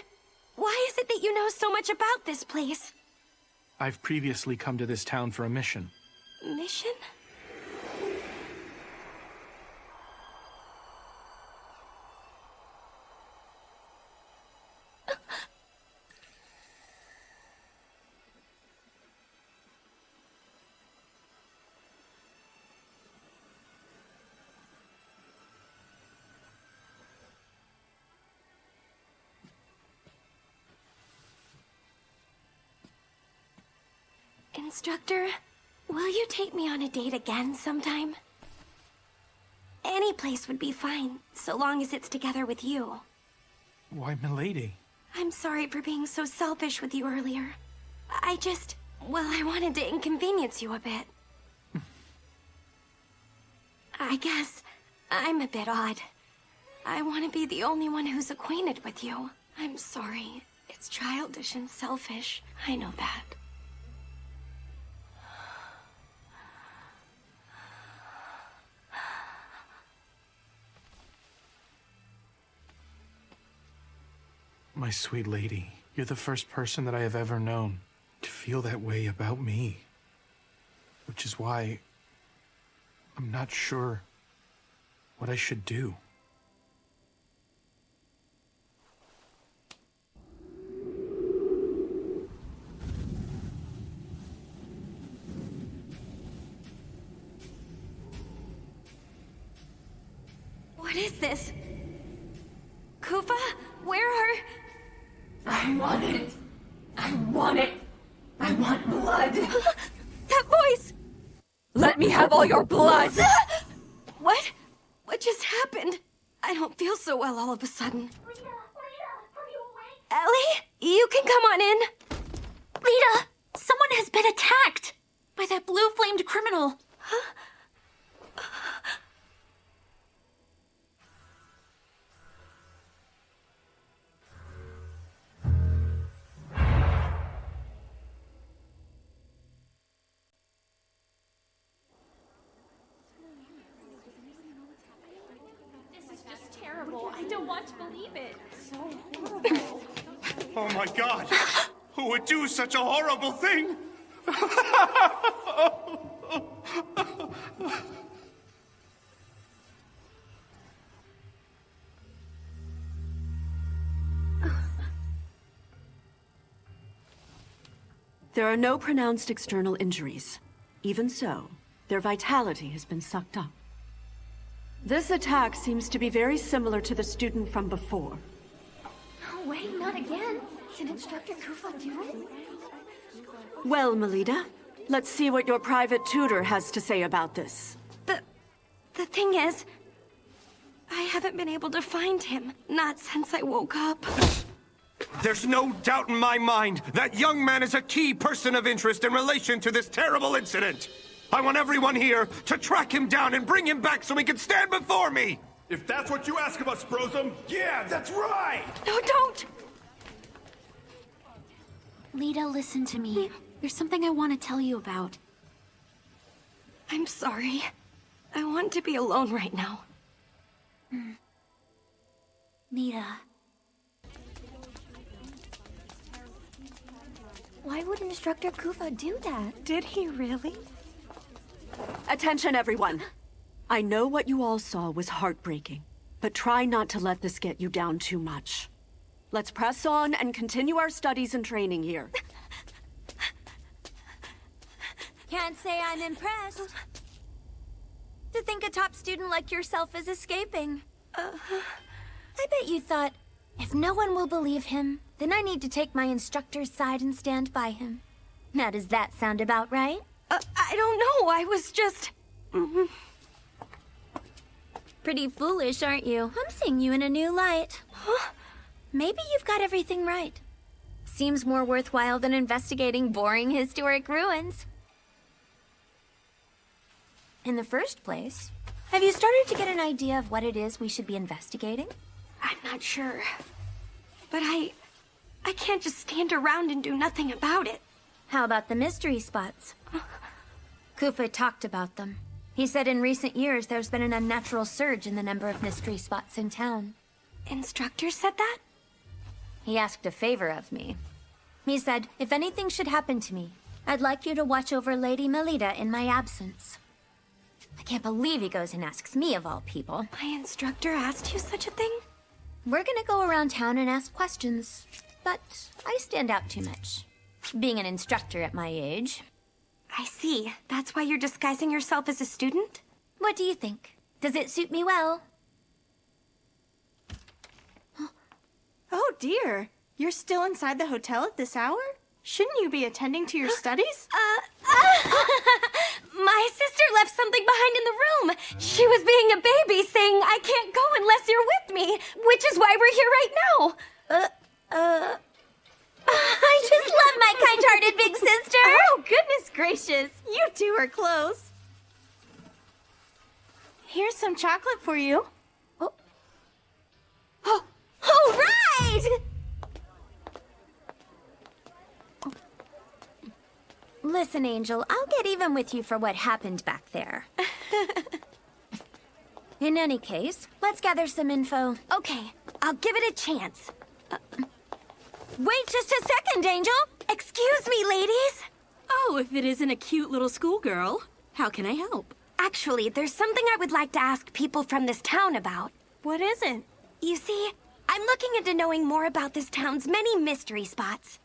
why is it that you know so much about this place? I've previously come to this town for a mission. Mission? Instructor, will you take me on a date again sometime? Any place would be fine, so long as it's together with you. Why, milady? I'm sorry for being so selfish with you earlier. I wanted to inconvenience you a bit. I guess I'm a bit odd. I want to be the only one who's acquainted with you. I'm sorry. It's childish and selfish. I know that. My sweet lady, you're the first person that I have ever known to feel that way about me. Which is why I'm not sure what I should do. What is this? Kufa? Where are... I want it. I want it. I want blood. That voice! Let me have all your blood! What? What just happened? I don't feel so well all of a sudden. Ellie, you can come on in. Lita, someone has been attacked by that blue-flamed criminal. Huh? I don't want to believe it. So horrible. Oh my God! Who would do such a horrible thing? There are no pronounced external injuries. Even so, their vitality has been sucked up. This attack seems to be very similar to the student from before. No way, not again. Did Instructor Kufa do it? Well, Melita, let's see what your private tutor has to say about this. The thing is, I haven't been able to find him. Not since I woke up. There's no doubt in my mind that young man is a key person of interest in relation to this terrible incident. I want everyone here to track him down and bring him back so he can stand before me! If that's what you ask of us, Brosum, yeah, that's right! No, don't! Lita, listen to me. There's something I want to tell you about. I'm sorry. I want to be alone right now. Lita. Why would Instructor Kufa do that? Did he really? Attention, everyone. I know what you all saw was heartbreaking, but try not to let this get you down too much. Let's press on and continue our studies and training here. Can't say I'm impressed. To think a top student like yourself is escaping. I bet you thought, if no one will believe him, then I need to take my instructor's side and stand by him. Now does that sound about right? I don't know, I was just... Pretty foolish, aren't you? I'm seeing you in a new light. Huh? Maybe you've got everything right. Seems more worthwhile than investigating boring historic ruins. In the first place, have you started to get an idea of what it is we should be investigating? I'm not sure. But I can't just stand around and do nothing about it. How about the mystery spots? Kufa talked about them. He said in recent years there's been an unnatural surge in the number of mystery spots in town. Instructor said that? He asked a favor of me. He said, if anything should happen to me, I'd like you to watch over Lady Melita in my absence. I can't believe he goes and asks me of all people. My instructor asked you such a thing? We're gonna go around town and ask questions, but I stand out too much. Being an instructor at my age. I see. That's why you're disguising yourself as a student? What do you think? Does it suit me well? Oh dear. You're still inside the hotel at this hour? Shouldn't you be attending to your studies? My sister left something behind in the room. She was being a baby, saying, I can't go unless you're with me, which is why we're here right now. I just love my kind-hearted big sister. Oh, goodness gracious. You two are close. Here's some chocolate for you. Oh. Oh, all right! Listen, Angel, I'll get even with you for what happened back there. In any case, let's gather some info. Okay, I'll give it a chance. Wait just a second, Angel! Excuse me, ladies! Oh, if it isn't a cute little schoolgirl, how can I help? Actually, there's something I would like to ask people from this town about. What is it? You see, I'm looking into knowing more about this town's many mystery spots.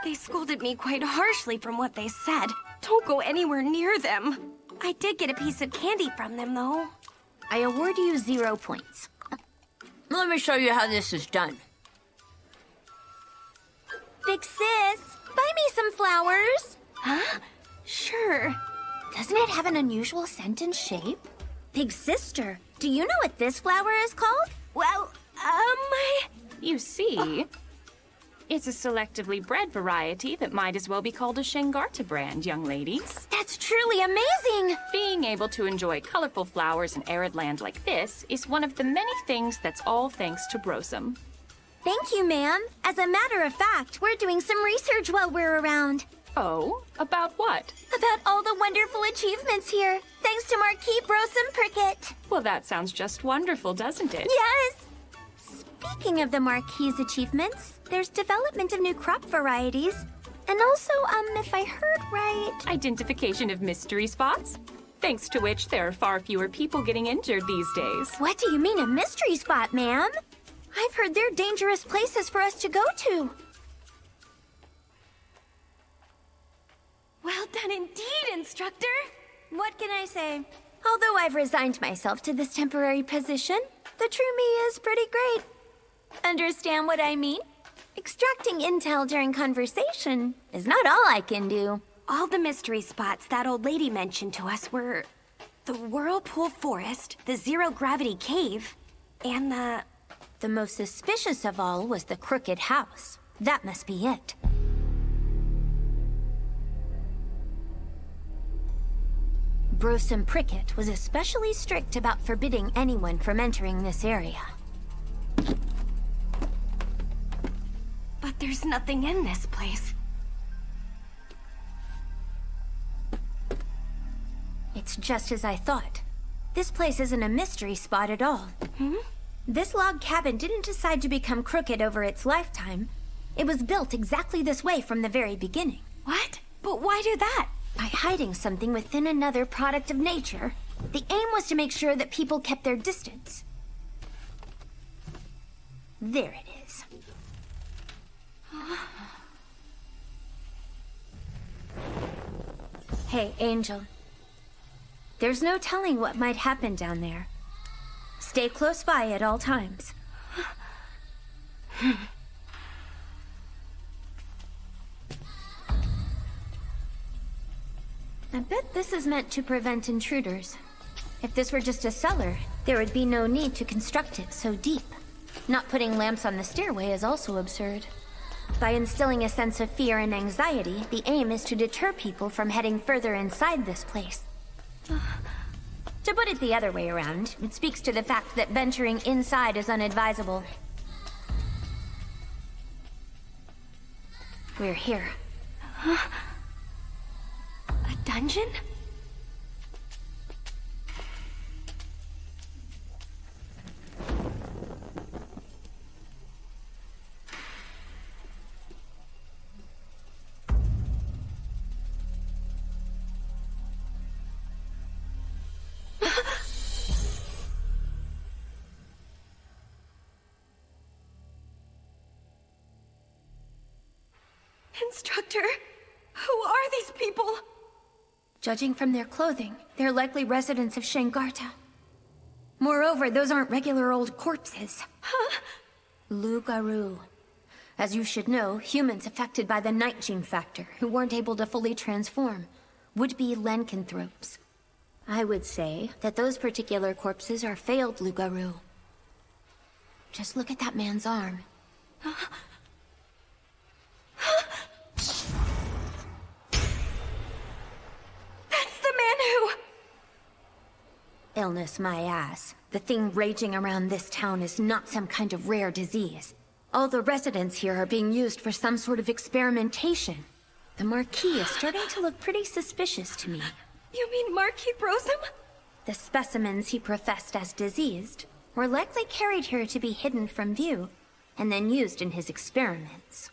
They scolded me quite harshly from what they said. Don't go anywhere near them. I did get a piece of candy from them, though. I award you 0 points. Let me show you how this is done. Big sis, buy me some flowers. Huh? Sure. Doesn't it have an unusual scent and shape? Big sister, do you know what this flower is called? Well, You see, it's a selectively bred variety that might as well be called a Shengarta brand, young ladies. That's truly amazing! Being able to enjoy colorful flowers in arid land like this is one of the many things that's all thanks to Brosum. Thank you, ma'am. As a matter of fact, we're doing some research while we're around. Oh? About what? About all the wonderful achievements here, thanks to Marquis Brosum Prickett. Well, that sounds just wonderful, doesn't it? Yes! Speaking of the Marquis' achievements, there's development of new crop varieties. And also, if I heard right... Identification of mystery spots, thanks to which there are far fewer people getting injured these days. What do you mean a mystery spot, ma'am? I've heard they're dangerous places for us to go to. Well done indeed, instructor. What can I say? Although I've resigned myself to this temporary position, the true me is pretty great. Understand what I mean? Extracting intel during conversation is not all I can do. All the mystery spots that old lady mentioned to us were The Whirlpool Forest, the Zero-Gravity Cave, and The most suspicious of all was the Crooked House. That must be it. Brosome Prickett was especially strict about forbidding anyone from entering this area. But there's nothing in this place. It's just as I thought. This place isn't a mystery spot at all. This log cabin didn't decide to become crooked over its lifetime. It was built exactly this way from the very beginning. What? But why do that? By hiding something within another product of nature. The aim was to make sure that people kept their distance. There it is. Hey, Angel. There's no telling what might happen down there. Stay close by at all times. I bet this is meant to prevent intruders. If this were just a cellar, there would be no need to construct it so deep. Not putting lamps on the stairway is also absurd. By instilling a sense of fear and anxiety, the aim is to deter people from heading further inside this place. To put it the other way around, it speaks to the fact that venturing inside is unadvisable. We're here. A dungeon? Instructor, who are these people? Judging from their clothing, they're likely residents of Shengarta. Moreover, those aren't regular old corpses. Huh? Lugaru. As you should know, humans affected by the night gene factor, who weren't able to fully transform, would be lycanthropes. I would say that those particular corpses are failed Lugaru. Just look at that man's arm. That's the man who... Illness, my ass. The thing raging around this town is not some kind of rare disease. All the residents here are being used for some sort of experimentation. The Marquis is starting to look pretty suspicious to me. You mean Marquis Brosome? The specimens he professed as diseased were likely carried here to be hidden from view, and then used in his experiments.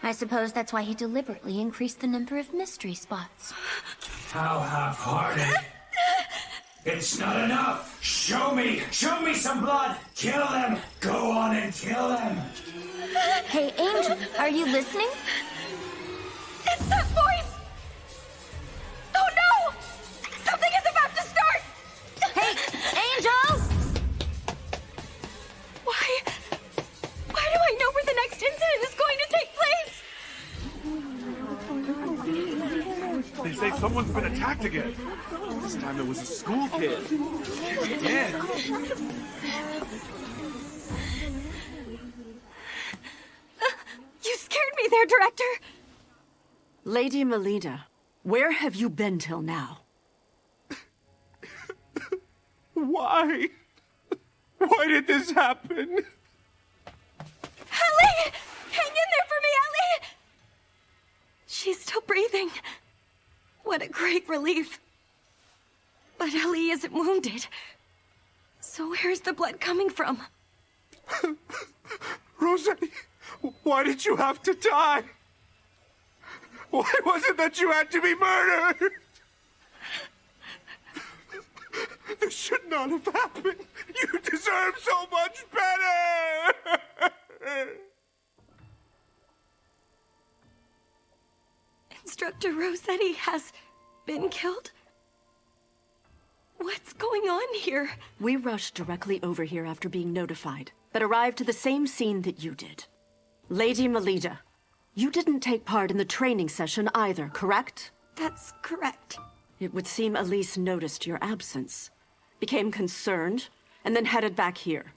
I suppose that's why he deliberately increased the number of mystery spots. How half-hearted. It's not enough. Show me some blood. Kill them. Go on and kill them. Hey, Angel, are you listening? It's that voice! Oh no! Something is about to start! Hey, Angel! Why do I know where the next incident is going to take place? They say someone's been attacked again. This time it was a school kid. Again. You scared me there, Director! Lady Melita, where have you been till now? Why? Why did this happen? Ellie! Hang in there for me, Ellie! She's still breathing. What a great relief. But Ellie isn't wounded. So where's the blood coming from? Rosetti, why did you have to die? Why was it that you had to be murdered? This should not have happened. You deserve so much better! Instructor Rossetti has been killed? What's going on here? We rushed directly over here after being notified, but arrived to the same scene that you did. Lady Melita, you didn't take part in the training session either, correct? That's correct. It would seem Elise noticed your absence, became concerned, and then headed back here.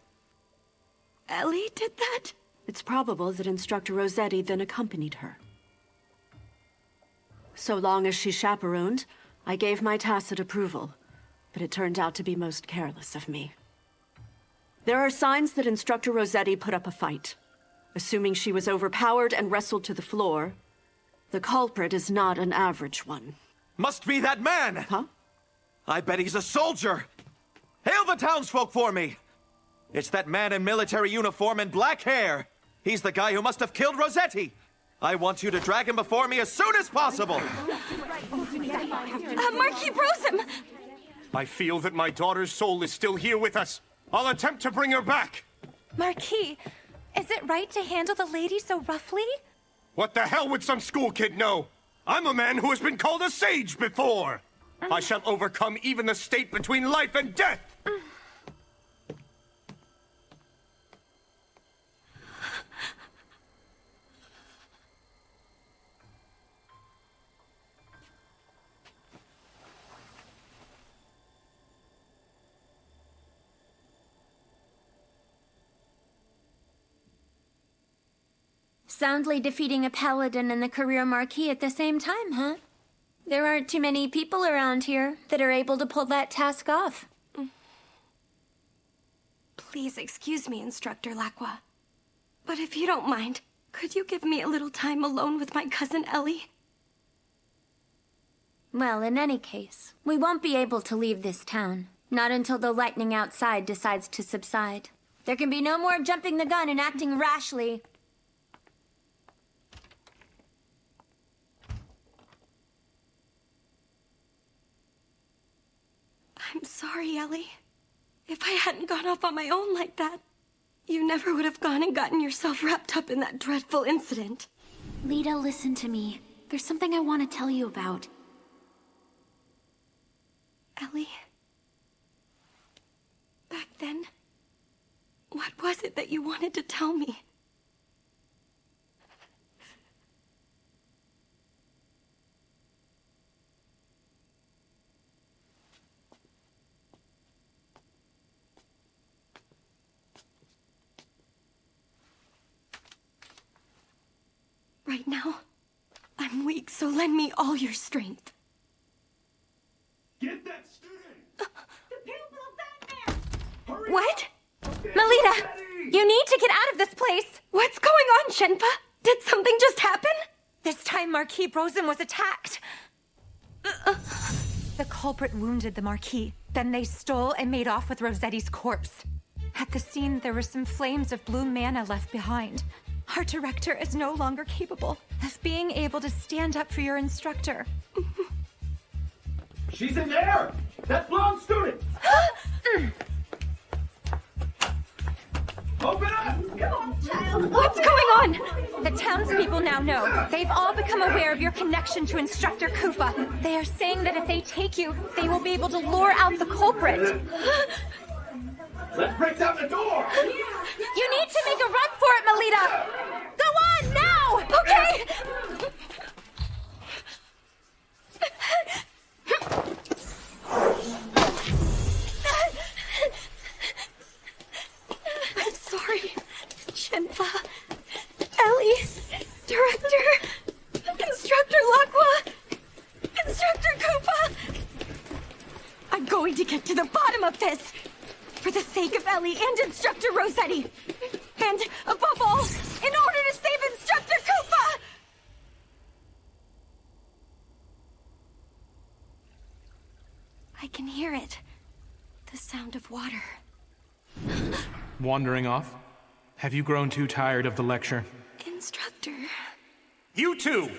Ellie did that? It's probable that Instructor Rossetti then accompanied her. So long as she chaperoned, I gave my tacit approval, but it turned out to be most careless of me. There are signs that Instructor Rossetti put up a fight. Assuming she was overpowered and wrestled to the floor, the culprit is not an average one. Must be that man! Huh? I bet he's a soldier! Hail the townsfolk for me! It's that man in military uniform and black hair! He's the guy who must have killed Rossetti! I want you to drag him before me as soon as possible! Marquis Brosum! I feel that my daughter's soul is still here with us. I'll attempt to bring her back! Marquis, is it right to handle the lady so roughly? What the hell would some school kid know? I'm a man who has been called a sage before! I shall overcome even the state between life and death! Soundly defeating a paladin and the career marquis at the same time, huh? There aren't too many people around here that are able to pull that task off. Please excuse me, Instructor Lacroix. But if you don't mind, could you give me a little time alone with my cousin Ellie? Well, in any case, we won't be able to leave this town. Not until the lightning outside decides to subside. There can be no more jumping the gun and acting rashly. I'm sorry, Ellie. If I hadn't gone off on my own like that, you never would have gone and gotten yourself wrapped up in that dreadful incident. Lita, listen to me. There's something I want to tell you about. Ellie, back then, what was it that you wanted to tell me? Right now, I'm weak, so lend me all your strength. Get that student! The pupil Vanguards! What? Melita, you need to get out of this place! What's going on, Shenpa? Did something just happen? This time Marquis Brosum was attacked. The culprit wounded the Marquis. Then they stole and made off with Rossetti's corpse. At the scene, there were some flames of blue mana left behind. Our director is no longer capable of being able to stand up for your instructor. She's in there! That blonde student! Open up! Come on, child! What's going on? The townspeople now know. They've all become aware of your connection to Instructor Kufa. They are saying that if they take you, they will be able to lure out the culprit. Let's break down the door! You need to make a run for it, Melita! Go on, now! Okay! I'm sorry, Shenpa, Ellie, Director, Instructor Lacroix, Instructor Koopa. I'm going to get to the bottom of this. For the sake of Ellie and Instructor Rossetti. And, above all, in order to save Instructor Koopa! I can hear it. The sound of water. Wandering off? Have you grown too tired of the lecture? Instructor. You two!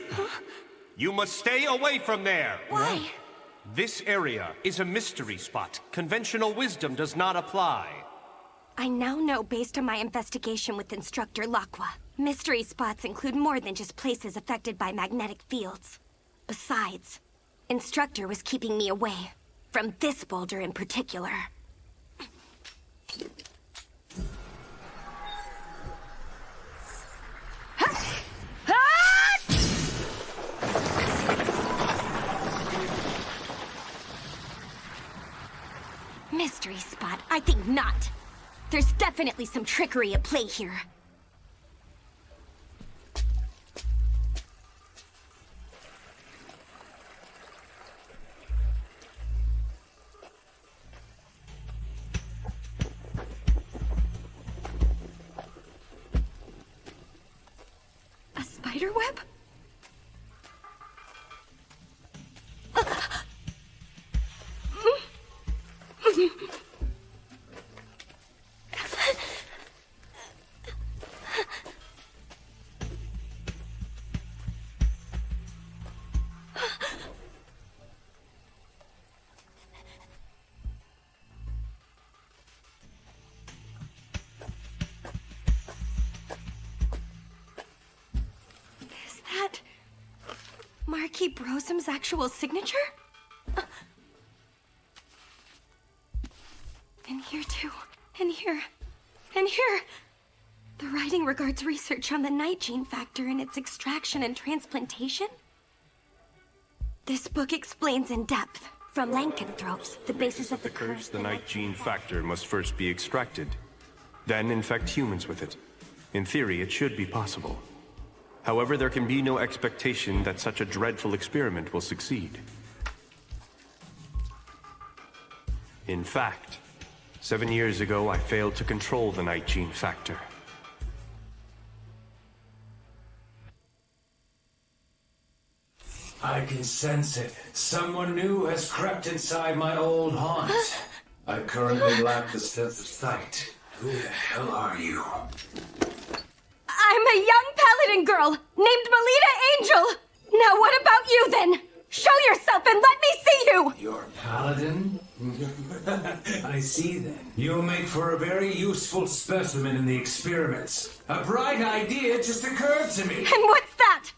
You must stay away from there! Why? This area is a mystery spot. Conventional wisdom does not apply. I now know based on my investigation with Instructor Lacroix. Mystery spots include more than just places affected by magnetic fields. Besides, Instructor was keeping me away from this boulder in particular. Mystery spot? I think not. There's definitely some trickery at play here. A spider web? Is that Marquis Brosum's actual signature? And here too. And here. And here. The writing regards research on the night gene factor and its extraction and transplantation. This book explains in depth, from lycanthropes, the basis of the curse. The night gene factor must first be extracted, then infect humans with it. In theory, it should be possible. However, there can be no expectation that such a dreadful experiment will succeed. In fact, 7 years ago, I failed to control the night gene factor. I can sense it. Someone new has crept inside my old haunt. I currently lack the sense of sight. Who the hell are you? I'm a young paladin girl named Melita Angel. Now what about you then? Show yourself and let me see you! You're a paladin? I see then. You'll make for a very useful specimen in the experiments. A bright idea just occurred to me. And what's that?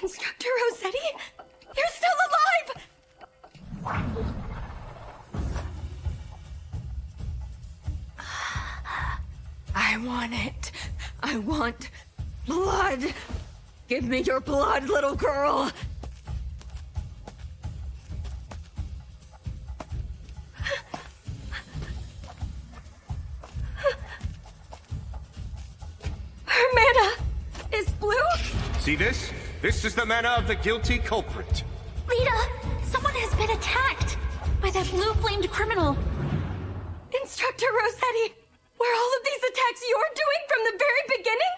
Instructor Rossetti? You're still alive! I want it. I want blood. Give me your blood, little girl. Her mana is blue? See this? This is the mana of the guilty culprit. Lita, someone has been attacked by that blue-flamed criminal. Instructor Rossetti, were all of these attacks you're doing from the very beginning?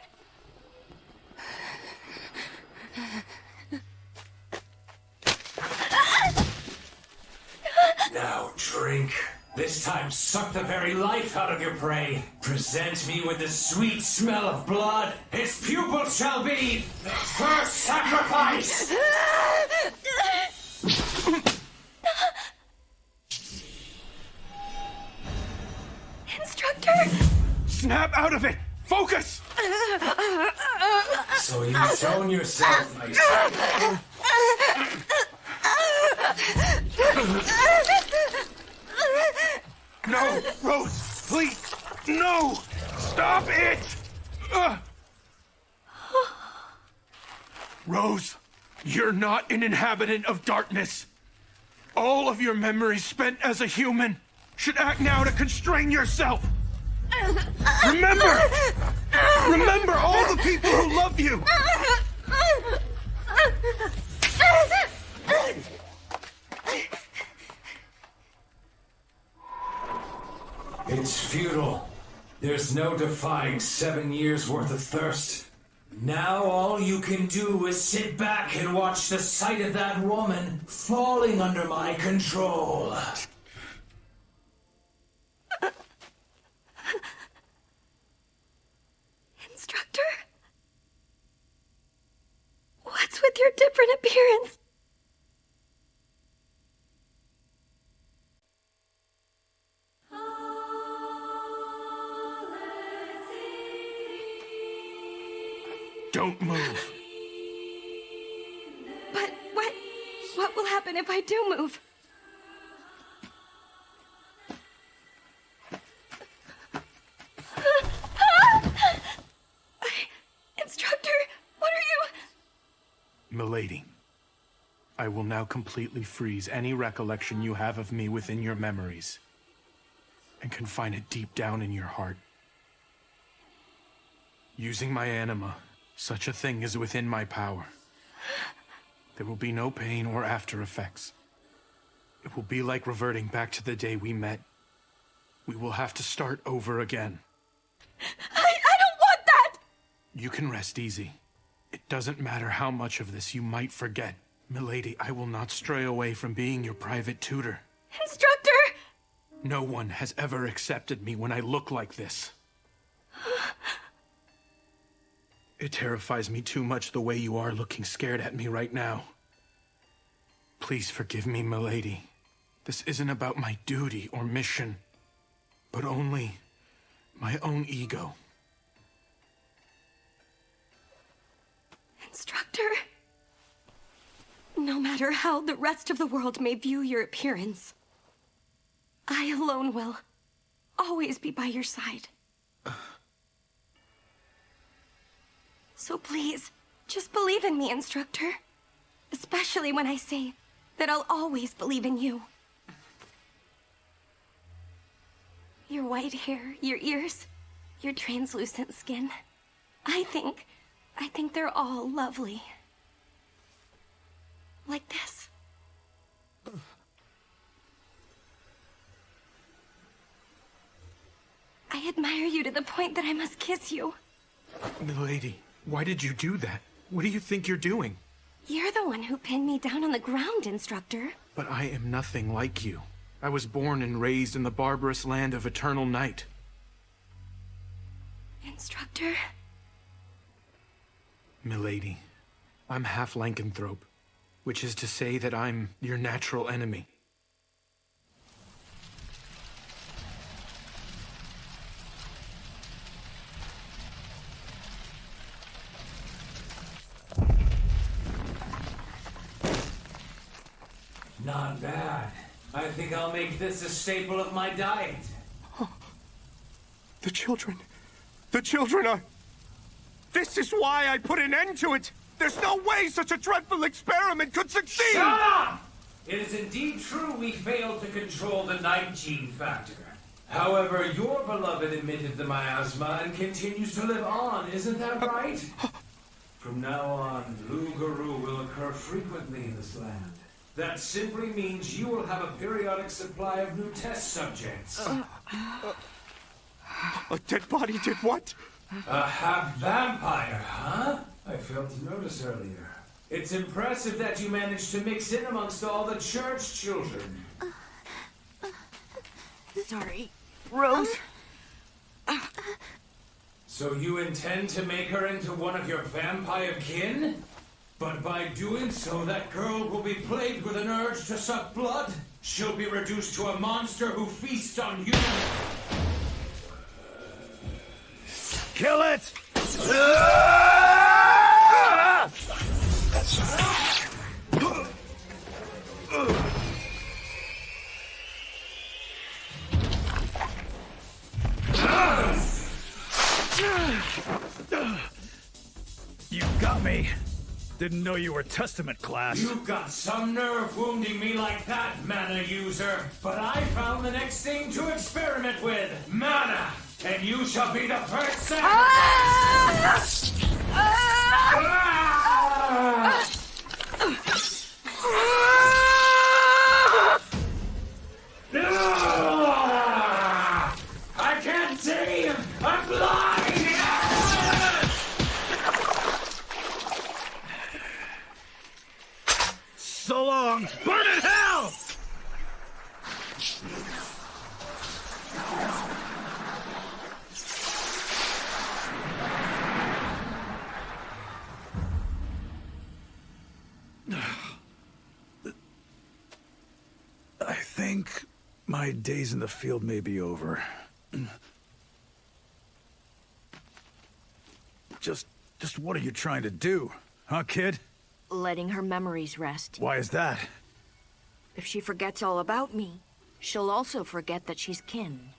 Now drink. This time suck the very life out of your prey. Present me with the sweet smell of blood. Its pupil shall be the first sacrifice. Instructor? Snap out of it! Focus! So you've shown yourself, my son. No, Rose, please, no! Stop it! Rose, you're not an inhabitant of darkness. All of your memories spent as a human should act now to constrain yourself. Remember! Remember all the people who love you! It's futile. There's no defying 7 years worth of thirst. Now all you can do is sit back and watch the sight of that woman falling under my control. Instructor? What's with your different appearance? Don't move. But what will happen if I do move? I will now completely freeze any recollection you have of me within your memories, and confine it deep down in your heart. Using my anima, such a thing is within my power. There will be no pain or after effects. It will be like reverting back to the day we met. We will have to start over again. I don't want that! You can rest easy. It doesn't matter how much of this you might forget. Milady, I will not stray away from being your private tutor. Instructor! No one has ever accepted me when I look like this. It terrifies me too much the way you are looking scared at me right now. Please forgive me, milady. This isn't about my duty or mission, but only my own ego. Instructor, no matter how the rest of the world may view your appearance, I alone will always be by your side. So please, just believe in me, Instructor. Especially when I say that I'll always believe in you. Your white hair, your ears, your translucent skin. I think they're all lovely. Like this. I admire you to the point that I must kiss you. Milady, why did you do that? What do you think you're doing? You're the one who pinned me down on the ground, Instructor. But I am nothing like you. I was born and raised in the barbarous land of eternal night. Instructor? Milady, I'm half lycanthrope, which is to say that I'm your natural enemy. Not bad. I think I'll make this a staple of my diet. The children are... This is why I put an end to it! There's no way such a dreadful experiment could succeed! Shut up! It is indeed true we failed to control the night gene factor. However, your beloved emitted the miasma and continues to live on, isn't that right? From now on, Loup-Garou will occur frequently in this land. That simply means you will have a periodic supply of new test subjects. A dead body did what? A half-vampire, huh? I failed to notice earlier. It's impressive that you managed to mix in amongst all the church children. Sorry, Rose. So you intend to make her into one of your vampire kin? But by doing so, that girl will be plagued with an urge to suck blood. She'll be reduced to a monster who feasts on humans. Kill it! You got me. Didn't know you were Testament class. You've got some nerve wounding me like that, mana user. But I found the next thing to experiment with. Mana! And you shall be the first sacrifice! I can't see! I'm blind! So long! Burn in hell! I think my days in the field may be over. Just what are you trying to do, huh, kid? Letting her memories rest. Why is that? If she forgets all about me, she'll also forget that she's kin.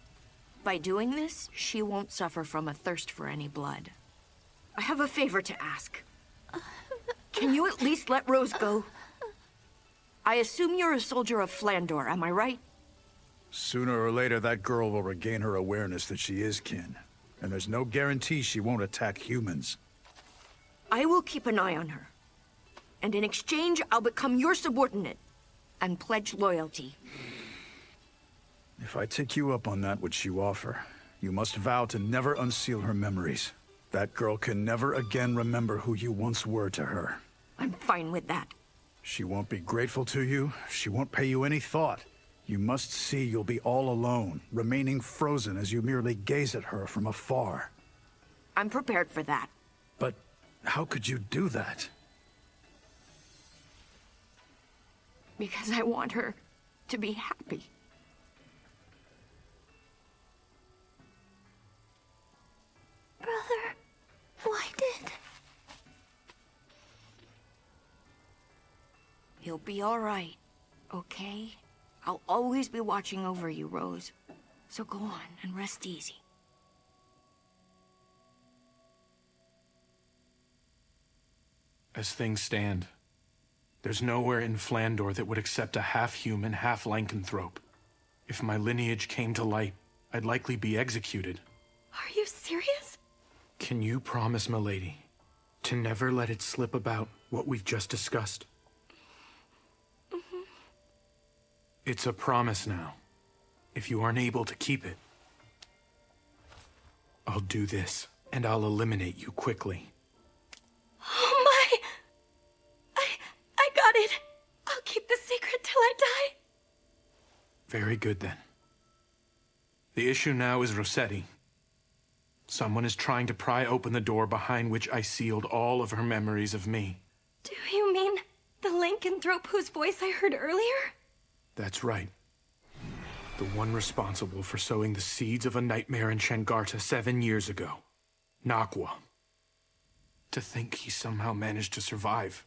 By doing this, she won't suffer from a thirst for any blood. I have a favor to ask. Can you at least let Rose go? I assume you're a soldier of Flandor, am I right? Sooner or later, that girl will regain her awareness that she is kin. And there's no guarantee she won't attack humans. I will keep an eye on her. And in exchange, I'll become your subordinate. And pledge loyalty. If I take you up on that which you offer, you must vow to never unseal her memories. That girl can never again remember who you once were to her. I'm fine with that. She won't be grateful to you. She won't pay you any thought. You must see you'll be all alone, remaining frozen as you merely gaze at her from afar. I'm prepared for that. But how could you do that? Because I want her to be happy. Brother, why did... You'll be all right, okay? I'll always be watching over you, Rose. So go on and rest easy. As things stand, there's nowhere in Flandor that would accept a half-human, half-lycanthrope. If my lineage came to light, I'd likely be executed. Are you serious? Can you promise, milady, to never let it slip about what we've just discussed? It's a promise now. If you aren't able to keep it, I'll do this, and I'll eliminate you quickly. Oh my! I got it. I'll keep the secret till I die. Very good, then. The issue now is Rossetti. Someone is trying to pry open the door behind which I sealed all of her memories of me. Do you mean the lycanthrope whose voice I heard earlier? That's right. The one responsible for sowing the seeds of a nightmare in Shengarta 7 years ago. Nakwa. To think he somehow managed to survive.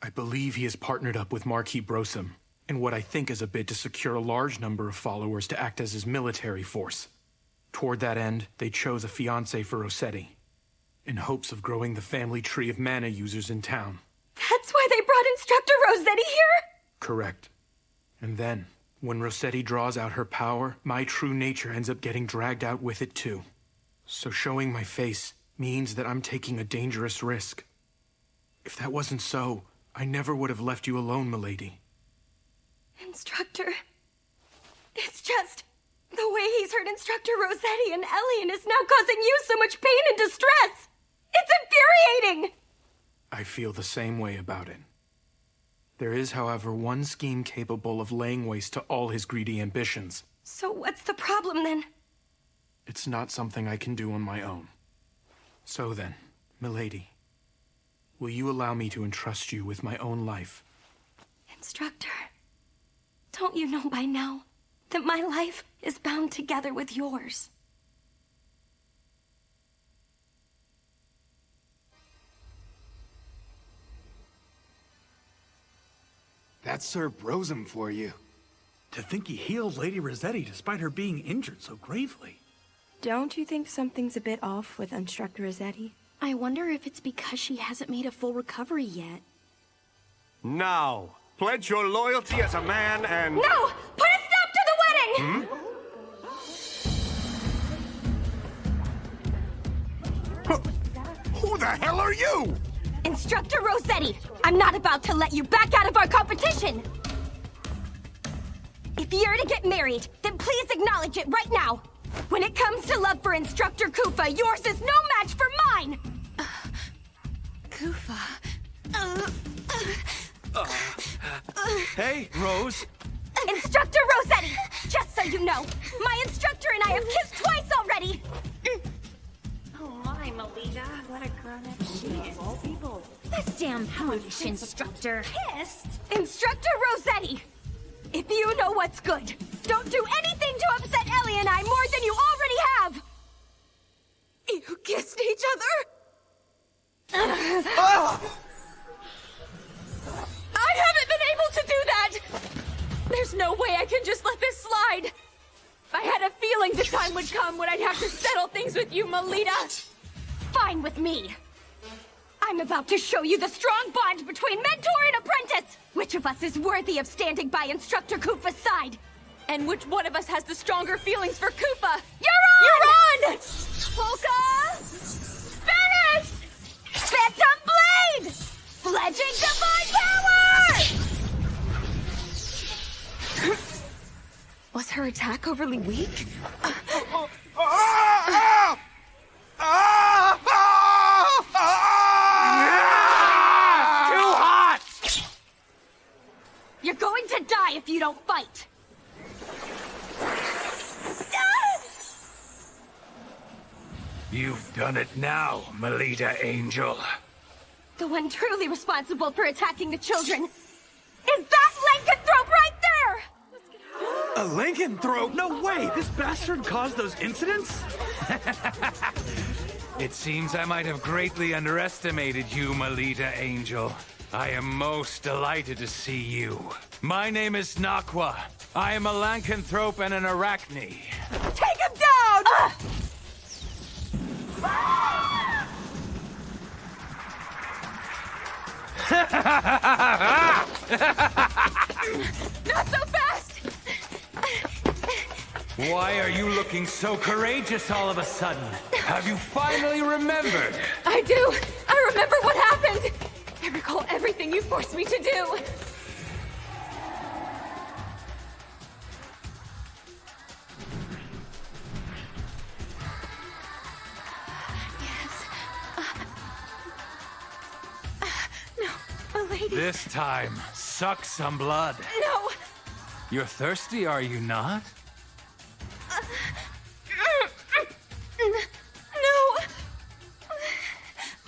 I believe he has partnered up with Marquis Brosum in what I think is a bid to secure a large number of followers to act as his military force. Toward that end, they chose a fiancé for Rossetti, in hopes of growing the family tree of mana users in town. That's why they brought Instructor Rossetti here? Correct. And then, when Rossetti draws out her power, my true nature ends up getting dragged out with it too. So showing my face means that I'm taking a dangerous risk. If that wasn't so, I never would have left you alone, milady. Instructor... It's just... the way he's hurt Instructor Rossetti and Elian is now causing you so much pain and distress! It's infuriating! I feel the same way about it. There is, however, one scheme capable of laying waste to all his greedy ambitions. So what's the problem, then? It's not something I can do on my own. So then, milady, will you allow me to entrust you with my own life? Instructor, don't you know by now that my life is bound together with yours? That's Sir Brosum for you. To think he healed Lady Rossetti despite her being injured so gravely. Don't you think something's a bit off with Instructor Rossetti? I wonder if it's because she hasn't made a full recovery yet. Now, pledge your loyalty as a man and... No! Put a stop to the wedding! Who the hell are you? Instructor Rossetti, I'm not about to let you back out of our competition! If you're to get married, then please acknowledge it right now! When it comes to love for Instructor Kufa, yours is no match for mine! Kufa... Hey, Rose. Instructor Rossetti, just so you know, my instructor and I have kissed twice already! Oh my, Melita, what a grown-up she is. That damn foolish instructor. Kissed? Instructor Rossetti! If you know what's good, don't do anything to upset Ellie and I more than you already have! You kissed each other? I haven't been able to do that! There's no way I can just let this slide! I had a feeling the time would come when I'd have to settle things with you, Melita! Fine with me. I I'm about to show you the strong bond between mentor and apprentice! Which of us is worthy of standing by Instructor Koopa's side? And which one of us has the stronger feelings for Koopa? You're on! Polka! Spanish! Phantom Blade! Fledging Divine Power! Was her attack overly weak? Too hot! You're going to die if you don't fight! You've done it now, Melita Angel. The one truly responsible for attacking the children is that lycanthrope right there! A lycanthrope? No way! This bastard caused those incidents? It seems I might have greatly underestimated you, Melita Angel. I am most delighted to see you. My name is Nakwa. I am a lycanthrope and an arachne. Take him down! Not so fast! Why are you looking so courageous all of a sudden? Have you finally remembered? I do! I remember what happened! I recall everything you forced me to do! This time, suck some blood. No! You're thirsty, are you not? No!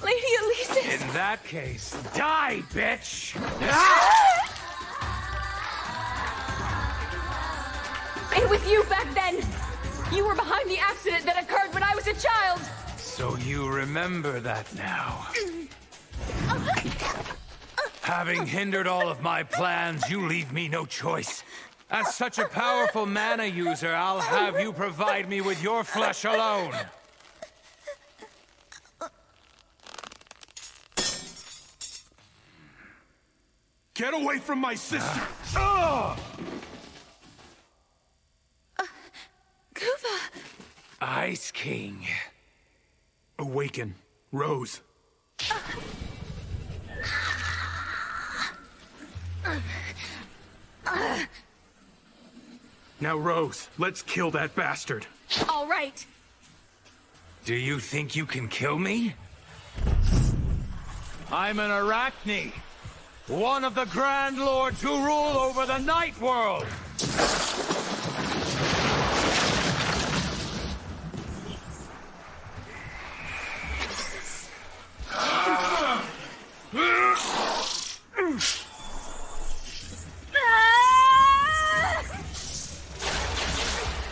Lady Elises! In that case, die, bitch! It was you back then! You were behind the accident that occurred when I was a child! So you remember that now. Having hindered all of my plans, you leave me no choice. As such a powerful mana user, I'll have you provide me with your flesh alone. Get away from my sister! Ugh! Koopa! Ice King. Awaken, Rose. Now, Rose, let's kill that bastard. All right. Do you think you can kill me? I'm an Arachne, one of the Grand Lords who rule over the Night World.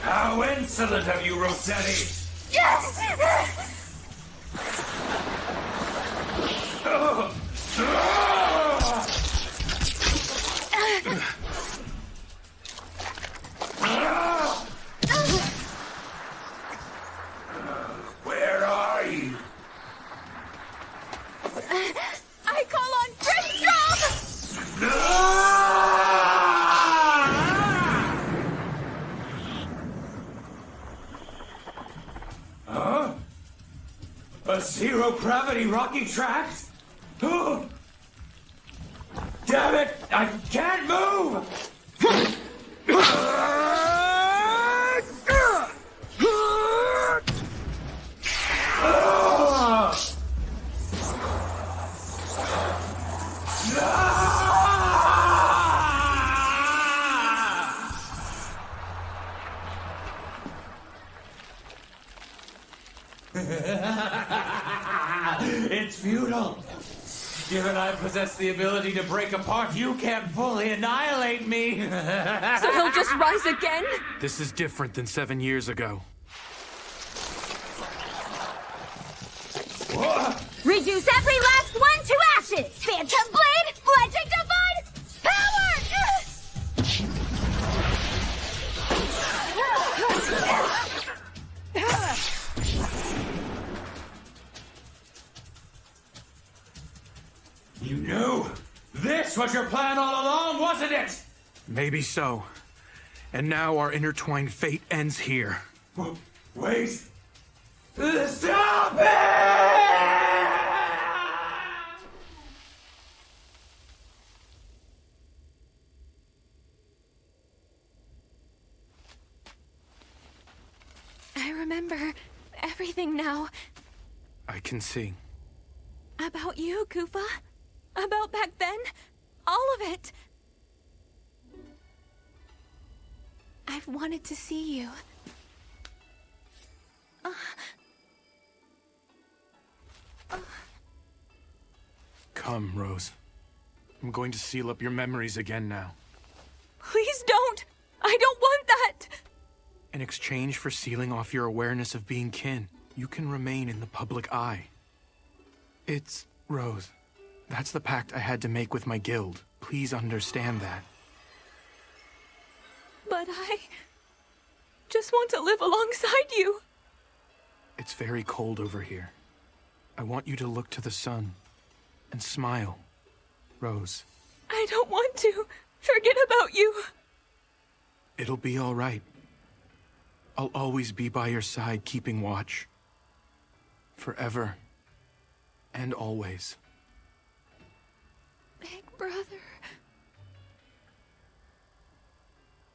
How insolent of you, Rossetti! Where are you? I call on Grimstrom! Huh? A zero-gravity rocky track? Oh! Damn it! I can't move! It's futile. Given I possess the ability to break apart, you can't fully annihilate me. So he'll just rise again? This is different than 7 years ago. Reduce every last one to ashes! Phantom Blade, Fledging Divine Power! was your plan all along, wasn't it? Maybe so. And now our intertwined fate ends here. Wait! Stop it! I remember everything now. I can see. About you, Koopa. About back then. All of it. I've wanted to see you. Come, Rose. I'm going to seal up your memories again now. Please don't! I don't want that! In exchange for sealing off your awareness of being kin, you can remain in the public eye. Rose, that's the pact I had to make with my guild. Please understand that. But I just want to live alongside you. It's very cold over here. I want you to look to the sun and smile, Rose. I don't want to forget about you. It'll be all right. I'll always be by your side, keeping watch. Forever and always. Big brother.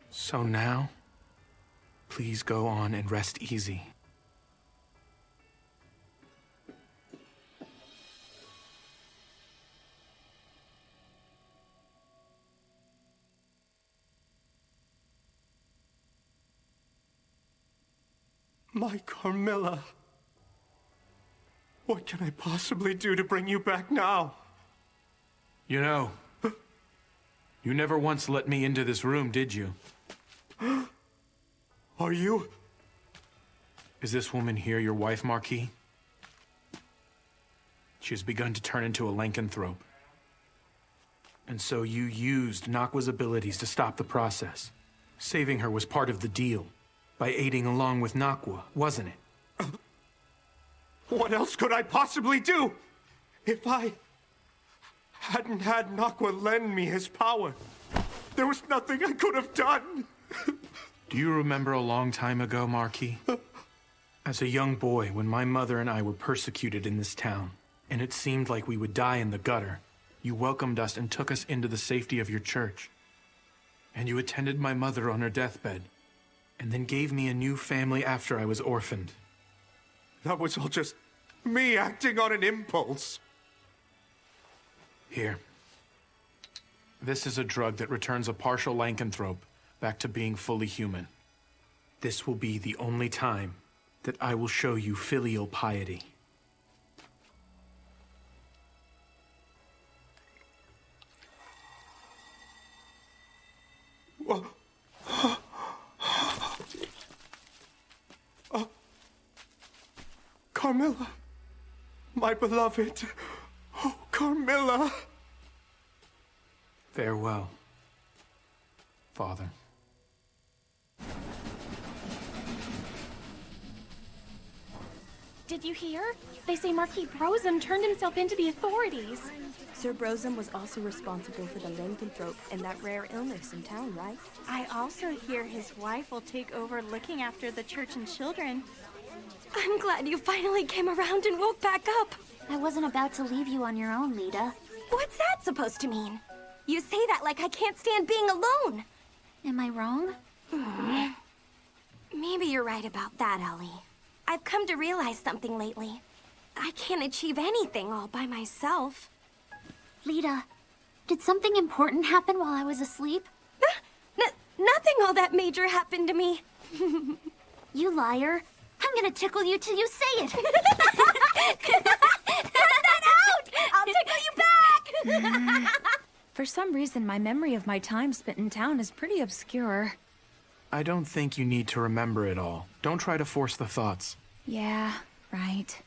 So now, please go on and rest easy. My Carmilla. What can I possibly do to bring you back now? You know, you never once let me into this room, did you? Are you? Is this woman here your wife, Marquis? She has begun to turn into a lycanthrope. And so you used Nakwa's abilities to stop the process. Saving her was part of the deal. By aiding along with Nakwa, wasn't it? What else could I possibly do? If I hadn't had Nakwa lend me his power, there was nothing I could have done. Do you remember a long time ago, Marquis? As a young boy, when my mother and I were persecuted in this town, and it seemed like we would die in the gutter, you welcomed us and took us into the safety of your church. And you attended my mother on her deathbed, and then gave me a new family after I was orphaned. That was all just me acting on an impulse. Here. This is a drug that returns a partial lycanthrope back to being fully human. This will be the only time that I will show you filial piety. Carmilla, my beloved. Oh, Carmilla. Farewell, Father. Did you hear? They say Marquis Brosum turned himself into the authorities. Sir Brosum was also responsible for the lycanthrope and that rare illness in town, right? I also hear his wife will take over looking after the church and children. I'm glad you finally came around and woke back up. I wasn't about to leave you on your own, Lita. What's that supposed to mean? You say that like I can't stand being alone. Am I wrong? Maybe you're right about that, Ellie. I've come to realize something lately. I can't achieve anything all by myself. Lita, did something important happen while I was asleep? Nothing all that major happened to me. You liar. I'm gonna tickle you till you say it. Cut that out! I'll tickle you back! For some reason, my memory of my time spent in town is pretty obscure. I don't think you need to remember it all. Don't try to force the thoughts. Yeah, right.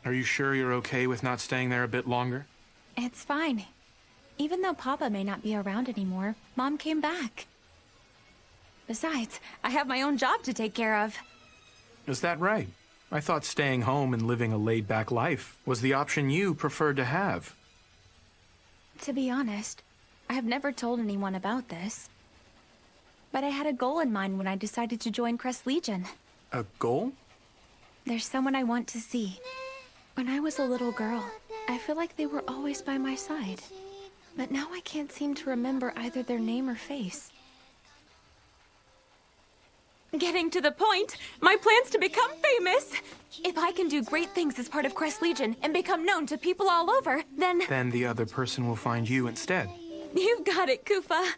Are you sure you're okay with not staying there a bit longer? It's fine. Even though Papa may not be around anymore, Mom came back. Besides, I have my own job to take care of. Is that right? I thought staying home and living a laid-back life was the option you preferred to have. To be honest, I have never told anyone about this. But I had a goal in mind when I decided to join Crest Legion. A goal? There's someone I want to see. When I was a little girl, I feel like they were always by my side. But now I can't seem to remember either their name or face. Getting to the point, my plan's to become famous. If I can do great things as part of Crest Legion and become known to people all over, then... Then the other person will find you instead. You've got it, Kufa.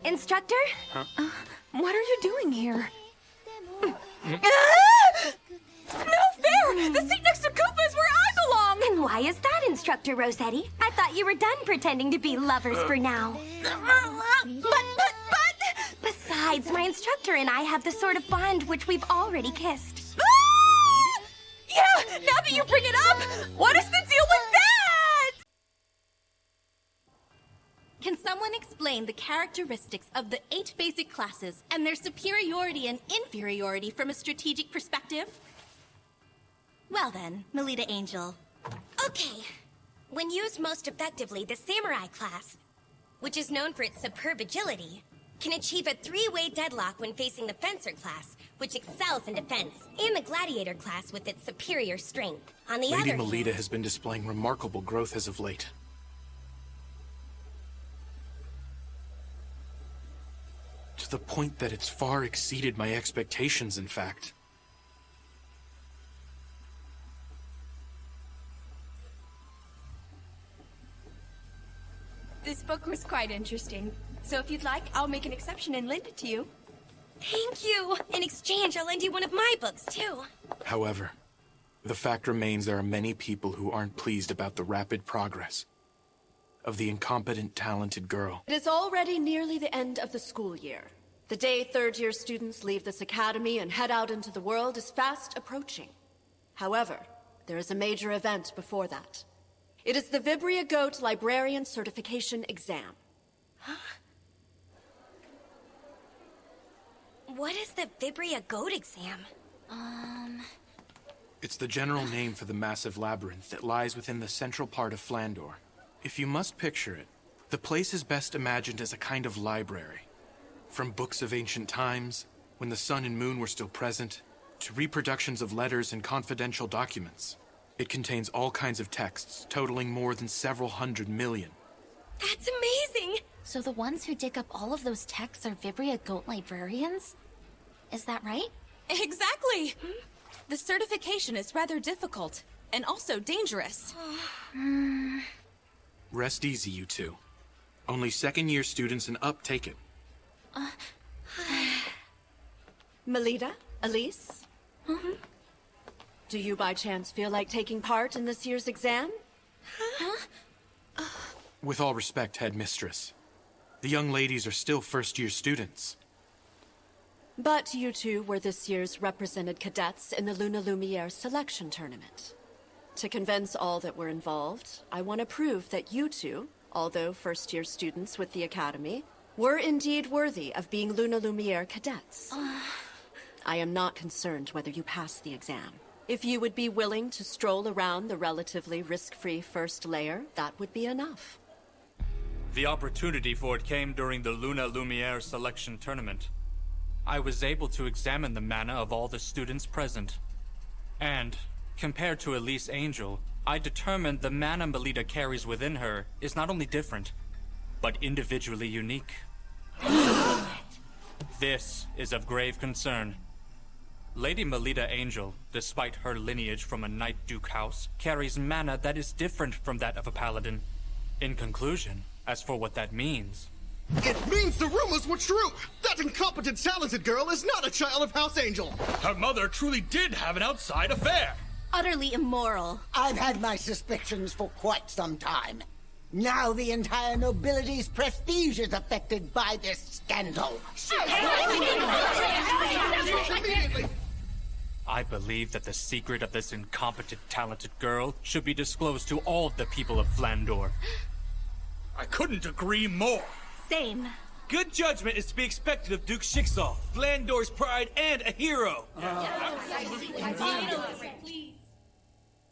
Instructor? Huh? What are you doing here? No fair! The seat next to Kufa is where I belong! And why is that, Instructor Rossetti? I thought you were done pretending to be lovers for now. But... Besides, my instructor and I have the sort of bond which we've already kissed. Yeah, now that you bring it up, what is the deal with that? Can someone explain the characteristics of the 8 basic classes and their superiority and inferiority from a strategic perspective? Well then, Melita Angel. Okay. When used most effectively, the Samurai class, which is known for its superb agility, can achieve a 3-way deadlock when facing the Fencer class, which excels in defense, and the Gladiator class with its superior strength. On the Lady other Melita hand, has been displaying remarkable growth as of late. To the point that it's far exceeded my expectations, in fact. This book was quite interesting. So if you'd like, I'll make an exception and lend it to you. Thank you! In exchange, I'll lend you one of my books, too. However, the fact remains there are many people who aren't pleased about the rapid progress of the incompetent, talented girl. It is already nearly the end of the school year. The day third-year students leave this academy and head out into the world is fast approaching. However, there is a major event before that. It is the Vibria Goat Librarian Certification Exam. Huh? What is the Vibria Goat exam? It's the general name for the massive labyrinth that lies within the central part of Flandor. If you must picture it, the place is best imagined as a kind of library. From books of ancient times, when the sun and moon were still present, to reproductions of letters and confidential documents. It contains all kinds of texts, totaling more than several hundred million. That's amazing! So the ones who dig up all of those texts are Vibria Goat librarians? Is that right? Exactly! The certification is rather difficult, and also dangerous. Rest easy, you two. Only second-year students and up take it. Melita? Elise? Do you by chance feel like taking part in this year's exam? With all respect, headmistress, the young ladies are still first-year students. But you two were this year's represented cadets in the Luna Lumiere selection tournament. To convince all that were involved, I want to prove that you two, although first-year students with the Academy, were indeed worthy of being Luna Lumiere cadets. I am not concerned whether you pass the exam. If you would be willing to stroll around the relatively risk-free first layer, that would be enough. The opportunity for it came during the Luna Lumiere selection tournament. I was able to examine the mana of all the students present. And, compared to Elise Angel, I determined the mana Melita carries within her is not only different, but individually unique. This is of grave concern. Lady Melita Angel, despite her lineage from a Knight Duke house, carries mana that is different from that of a paladin. In conclusion, as for what that means... It means the rumors were true! That incompetent, talented girl is not a child of House Angel! Her mother truly did have an outside affair! Utterly immoral. I've had my suspicions for quite some time. Now the entire nobility's prestige is affected by this scandal. I believe that the secret of this incompetent, talented girl should be disclosed to all of the people of Flandor. I couldn't agree more. Same. Good judgment is to be expected of Duke Schicksal, Flandor's pride and a hero.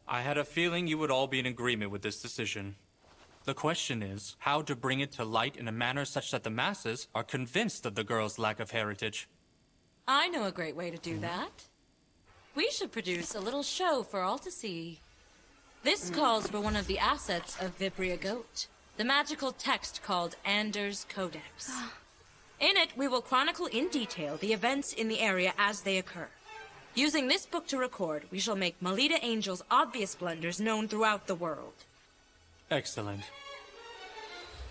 I had a feeling you would all be in agreement with this decision. The question is how to bring it to light in a manner such that the masses are convinced of the girl's lack of heritage. I know a great way to do that. We should produce a little show for all to see. This calls for one of the assets of Vibria Goat, the magical text called Anders Codex. In it, we will chronicle in detail the events in the area as they occur. Using this book to record, we shall make Melita Angel's obvious blunders known throughout the world. Excellent.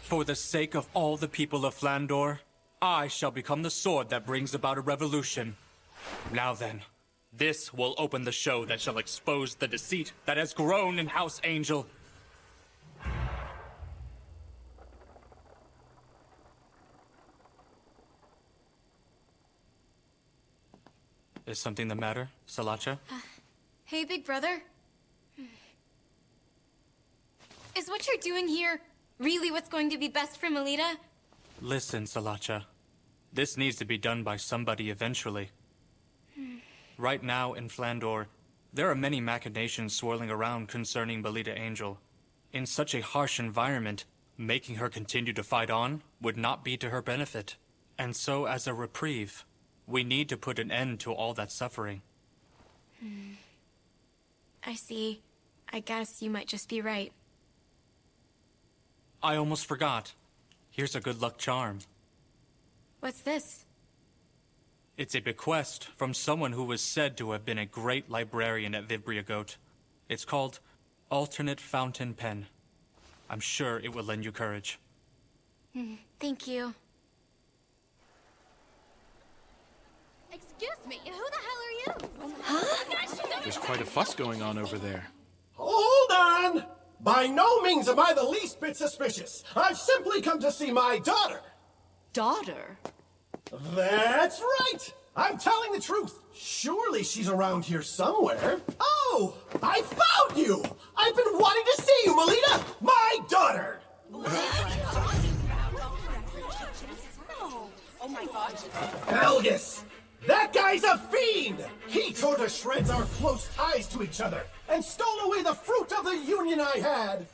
For the sake of all the people of Flandor, I shall become the sword that brings about a revolution. Now then, this will open the show that shall expose the deceit that has grown in House Angel. Is something the matter, Salacha? Hey, big brother. Is what you're doing here really what's going to be best for Melita? Listen, Salacha. This needs to be done by somebody eventually. Right now in Flandor, there are many machinations swirling around concerning Melita Angel. In such a harsh environment, making her continue to fight on would not be to her benefit. And so, as a reprieve, we need to put an end to all that suffering. I see. I guess you might just be right. I almost forgot. Here's a good luck charm. What's this? It's a bequest from someone who was said to have been a great librarian at Vibria Goat. It's called Alternate Fountain Pen. I'm sure it will lend you courage. Thank you. Excuse me, who the hell are you? Huh? There's quite a fuss going on over there. Hold on! By no means am I the least bit suspicious. I've simply come to see my daughter. Daughter? That's right! I'm telling the truth. Surely she's around here somewhere. Oh! I found you! I've been wanting to see you, Melita! My daughter! Oh my god. Helgus! That guy's a fiend! He tore to shreds our close ties to each other and stole away the fruit of the union I had.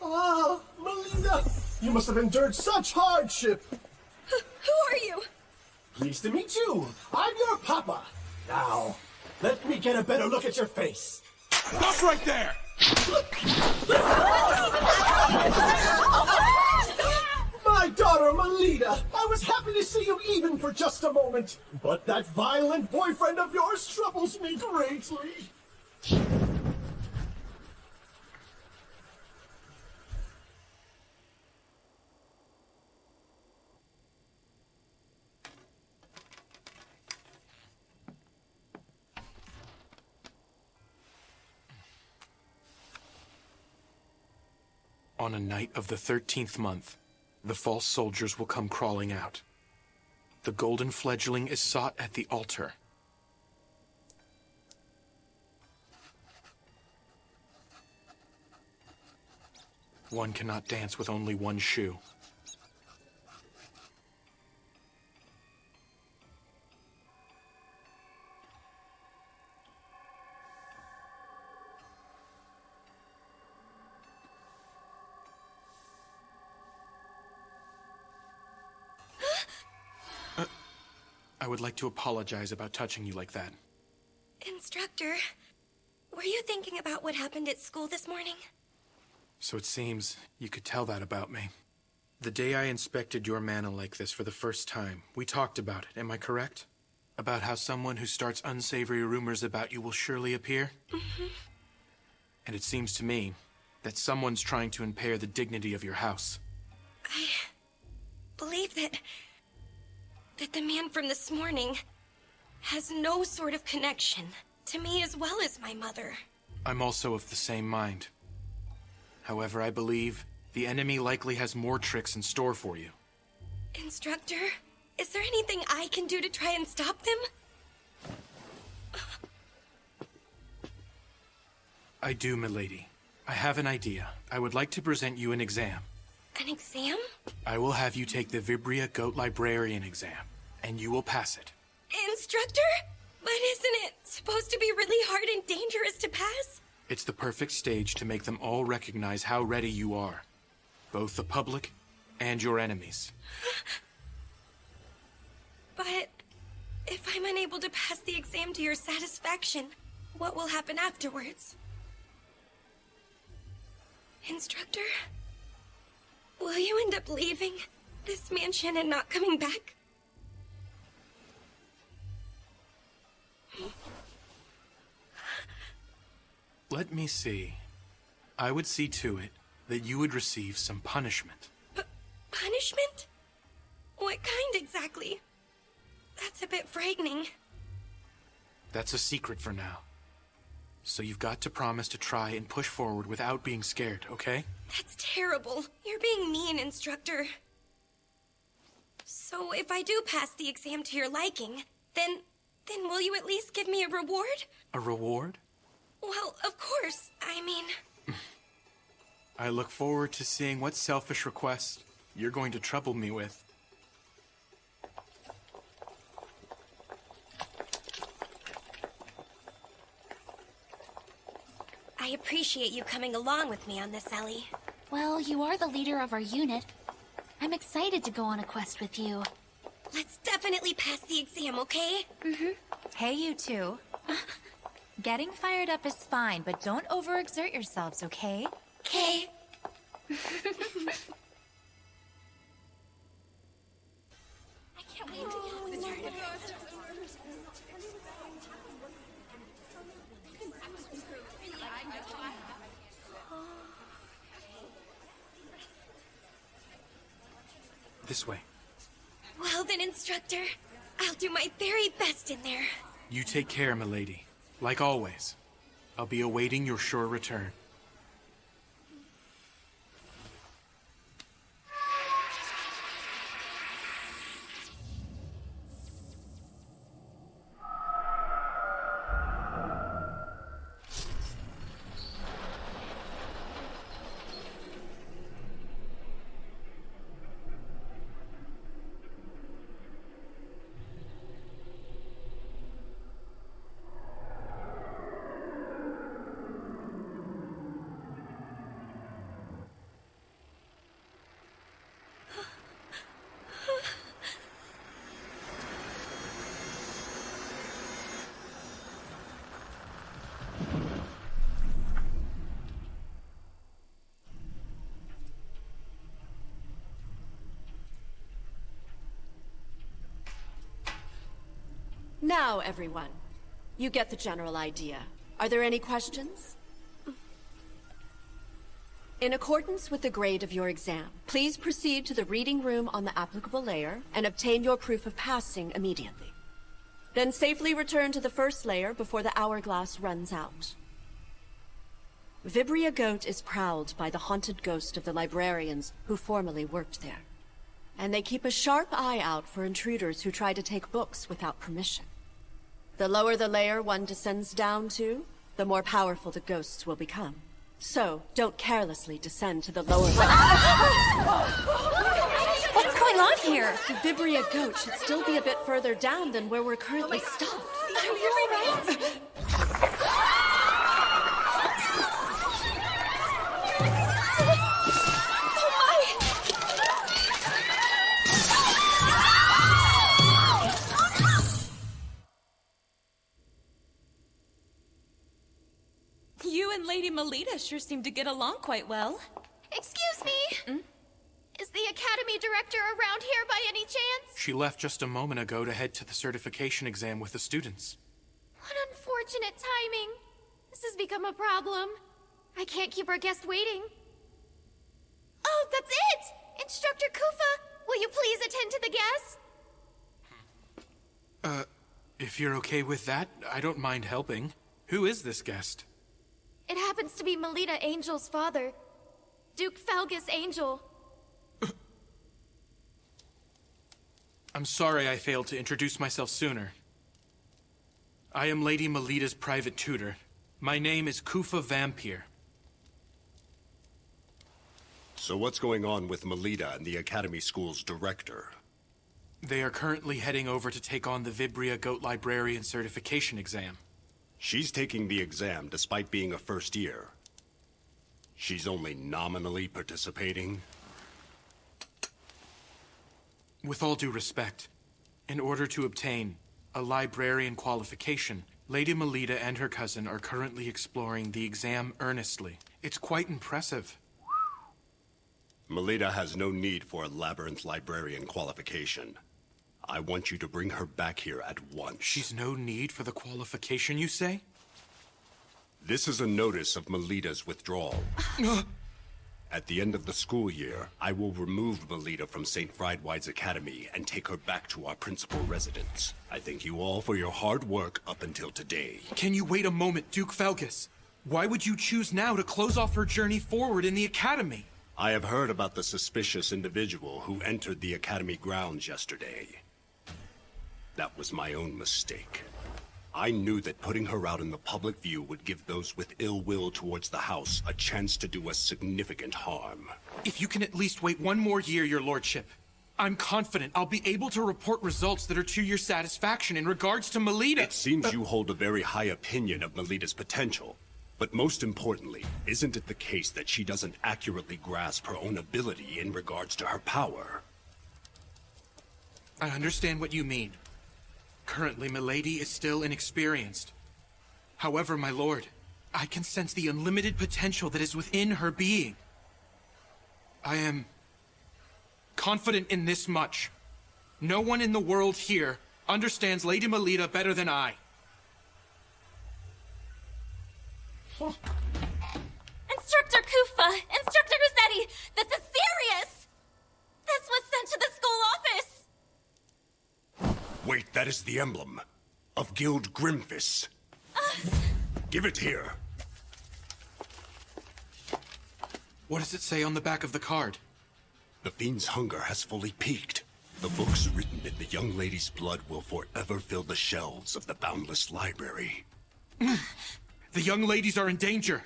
Ah, Melita, you must have endured such hardship. Who are you? Pleased to meet you. I'm your papa. Now, let me get a better look at your face. Stop right there! My daughter, Melita, I was happy to see you even for just a moment. But that violent boyfriend of yours troubles me greatly. On a night of the 13th month, the false soldiers will come crawling out. The golden fledgling is sought at the altar. One cannot dance with only one shoe. I would like to apologize about touching you like that. Instructor, were you thinking about what happened at school this morning? So it seems you could tell that about me. The day I inspected your mana like this for the first time, we talked about it, am I correct? About how someone who starts unsavory rumors about you will surely appear? Mm-hmm. And it seems to me that someone's trying to impair the dignity of your house. I believe that the man from this morning has no sort of connection to me as well as my mother. I'm also of the same mind. However, I believe the enemy likely has more tricks in store for you. Instructor, is there anything I can do to try and stop them? I do, milady. I have an idea. I would like to present you an exam. An exam? I will have you take the Vibria Goat Librarian exam, and you will pass it. Instructor? But isn't it supposed to be really hard and dangerous to pass? It's the perfect stage to make them all recognize how ready you are. Both the public and your enemies. But if I'm unable to pass the exam to your satisfaction, what will happen afterwards? Instructor? Will you end up leaving this mansion and not coming back? Let me see. I would see to it that you would receive some punishment. Punishment? What kind exactly? That's a bit frightening. That's a secret for now. So you've got to promise to try and push forward without being scared, okay? That's terrible. You're being mean, Instructor. So if I do pass the exam to your liking, then will you at least give me a reward? A reward? Well, of course. I mean... I look forward to seeing what selfish request you're going to trouble me with. I appreciate you coming along with me on this, Ellie. Well, you are the leader of our unit. I'm excited to go on a quest with you. Let's definitely pass the exam, okay? Mm-hmm. Hey, you two. Getting fired up is fine, but don't overexert yourselves, okay? Okay. I can't wait to get started. This way. Well then, Instructor, I'll do my very best in there. You take care, milady. Like always. I'll be awaiting your sure return. Now, everyone, you get the general idea. Are there any questions? In accordance with the grade of your exam, please proceed to the reading room on the applicable layer and obtain your proof of passing immediately. Then safely return to the first layer before the hourglass runs out. Vibria Goat is prowled by the haunted ghost of the librarians who formerly worked there. And they keep a sharp eye out for intruders who try to take books without permission. The lower the layer one descends down to, the more powerful the ghosts will become. So, don't carelessly descend to the lower layer. What's going on here? The Vibria Goat should still be a bit further down than where we're currently stopped. Are you alright? You and Lady Melita sure seem to get along quite well. Excuse me? Is the Academy Director around here by any chance? She left just a moment ago to head to the certification exam with the students. What unfortunate timing. This has become a problem. I can't keep our guest waiting. Oh, that's it! Instructor Kufa, will you please attend to the guest? If you're okay with that, I don't mind helping. Who is this guest? It happens to be Melita Angel's father, Duke Felgus Angel. I'm sorry I failed to introduce myself sooner. I am Lady Melita's private tutor. My name is Kufa Vampire. So what's going on with Melita and the Academy School's director? They are currently heading over to take on the Vibria Goat Librarian certification exam. She's taking the exam despite being a first year. She's only nominally participating. With all due respect, in order to obtain a librarian qualification, Lady Melita and her cousin are currently exploring the exam earnestly. It's quite impressive. Melita has no need for a labyrinth librarian qualification. I want you to bring her back here at once. She's no need for the qualification, you say? This is a notice of Melita's withdrawal. At the end of the school year, I will remove Melita from St. Friedwide's Academy and take her back to our principal residence. I thank you all for your hard work up until today. Can you wait a moment, Duke Felgus? Why would you choose now to close off her journey forward in the Academy? I have heard about the suspicious individual who entered the Academy grounds yesterday. That was my own mistake. I knew that putting her out in the public view would give those with ill will towards the house a chance to do us significant harm. If you can at least wait one more year, your lordship, I'm confident I'll be able to report results that are to your satisfaction in regards to Melita. It seems you hold a very high opinion of Melita's potential. But most importantly, isn't it the case that she doesn't accurately grasp her own ability in regards to her power? I understand what you mean. Currently, Milady is still inexperienced. However, my lord, I can sense the unlimited potential that is within her being. I am confident in this much. No one in the world here understands Lady Melita better than I. Instructor Kufa! Instructor Rossetti! This is serious! This was sent to the school office! Wait, that is the emblem of Guild Grimfist. Give it here. What does it say on the back of the card? The fiend's hunger has fully peaked. The books written in the young lady's blood will forever fill the shelves of the boundless library. The young ladies are in danger.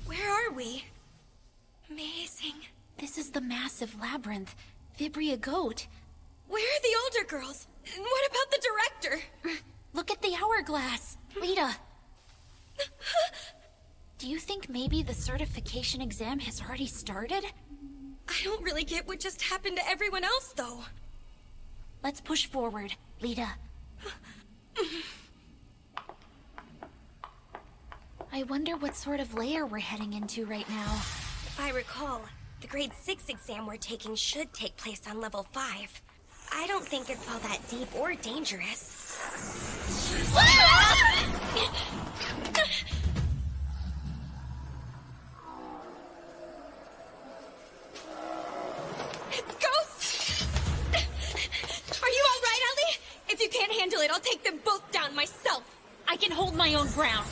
Where are we? Amazing. This is the massive labyrinth. Vibria Goat. Where are the older girls? And what about the director? Look at the hourglass. Lita. Do you think maybe the certification exam has already started? I don't really get what just happened to everyone else, though. Let's push forward, Lita. I wonder what sort of layer we're heading into right now. If I recall, the grade 6 exam we're taking should take place on level 5. I don't think it's all that deep or dangerous. It's ghosts! Are you all right, Ellie? If you can't handle it, I'll take them both down myself. I can hold my own ground.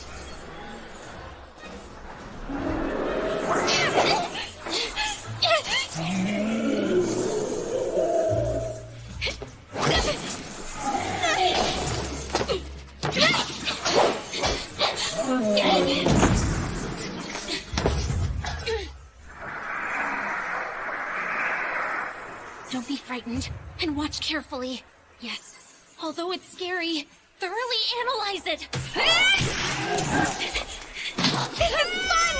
Don't be frightened, and watch carefully. Yes, although it's scary, thoroughly analyze it. This is fun!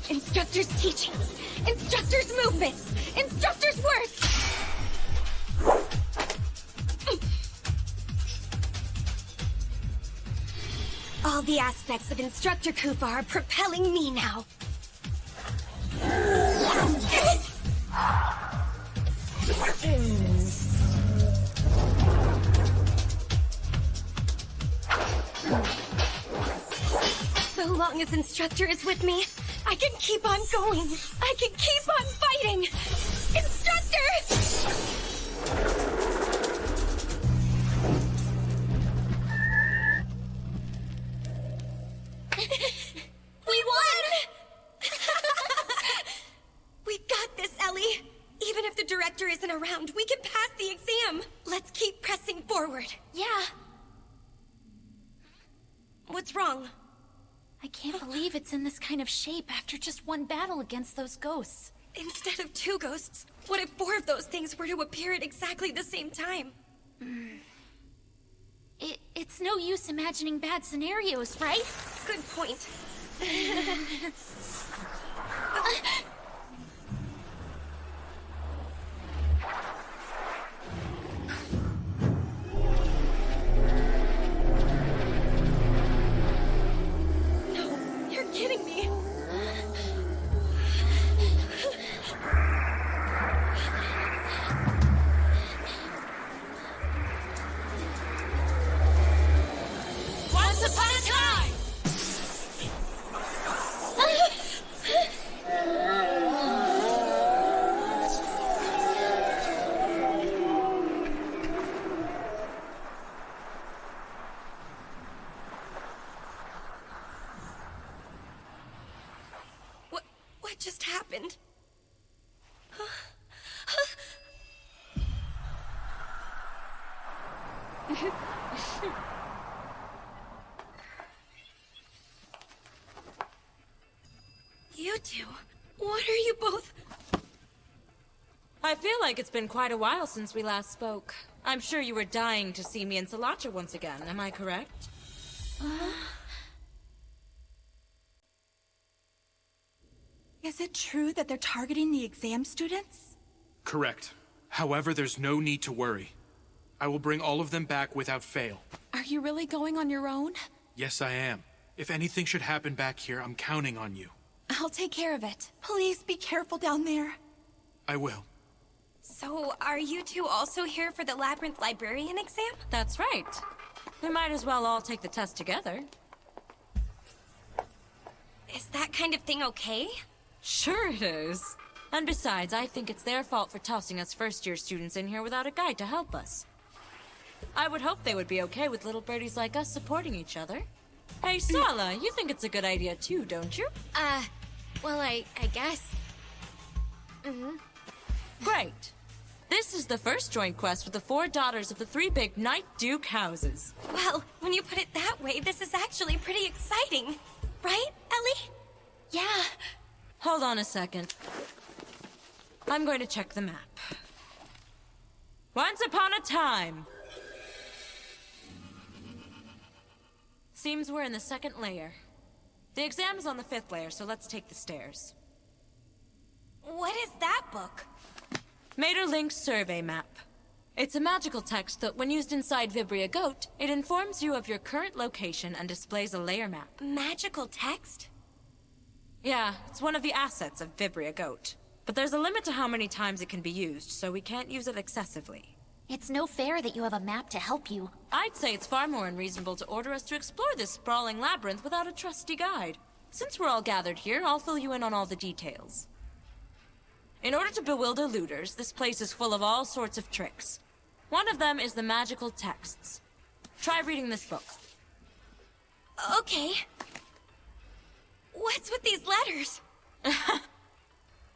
Instructor's teachings, instructor's movements, instructor's words. All the aspects of Instructor Kufa are propelling me now. So long as Instructor is with me, I can keep on going. I can keep on fighting. Instructor! We won! We got this, Ellie. Even if the director isn't around, we can pass the exam. Let's keep pressing forward. Yeah. What's wrong? I can't believe it's in this kind of shape after just one battle against those ghosts. Instead of 2 ghosts, what if 4 of those things were to appear at exactly the same time? It's no use imagining bad scenarios, right? Good point. No, you're kidding me. Once upon a time! What just happened? You two, what are you both? I feel like it's been quite a while since we last spoke. I'm sure you were dying to see me and Salacha once again, am I correct? Is it true that they're targeting the exam students? Correct. However, there's no need to worry. I will bring all of them back without fail. Are you really going on your own? Yes, I am. If anything should happen back here, I'm counting on you. I'll take care of it. Please be careful down there. I will. So, are you two also here for the Labyrinth Librarian exam? That's right. We might as well all take the test together. Is that kind of thing okay? Sure it is. And besides, I think it's their fault for tossing us first-year students in here without a guide to help us. I would hope they would be okay with little birdies like us supporting each other. Hey, Sala, you think it's a good idea too, don't you? Well, I guess. Great. This is the first joint quest with the 4 daughters of the 3 big Knight Duke houses. Well, when you put it that way, this is actually pretty exciting. Right, Ellie? Yeah. Hold on a second. I'm going to check the map. Once upon a time. Seems we're in the 2nd layer. The exam is on the 5th layer, so let's take the stairs. What is that book? Materlink's survey map. It's a magical text that, when used inside Vibria Goat, it informs you of your current location and displays a layer map. Magical text? Yeah, it's one of the assets of Vibria Goat. But there's a limit to how many times it can be used, so we can't use it excessively. It's no fair that you have a map to help you. I'd say it's far more unreasonable to order us to explore this sprawling labyrinth without a trusty guide. Since we're all gathered here, I'll fill you in on all the details. In order to bewilder looters, this place is full of all sorts of tricks. One of them is the magical texts. Try reading this book. Okay. What's with these letters?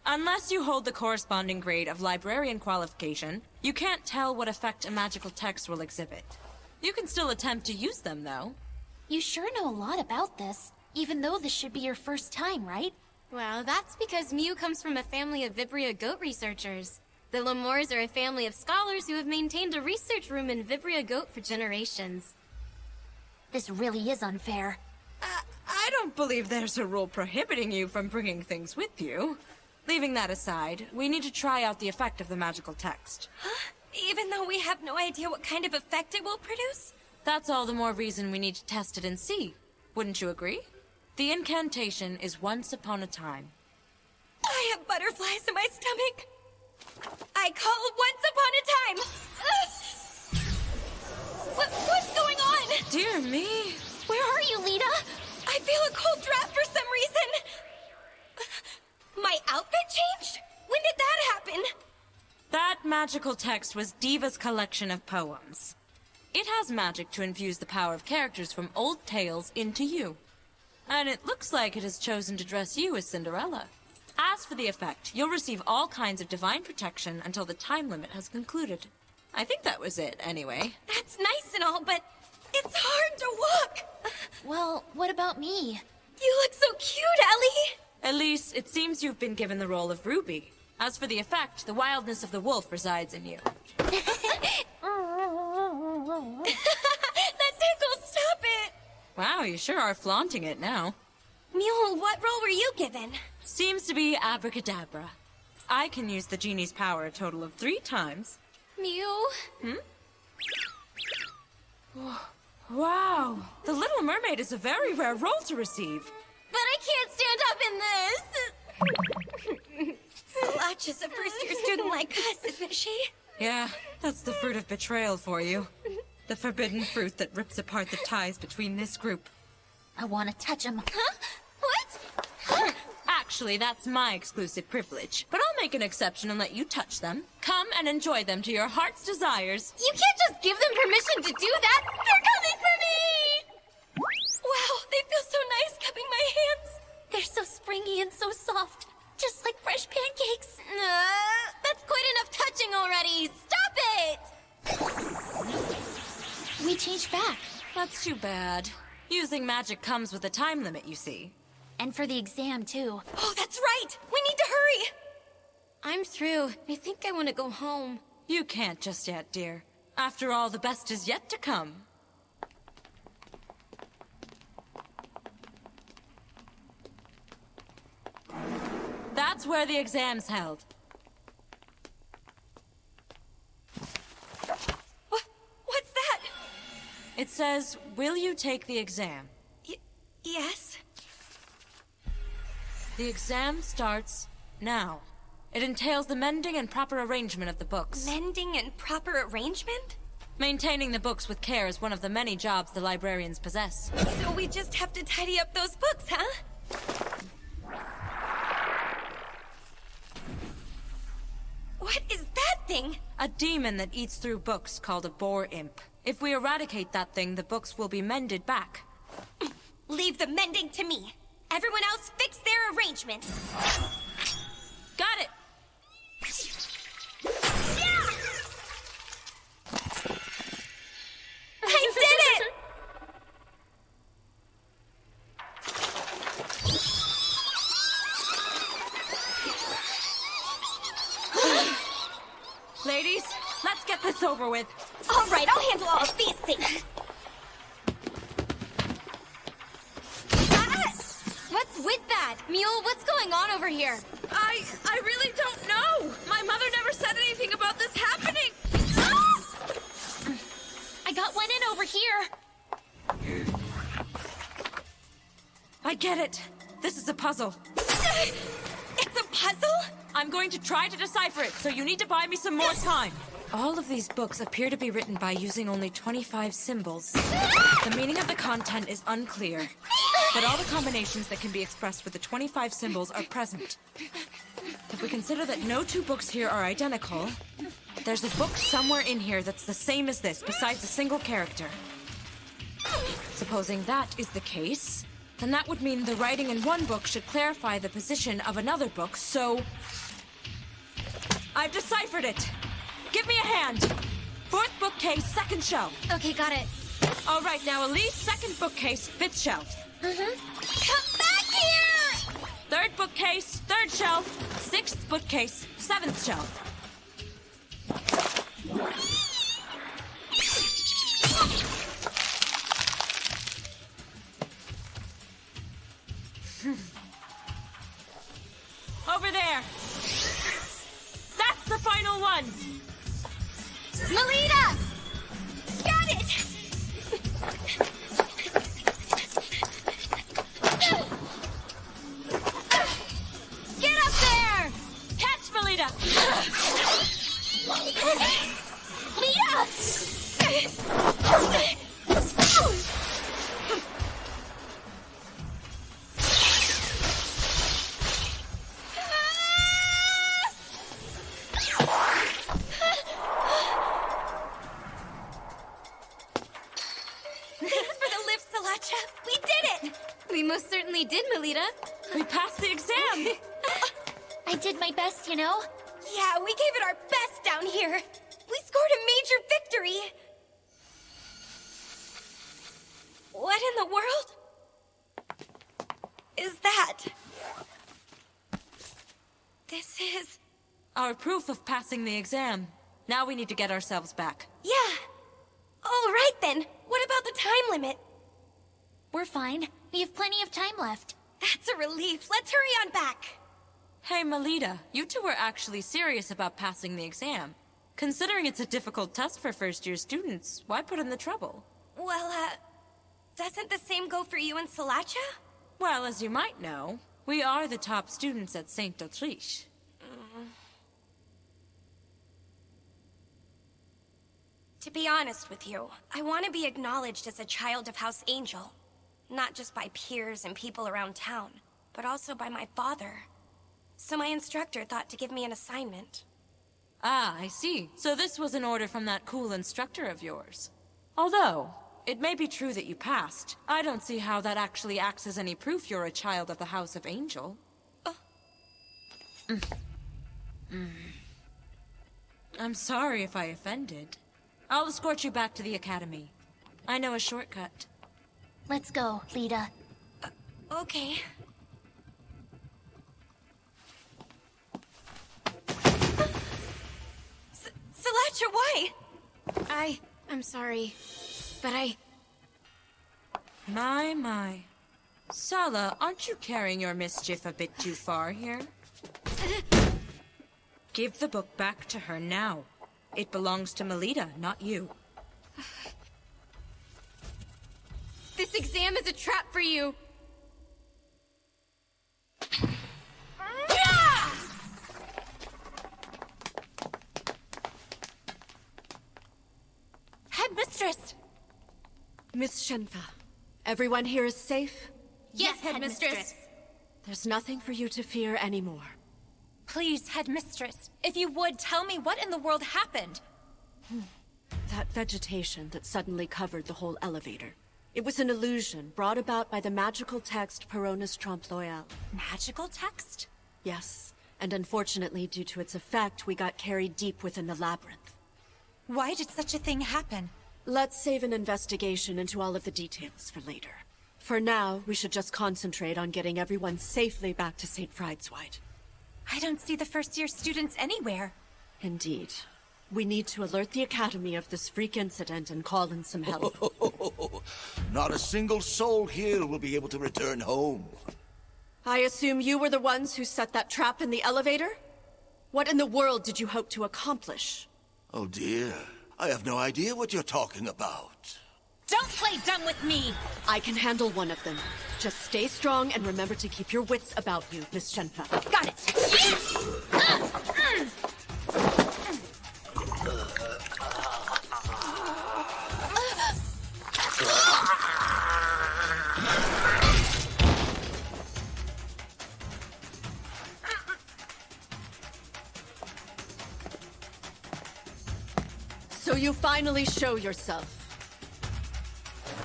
Unless you hold the corresponding grade of librarian qualification, you can't tell what effect a magical text will exhibit. You can still attempt to use them, though. You sure know a lot about this, even though this should be your first time, right? Well, that's because Mew comes from a family of Vibria Goat researchers. The Lemures are a family of scholars who have maintained a research room in Vibria Goat for generations. This really is unfair. I don't believe there's a rule prohibiting you from bringing things with you. Leaving that aside, we need to try out the effect of the magical text. Huh? Even though we have no idea what kind of effect it will produce? That's all the more reason we need to test it and see. Wouldn't you agree? The incantation is once upon a time. I have butterflies in my stomach. I call once upon a time. What's going on? Dear me. Where are you, Lita? I feel a cold draft for some reason. My outfit changed? When did that happen? That magical text was Diva's collection of poems. It has magic to infuse the power of characters from old tales into you. And it looks like it has chosen to dress you as Cinderella. As for the effect, you'll receive all kinds of divine protection until the time limit has concluded. I think that was it, anyway. That's nice and all, but it's hard to walk. Well, what about me? You look so cute, Ellie. Elise, it seems you've been given the role of Ruby. As for the effect, the wildness of the wolf resides in you. That tickles, stop it. Wow, you sure are flaunting it now. Mule, what role were you given? Seems to be abracadabra. I can use the genie's power a total of 3 times. Mew? Wow, the Little Mermaid is a very rare role to receive. But I can't stand up in this. Salacha's a first-year student like us, isn't she? Yeah, that's the fruit of betrayal for you. The forbidden fruit that rips apart the ties between this group. I want to touch him. Huh? What? Actually, that's my exclusive privilege. But I'll make an exception and let you touch them. Come and enjoy them to your heart's desires. You can't just give them permission to do that. They're coming for me! Wow, they feel so nice cupping my hands. They're so springy and so soft. Just like fresh pancakes. That's quite enough touching already. Stop it! We changed back. That's too bad. Using magic comes with a time limit, you see. And for the exam, too. Oh, that's right! We need to hurry! I'm through. I think I want to go home. You can't just yet, dear. After all, the best is yet to come. That's where the exam's held. What's that? It says, will you take the exam? Yes? The exam starts now. It entails the mending and proper arrangement of the books. Mending and proper arrangement? Maintaining the books with care is one of the many jobs the librarians possess. So we just have to tidy up those books, huh? What is that thing? A demon that eats through books called a boar imp. If we eradicate that thing, the books will be mended back. Leave the mending to me. Everyone else fix their arrangements. Got it! Yeah! I did it! Ladies, let's get this over with. All right, I'll handle all of these things. What's with that? Mule, what's going on over here? I really don't know. My mother never said anything about this happening. I got one in over here. I get it. This is a puzzle. It's a puzzle? I'm going to try to decipher it, so you need to buy me some more time. All of these books appear to be written by using only 25 symbols. The meaning of the content is unclear, but all the combinations that can be expressed with the 25 symbols are present. If we consider that no 2 books here are identical, there's a book somewhere in here that's the same as this, besides a single character. Supposing that is the case, then that would mean the writing in one book should clarify the position of another book, so... I've deciphered it! Give me a hand! 4th bookcase, 2nd shelf. Okay, got it. All right, now Elise, 2nd bookcase, 5th shelf. Come back here! 3rd bookcase, 3rd shelf. 6th bookcase, 7th shelf. Over there. That's the final one. Melita! Got it! Get up there! Catch, Melita! Lita! We most certainly did, Melita. We passed the exam. did my best, you know? Yeah, we gave it our best down here. We scored a major victory. What in the world is that? This is... Our proof of passing the exam. Now we need to get ourselves back. Yeah. All right then. What about the time limit? We're fine. We have plenty of time left. That's a relief. Let's hurry on back. Hey, Melita, you two were actually serious about passing the exam. Considering it's a difficult test for first-year students, why put in the trouble? Well, doesn't the same go for you and Salacha? Well, as you might know, we are the top students at Saint Autriche. To be honest with you, I want to be acknowledged as a child of House Angel. Not just by peers and people around town, but also by my father. So my instructor thought to give me an assignment. Ah, I see. So this was an order from that cool instructor of yours. Although, it may be true that you passed. I don't see how that actually acts as any proof you're a child of the House of Angel. I'm sorry if I offended. I'll escort you back to the academy. I know a shortcut. Let's go, Lita. Okay. Salacha, why? I'm sorry, but My. Sala, aren't you carrying your mischief a bit too far here? Give the book back to her now. It belongs to Melita, not you. This exam is a trap for you. Headmistress! Miss Shenfa, everyone here is safe? Yes, Headmistress. There's nothing for you to fear anymore. Please, Headmistress, if you would, tell me what in the world happened. That vegetation that suddenly covered the whole elevator. It was an illusion brought about by the magical text Peronis Trompe Loyal. Magical text? Yes, and unfortunately, due to its effect, we got carried deep within the labyrinth. Why did such a thing happen? Let's save an investigation into all of the details for later. For now, we should just concentrate on getting everyone safely back to St. Friedeswide. I don't see the first-year students anywhere. Indeed. We need to alert the Academy of this freak incident and call in some help. Not a single soul here will be able to return home. I assume you were the ones who set that trap in the elevator? What in the world did you hope to accomplish? Oh dear. I have no idea what you're talking about. Don't play dumb with me! I can handle one of them. Just stay strong and remember to keep your wits about you, Miss Shenfa. Got it! So you finally show yourself.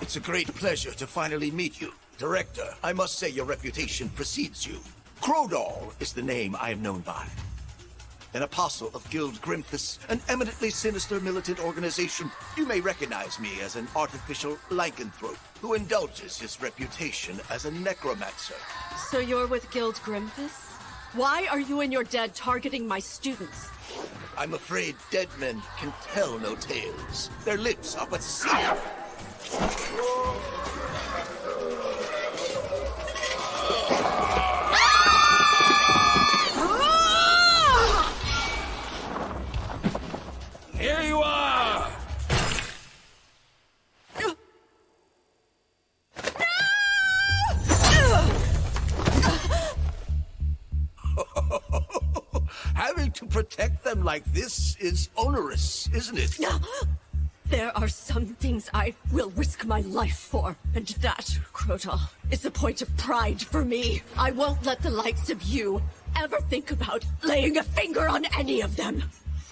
It's a great pleasure to finally meet you. Director, I must say your reputation precedes you. Crowdall is the name I am known by. An apostle of Guild Grimphus, an eminently sinister militant organization. You may recognize me as an artificial lycanthrope who indulges his reputation as a necromancer. So you're with Guild Grimphus? Why are you and your dead targeting my students? I'm afraid dead men can tell no tales. Their lips are but sealed. Here you are! Having to protect them like this is onerous, isn't it? There are some things I will risk my life for, and that, Crowdall, is a point of pride for me. I won't let the likes of you ever think about laying a finger on any of them.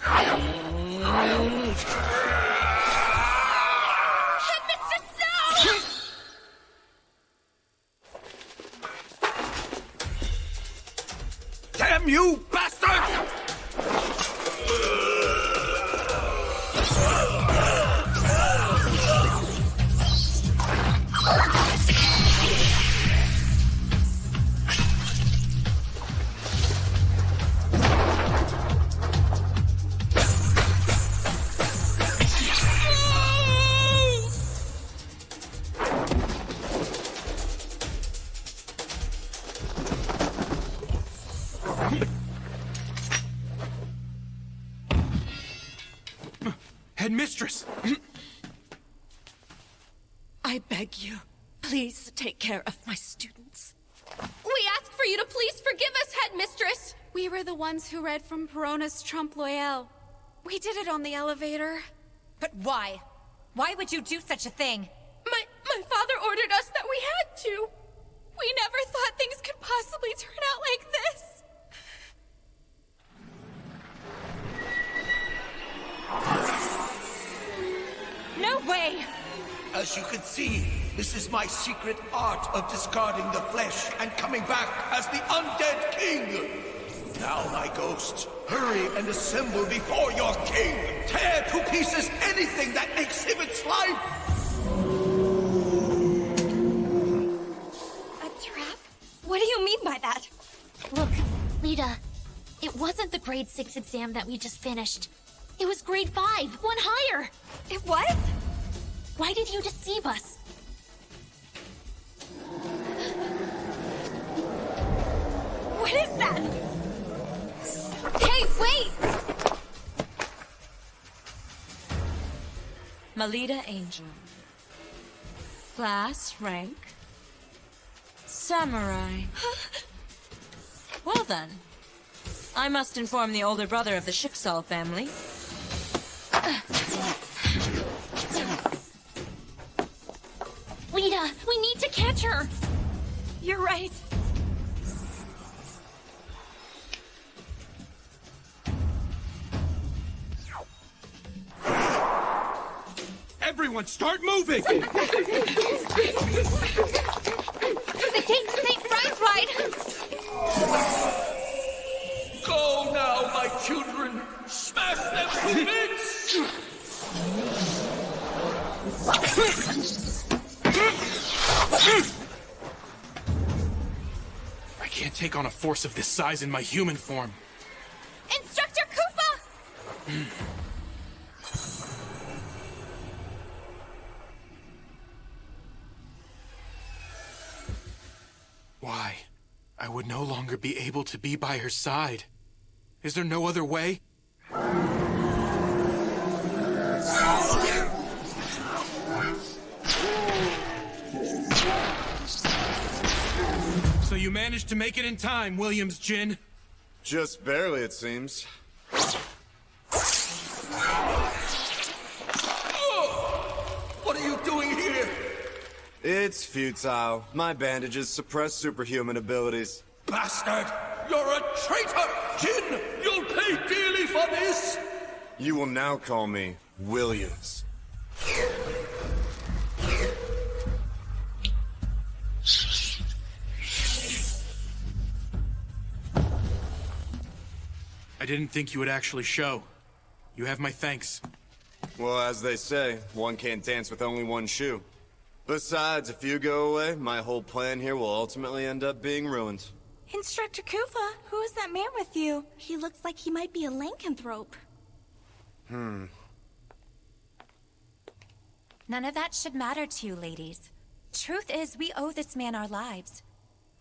Headmistress, no! Damn you, bastard! Headmistress! I beg you, please take care of my students. We ask for you to please forgive us, Headmistress! We were the ones who read from Perona's Trompe L'Oeil. We did it on the elevator. But why? Why would you do such a thing? My father ordered us that we had to. We never thought things could possibly turn out like this. No way! As you can see, this is my secret art of discarding the flesh and coming back as the undead king. Now, my ghost, hurry and assemble before your king. Tear to pieces anything that exhibits life. A trap? What do you mean by that? Look, Lita, it wasn't the grade 6 exam that we just finished. It was grade 5, one higher. It was? Why did you deceive us? What is that? Hey, wait! Melita Angel. Class, rank, samurai. Well then, I must inform the older brother of the Schicksal family. Lita, we need to catch her! You're right. Everyone, start moving! The gates ain't right. Go now, my children. Smash them to bits! I can't take on a force of this size in my human form. Instructor Kufa! Why? I would no longer be able to be by her side. Is there no other way? So you managed to make it in time, Williams Jin. Just barely, it seems. What are you doing here? It's futile. My bandages suppress superhuman abilities. Bastard! You're a traitor! Jin, you'll pay dearly for this! You will now call me Williams. I didn't think you would actually show. You have my thanks. Well, as they say, one can't dance with only one shoe. Besides, if you go away, my whole plan here will ultimately end up being ruined. Instructor Kufa, who is that man with you? He looks like he might be a lycanthrope. Hmm. None of that should matter to you, ladies. Truth is, we owe this man our lives.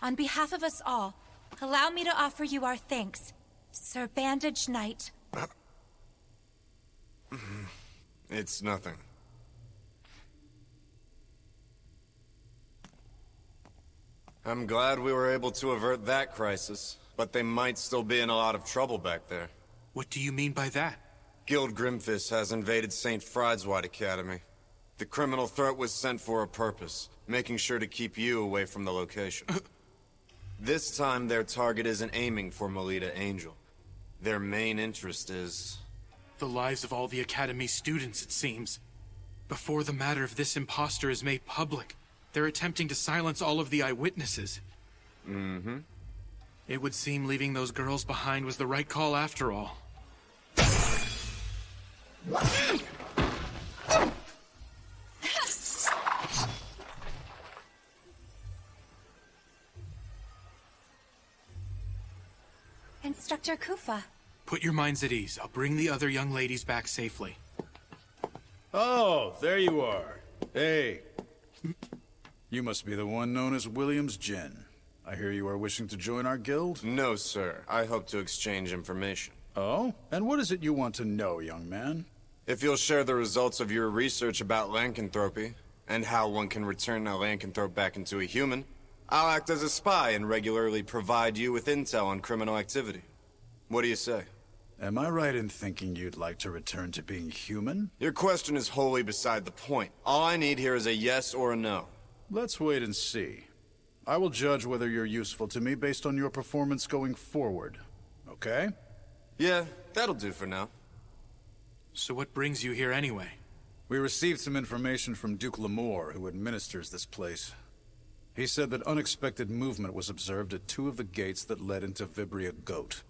On behalf of us all, allow me to offer you our thanks, Sir Bandage Knight. It's nothing. I'm glad we were able to avert that crisis, but they might still be in a lot of trouble back there. What do you mean by that? Guild Grimfist has invaded St. Fried's-White Academy. The criminal threat was sent for a purpose, making sure to keep you away from the location. This time, their target isn't aiming for Melita Angel. Their main interest is... The lives of all the Academy students, it seems. Before the matter of this imposter is made public, they're attempting to silence all of the eyewitnesses. Mm-hmm. It would seem leaving those girls behind was the right call after all. Instructor Kufa. Put your minds at ease. I'll bring the other young ladies back safely. Oh, there you are. Hey. You must be the one known as Williams Jin. I hear you are wishing to join our guild? No, sir. I hope to exchange information. Oh? And what is it you want to know, young man? If you'll share the results of your research about lycanthropy, and how one can return a lycanthrope back into a human, I'll act as a spy and regularly provide you with intel on criminal activity. What do you say? Am I right in thinking you'd like to return to being human? Your question is wholly beside the point. All I need here is a yes or a no. Let's wait and see. I will judge whether you're useful to me based on your performance going forward. Okay? Yeah, that'll do for now. So what brings you here anyway? We received some information from Duke Lamore, who administers this place. He said that unexpected movement was observed at 2 of the gates that led into Vibria Goat.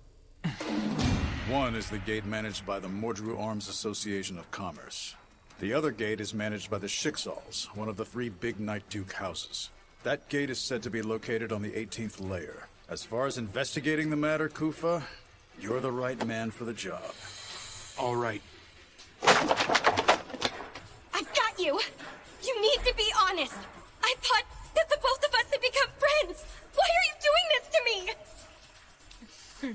One is the gate managed by the Mordru Arms Association of Commerce. The other gate is managed by the Schicksals, one of the 3 big Night Duke houses. That gate is said to be located on the 18th layer. As far as investigating the matter, Kufa, you're the right man for the job. All right. I've got you! You need to be honest! I thought that the both of us had become friends! Why are you doing this to me?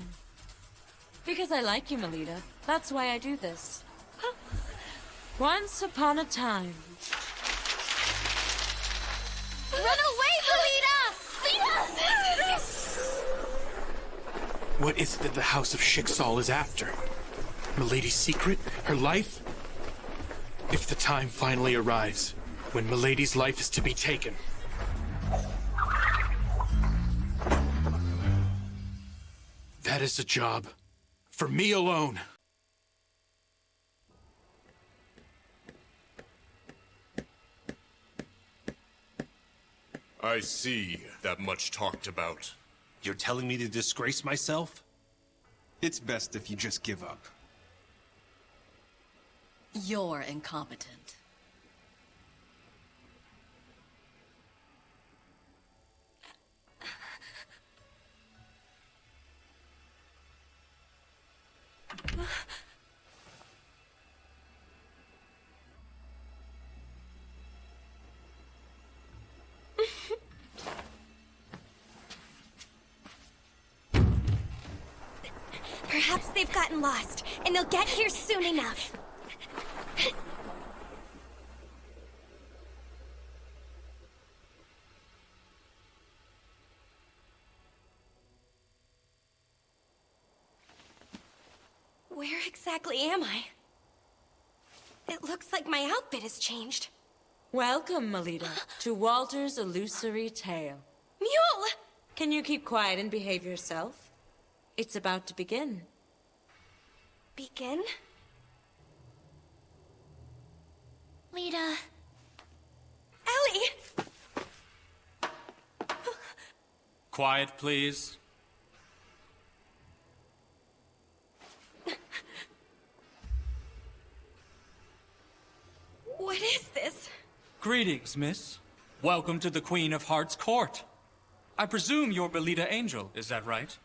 Because I like you, Melita. That's why I do this. Once upon a time. Run away, Melita! What is it that the House of Schicksal is after? Milady's secret? Her life? If the time finally arrives, when Milady's life is to be taken, that is a job for me alone. I see that much talked about. You're telling me to disgrace myself? It's best if you just give up. You're incompetent. Perhaps they've gotten lost, and they'll get here soon enough. Where exactly am I? It looks like my outfit has changed. Welcome, Melita, to Walter's illusory tale. Mule! Can you keep quiet and behave yourself? It's about to begin. Begin? Lita. Ellie! Quiet, please. What is this? Greetings, miss. Welcome to the Queen of Hearts court. I presume you're Belita Angel, is that right?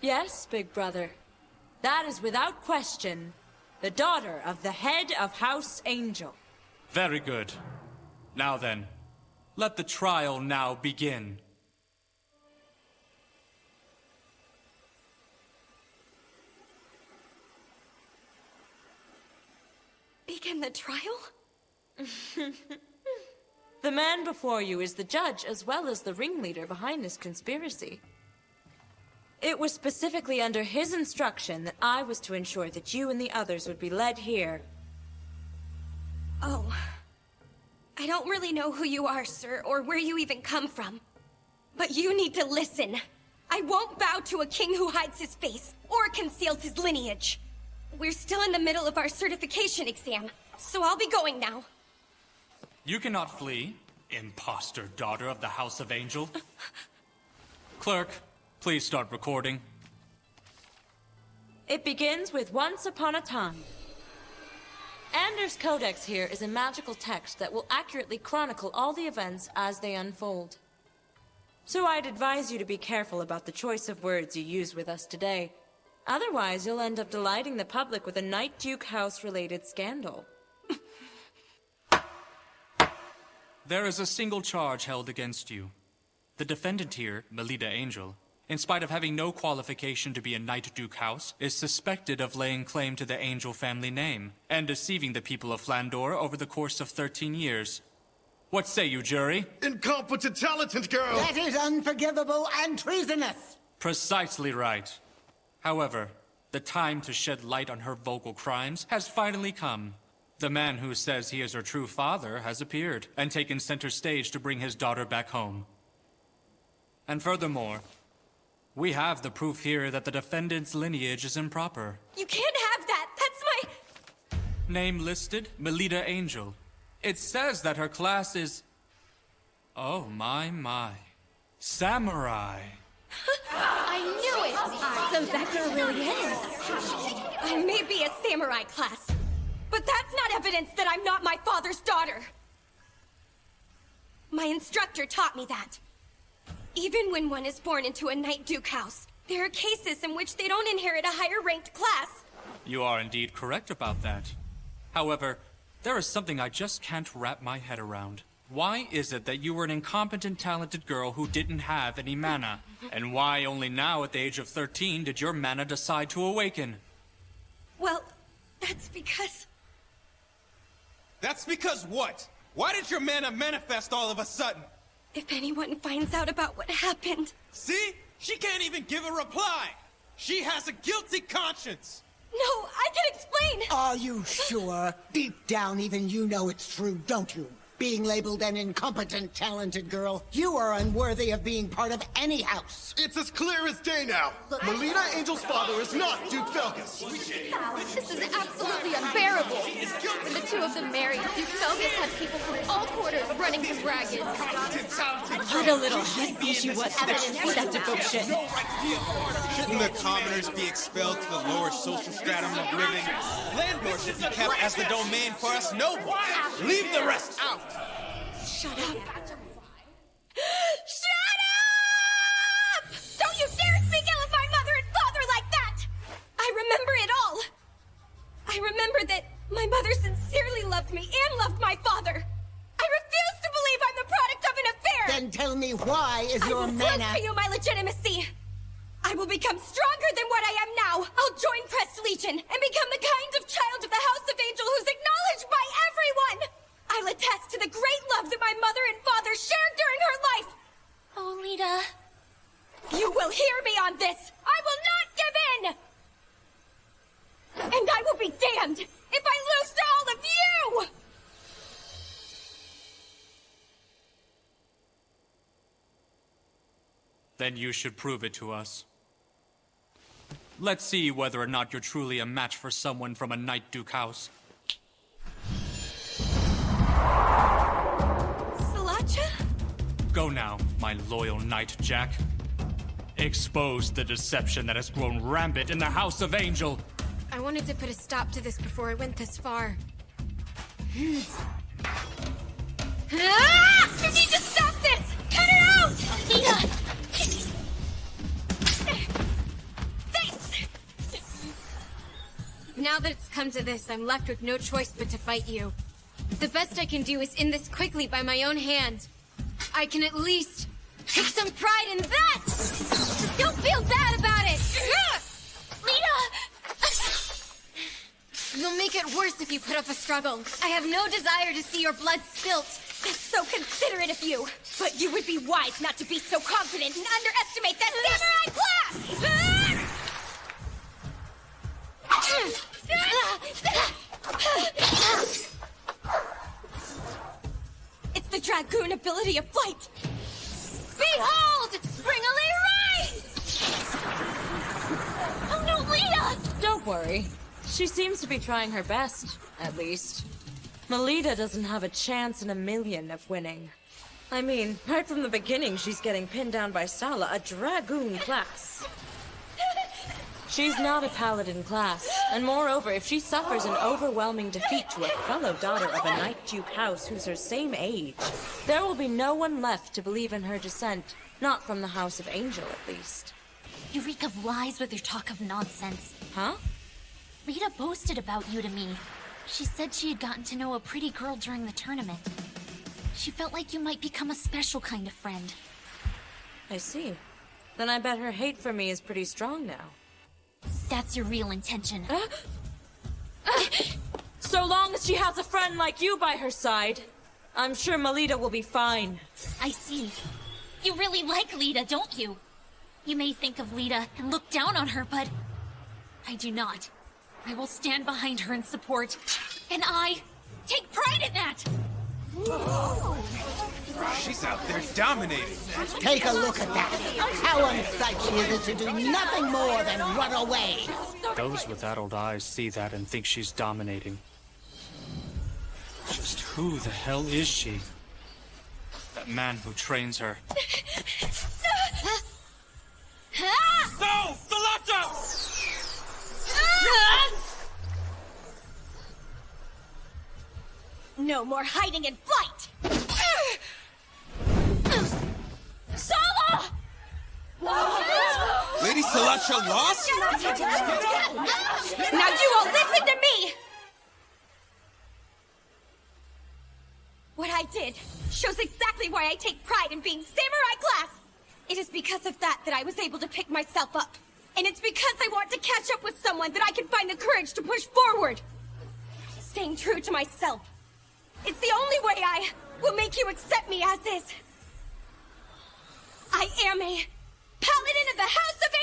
Yes, big brother. That is without question the daughter of the head of House Angel. Very good. Now then, let the trial now begin. Begin the trial? The man before you is the judge as well as the ringleader behind this conspiracy. It was specifically under his instruction that I was to ensure that you and the others would be led here. Oh. I don't really know who you are, sir, or where you even come from. But you need to listen. I won't bow to a king who hides his face or conceals his lineage. We're still in the middle of our certification exam, so I'll be going now. You cannot flee, imposter daughter of the House of Angel. Clerk, please start recording. It begins with once upon a time. Anders' Codex here is a magical text that will accurately chronicle all the events as they unfold. So I'd advise you to be careful about the choice of words you use with us today. Otherwise, you'll end up delighting the public with a Night Duke House-related scandal. There is a single charge held against you. The defendant here, Melita Angel, in spite of having no qualification to be a Night Duke House, is suspected of laying claim to the Angel family name and deceiving the people of Flandor over the course of 13 years. What say you, jury? Incompetent, talented girl! That is unforgivable and treasonous! Precisely right. However, the time to shed light on her vocal crimes has finally come. The man who says he is her true father has appeared and taken center stage to bring his daughter back home. And furthermore, we have the proof here that the defendant's lineage is improper. You can't have that! That's my... Name listed, Melita Angel. It says that her class is... Oh, my. Samurai. I knew it! So that girl really is. I may be a samurai class, but that's not evidence that I'm not my father's daughter. My instructor taught me that. Even when one is born into a Night Duke house, there are cases in which they don't inherit a higher-ranked class. You are indeed correct about that. However, there is something I just can't wrap my head around. Why is it that you were an incompetent, talented girl who didn't have any mana? And why only now, at the age of 13, did your mana decide to awaken? Well, that's because... That's because what? Why did your mana manifest all of a sudden? If anyone finds out about what happened... See? She can't even give a reply! She has a guilty conscience! No, I can explain! Are you sure? Deep down, even you know it's true, don't you? Being labeled an incompetent, talented girl, you are unworthy of being part of any house. It's as clear as day now. Melita Angel's father is not Duke Felgus. This is absolutely unbearable. When the two of them married, Duke Felgus had people from all quarters running him ragged. What a little hussy she was to display that devotion. Shouldn't the commoners be expelled to the lower social stratum of living? Landlord should be kept as the domain for us nobles. Leave the rest out. Shut up! Shut up! Don't you dare speak ill of my mother and father like that! I remember it all. I remember that my mother sincerely loved me and loved my father. I refuse to believe I'm the product of an affair! Then tell me why is your mana... I will prove to you my legitimacy. I will become stronger than what I am now. I'll join Prest Legion and become the kind of child of the House of Angel who's acknowledged by everyone. I'll attest to the great love that my mother and father shared during her life. Oh, Lita. You will hear me on this. I will not give in. And I will be damned if I lose to all of you. Then you should prove it to us. Let's see whether or not you're truly a match for someone from a Night Duke house. Salacha? Go now, my loyal Knight Jack. Expose the deception that has grown rampant in the House of Angel. I wanted to put a stop to this before it went this far. You need to stop this! Cut her out! Lita! Now that it's come to this, I'm left with no choice but to fight you. The best I can do is end this quickly by my own hand. I can at least take some pride in that! Don't feel bad about it! Lita! You'll make it worse if you put up a struggle. I have no desire to see your blood spilt. That's so considerate of you. But you would be wise not to be so confident and underestimate that samurai class! It's the Dragoon ability of flight! Behold! Springily rise! Oh no, Lita! Don't worry. She seems to be trying her best, at least. Melita doesn't have a chance in a million of winning. I mean, right from the beginning, she's getting pinned down by Sala, a dragoon class. She's not a paladin class, and moreover, if she suffers an overwhelming defeat to a fellow daughter of a Knight Duke house who's her same age, there will be no one left to believe in her descent, not from the House of Angel, at least. You reek of lies with your talk of nonsense. Huh? Lita boasted about you to me. She said she had gotten to know a pretty girl during the tournament. She felt like you might become a special kind of friend. I see. Then I bet her hate for me is pretty strong now. That's your real intention. So long as she has a friend like you by her side, I'm sure Melita will be fine. I see. You really like Lita, don't you? You may think of Lita and look down on her, but I do not. I will stand behind her in support, and I take pride in that! She's out there dominating. Take a look at that. How unsightly is it to do nothing more than run away? Those with adult eyes see that and think she's dominating. Just who the hell is she? That man who trains her. No! Salato! No more hiding and flight! Sala! Lady Salacha lost? Now you all listen to me! What I did shows exactly why I take pride in being samurai class! It is because of that I was able to pick myself up. And it's because I want to catch up with someone that I can find the courage to push forward. Staying true to myself. It's the only way I will make you accept me as is. I am a paladin of the House of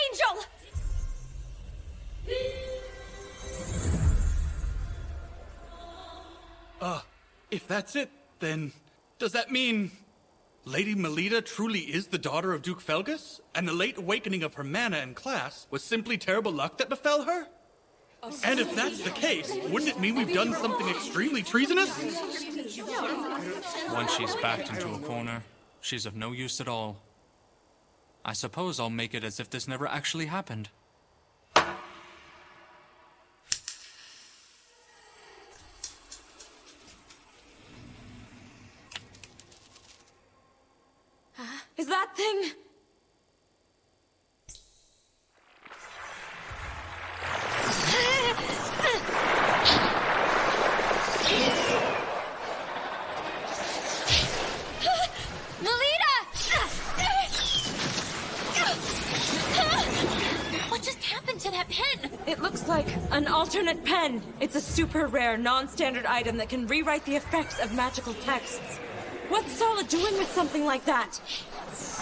Angel! If that's it, then does that mean Lady Melita truly is the daughter of Duke Felgus, and the late awakening of her mana and class was simply terrible luck that befell her? And if that's the case, wouldn't it mean we've done something extremely treasonous? Once she's backed into a corner, she's of no use at all. I suppose I'll make it as if this never actually happened. Is that thing... What just happened to that pen? It looks like an alternate pen. It's a super rare, non-standard item that can rewrite the effects of magical texts. What's Sala doing with something like that? This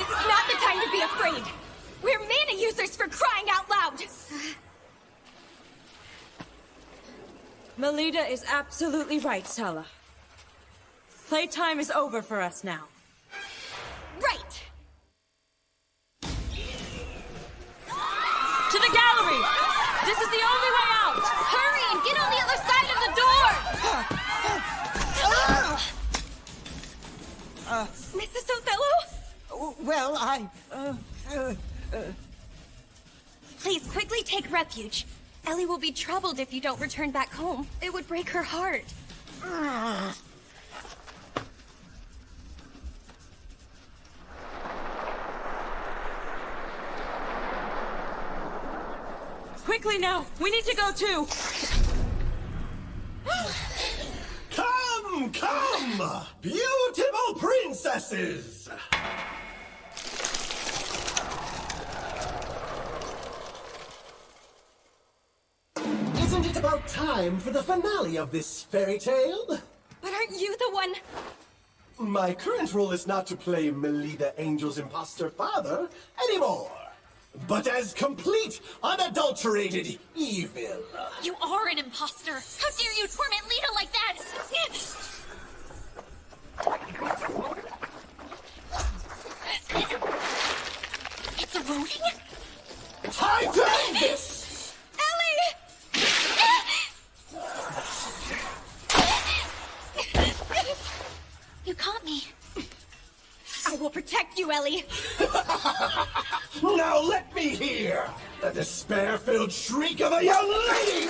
is not the time to be afraid. We're mana users for crying out loud. Melita is absolutely right, Sala. Playtime is over for us now. Right! To the gallery! This is the only way out! Hurry and get on the other side of the door! Mrs. Othello? Well, Please, quickly take refuge. Ellie will be troubled if you don't return back home. It would break her heart. Quickly now! We need to go too! Come, come! Beautiful princesses! Isn't it about time for the finale of this fairy tale? But aren't you the one... My current role is not to play Melita Angel's imposter father anymore, but as complete, unadulterated evil. You are an imposter. How dare you torment Lita like that? It's eroding? Time to end this! You caught me. I will protect you, Ellie. Now let me hear the despair-filled shriek of a young lady!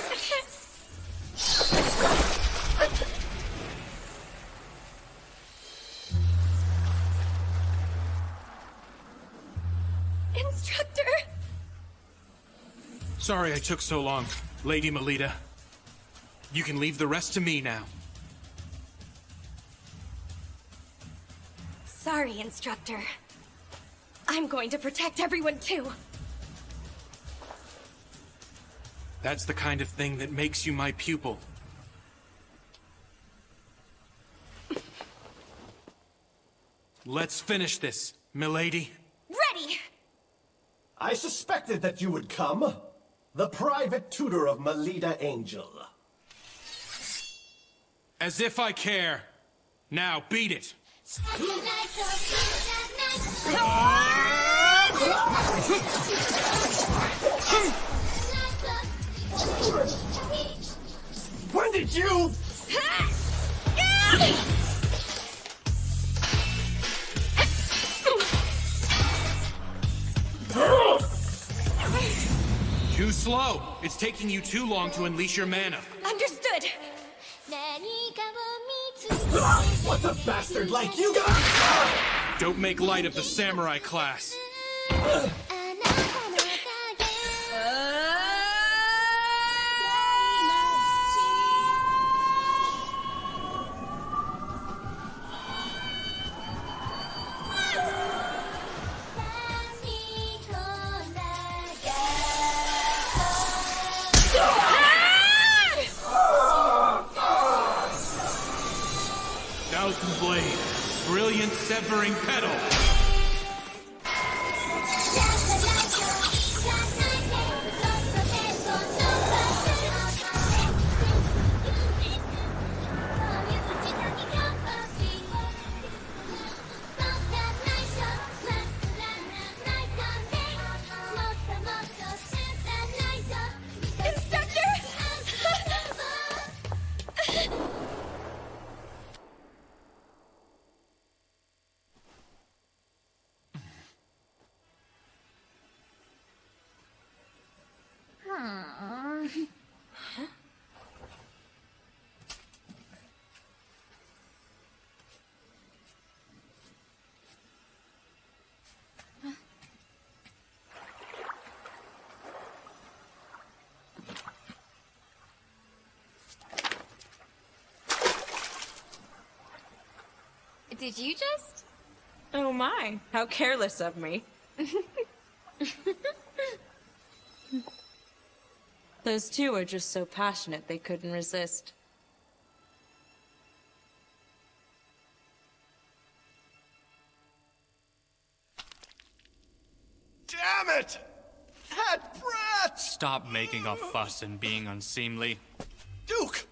Instructor! Sorry I took so long, Lady Melita. You can leave the rest to me now. Sorry, Instructor. I'm going to protect everyone too. That's the kind of thing that makes you my pupil. Let's finish this, milady. Ready! I suspected that you would come. The private tutor of Melita Angel. As if I care. Now, beat it. When did you... Too slow. It's taking you too long to unleash your mana. Understood. What's a bastard like you got? Don't make light of the samurai class. Thousand Blade, brilliant severing petal. Did you just? Oh my, how careless of me. Those two are just so passionate they couldn't resist. Damn it! That brat! Stop making a fuss and being unseemly. Duke!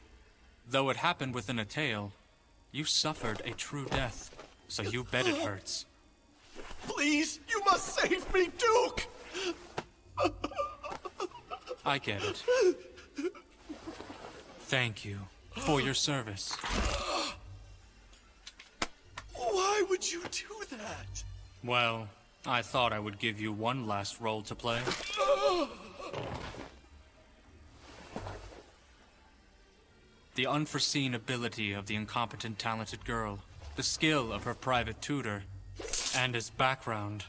Though it happened within a tale, you suffered a true death, so you bet it hurts. Please, you must save me, Duke! I get it. Thank you for your service. Why would you do that? Well, I thought I would give you one last role to play. The unforeseen ability of the incompetent talented girl, the skill of her private tutor, and his background.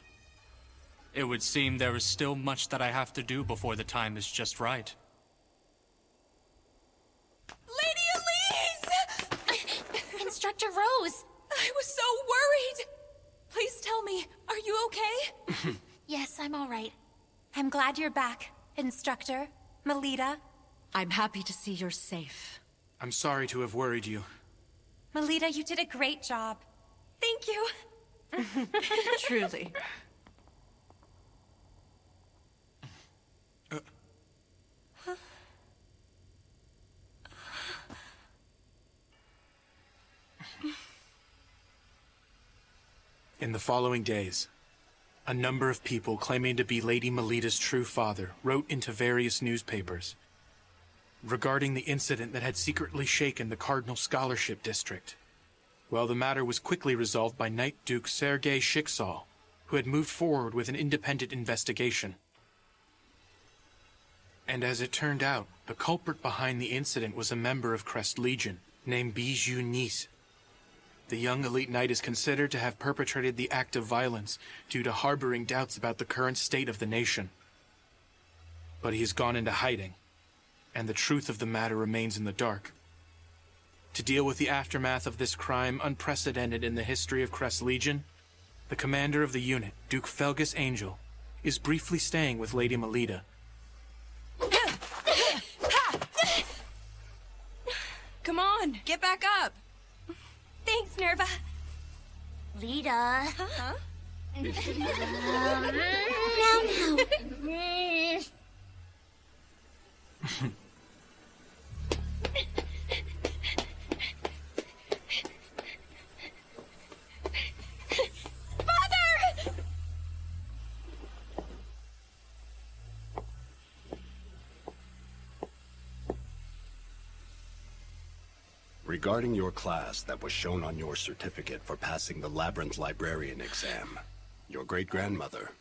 It would seem there is still much that I have to do before the time is just right. Lady Elise! Instructor Rose! I was so worried! Please tell me, are you okay? Yes, I'm all right. I'm glad you're back, Instructor. Melita. I'm happy to see you're safe. I'm sorry to have worried you. Melita, you did a great job. Thank you. Truly. In the following days, A number of people claiming to be Lady Melida's true father wrote into various newspapers regarding the incident that had secretly shaken the Cardinal Scholarship District. Well, the matter was quickly resolved by Knight Duke Sergei Shiksal, who had moved forward with an independent investigation. And as it turned out, the culprit behind the incident was a member of Crest Legion named Bijou Nice. The young elite knight is considered to have perpetrated the act of violence due to harboring doubts about the current state of the nation. But he has gone into hiding, and the truth of the matter remains in the dark. To deal with the aftermath of this crime unprecedented in the history of Crest Legion, the commander of the unit, Duke Felgus Angel, is briefly staying with Lady Melida. Come on, get back up. Thanks, Nerva. Lita. Huh? Now. Regarding your class that was shown on your certificate for passing the Labyrinth Librarian exam, your great-grandmother,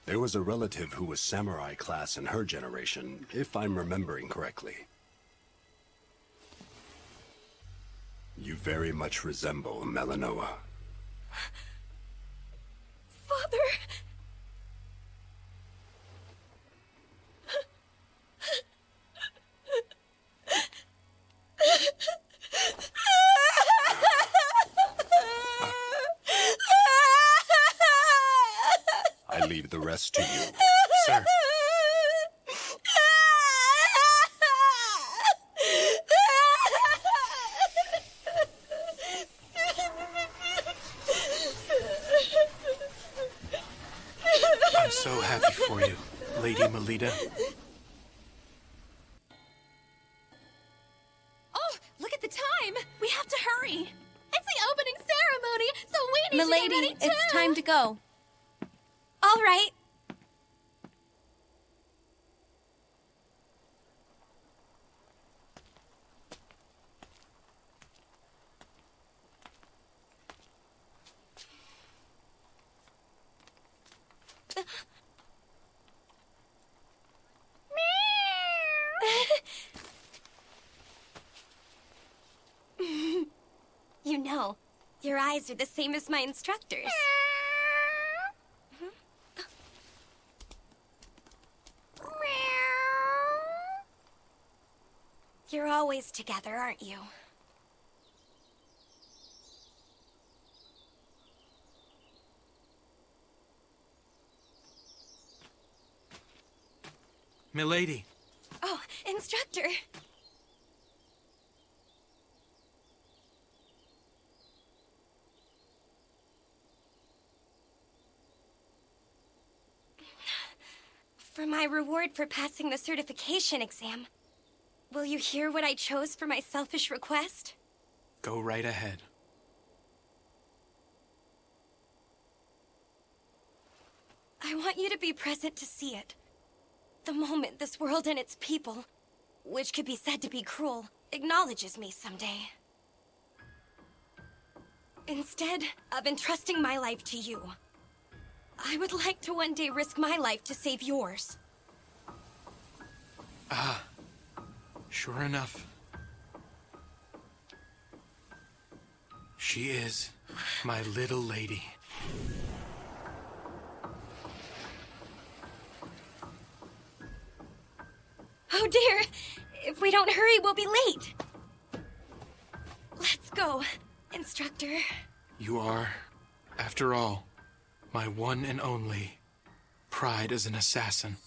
there was a relative who was samurai class in her generation, if I'm remembering correctly. You very much resemble Melanoa. Father! I leave the rest to you. Sir. I'm so happy for you, Lady Melida. Oh, look at the time! We have to hurry! It's the opening ceremony, so we need to Milady, get ready too! it's time to go. All right. You know, your eyes are the same as my instructors. You're always together, aren't you? Milady. Oh, instructor. For my reward for passing the certification exam, will you hear what I chose for my selfish request? Go right ahead. I want you to be present to see it. The moment this world and its people, which could be said to be cruel, acknowledges me someday. Instead of entrusting my life to you, I would like to one day risk my life to save yours. Ah, sure enough. She is my little lady. Oh dear! If we don't hurry, we'll be late! Let's go, instructor. You are, after all, my one and only pride as an assassin.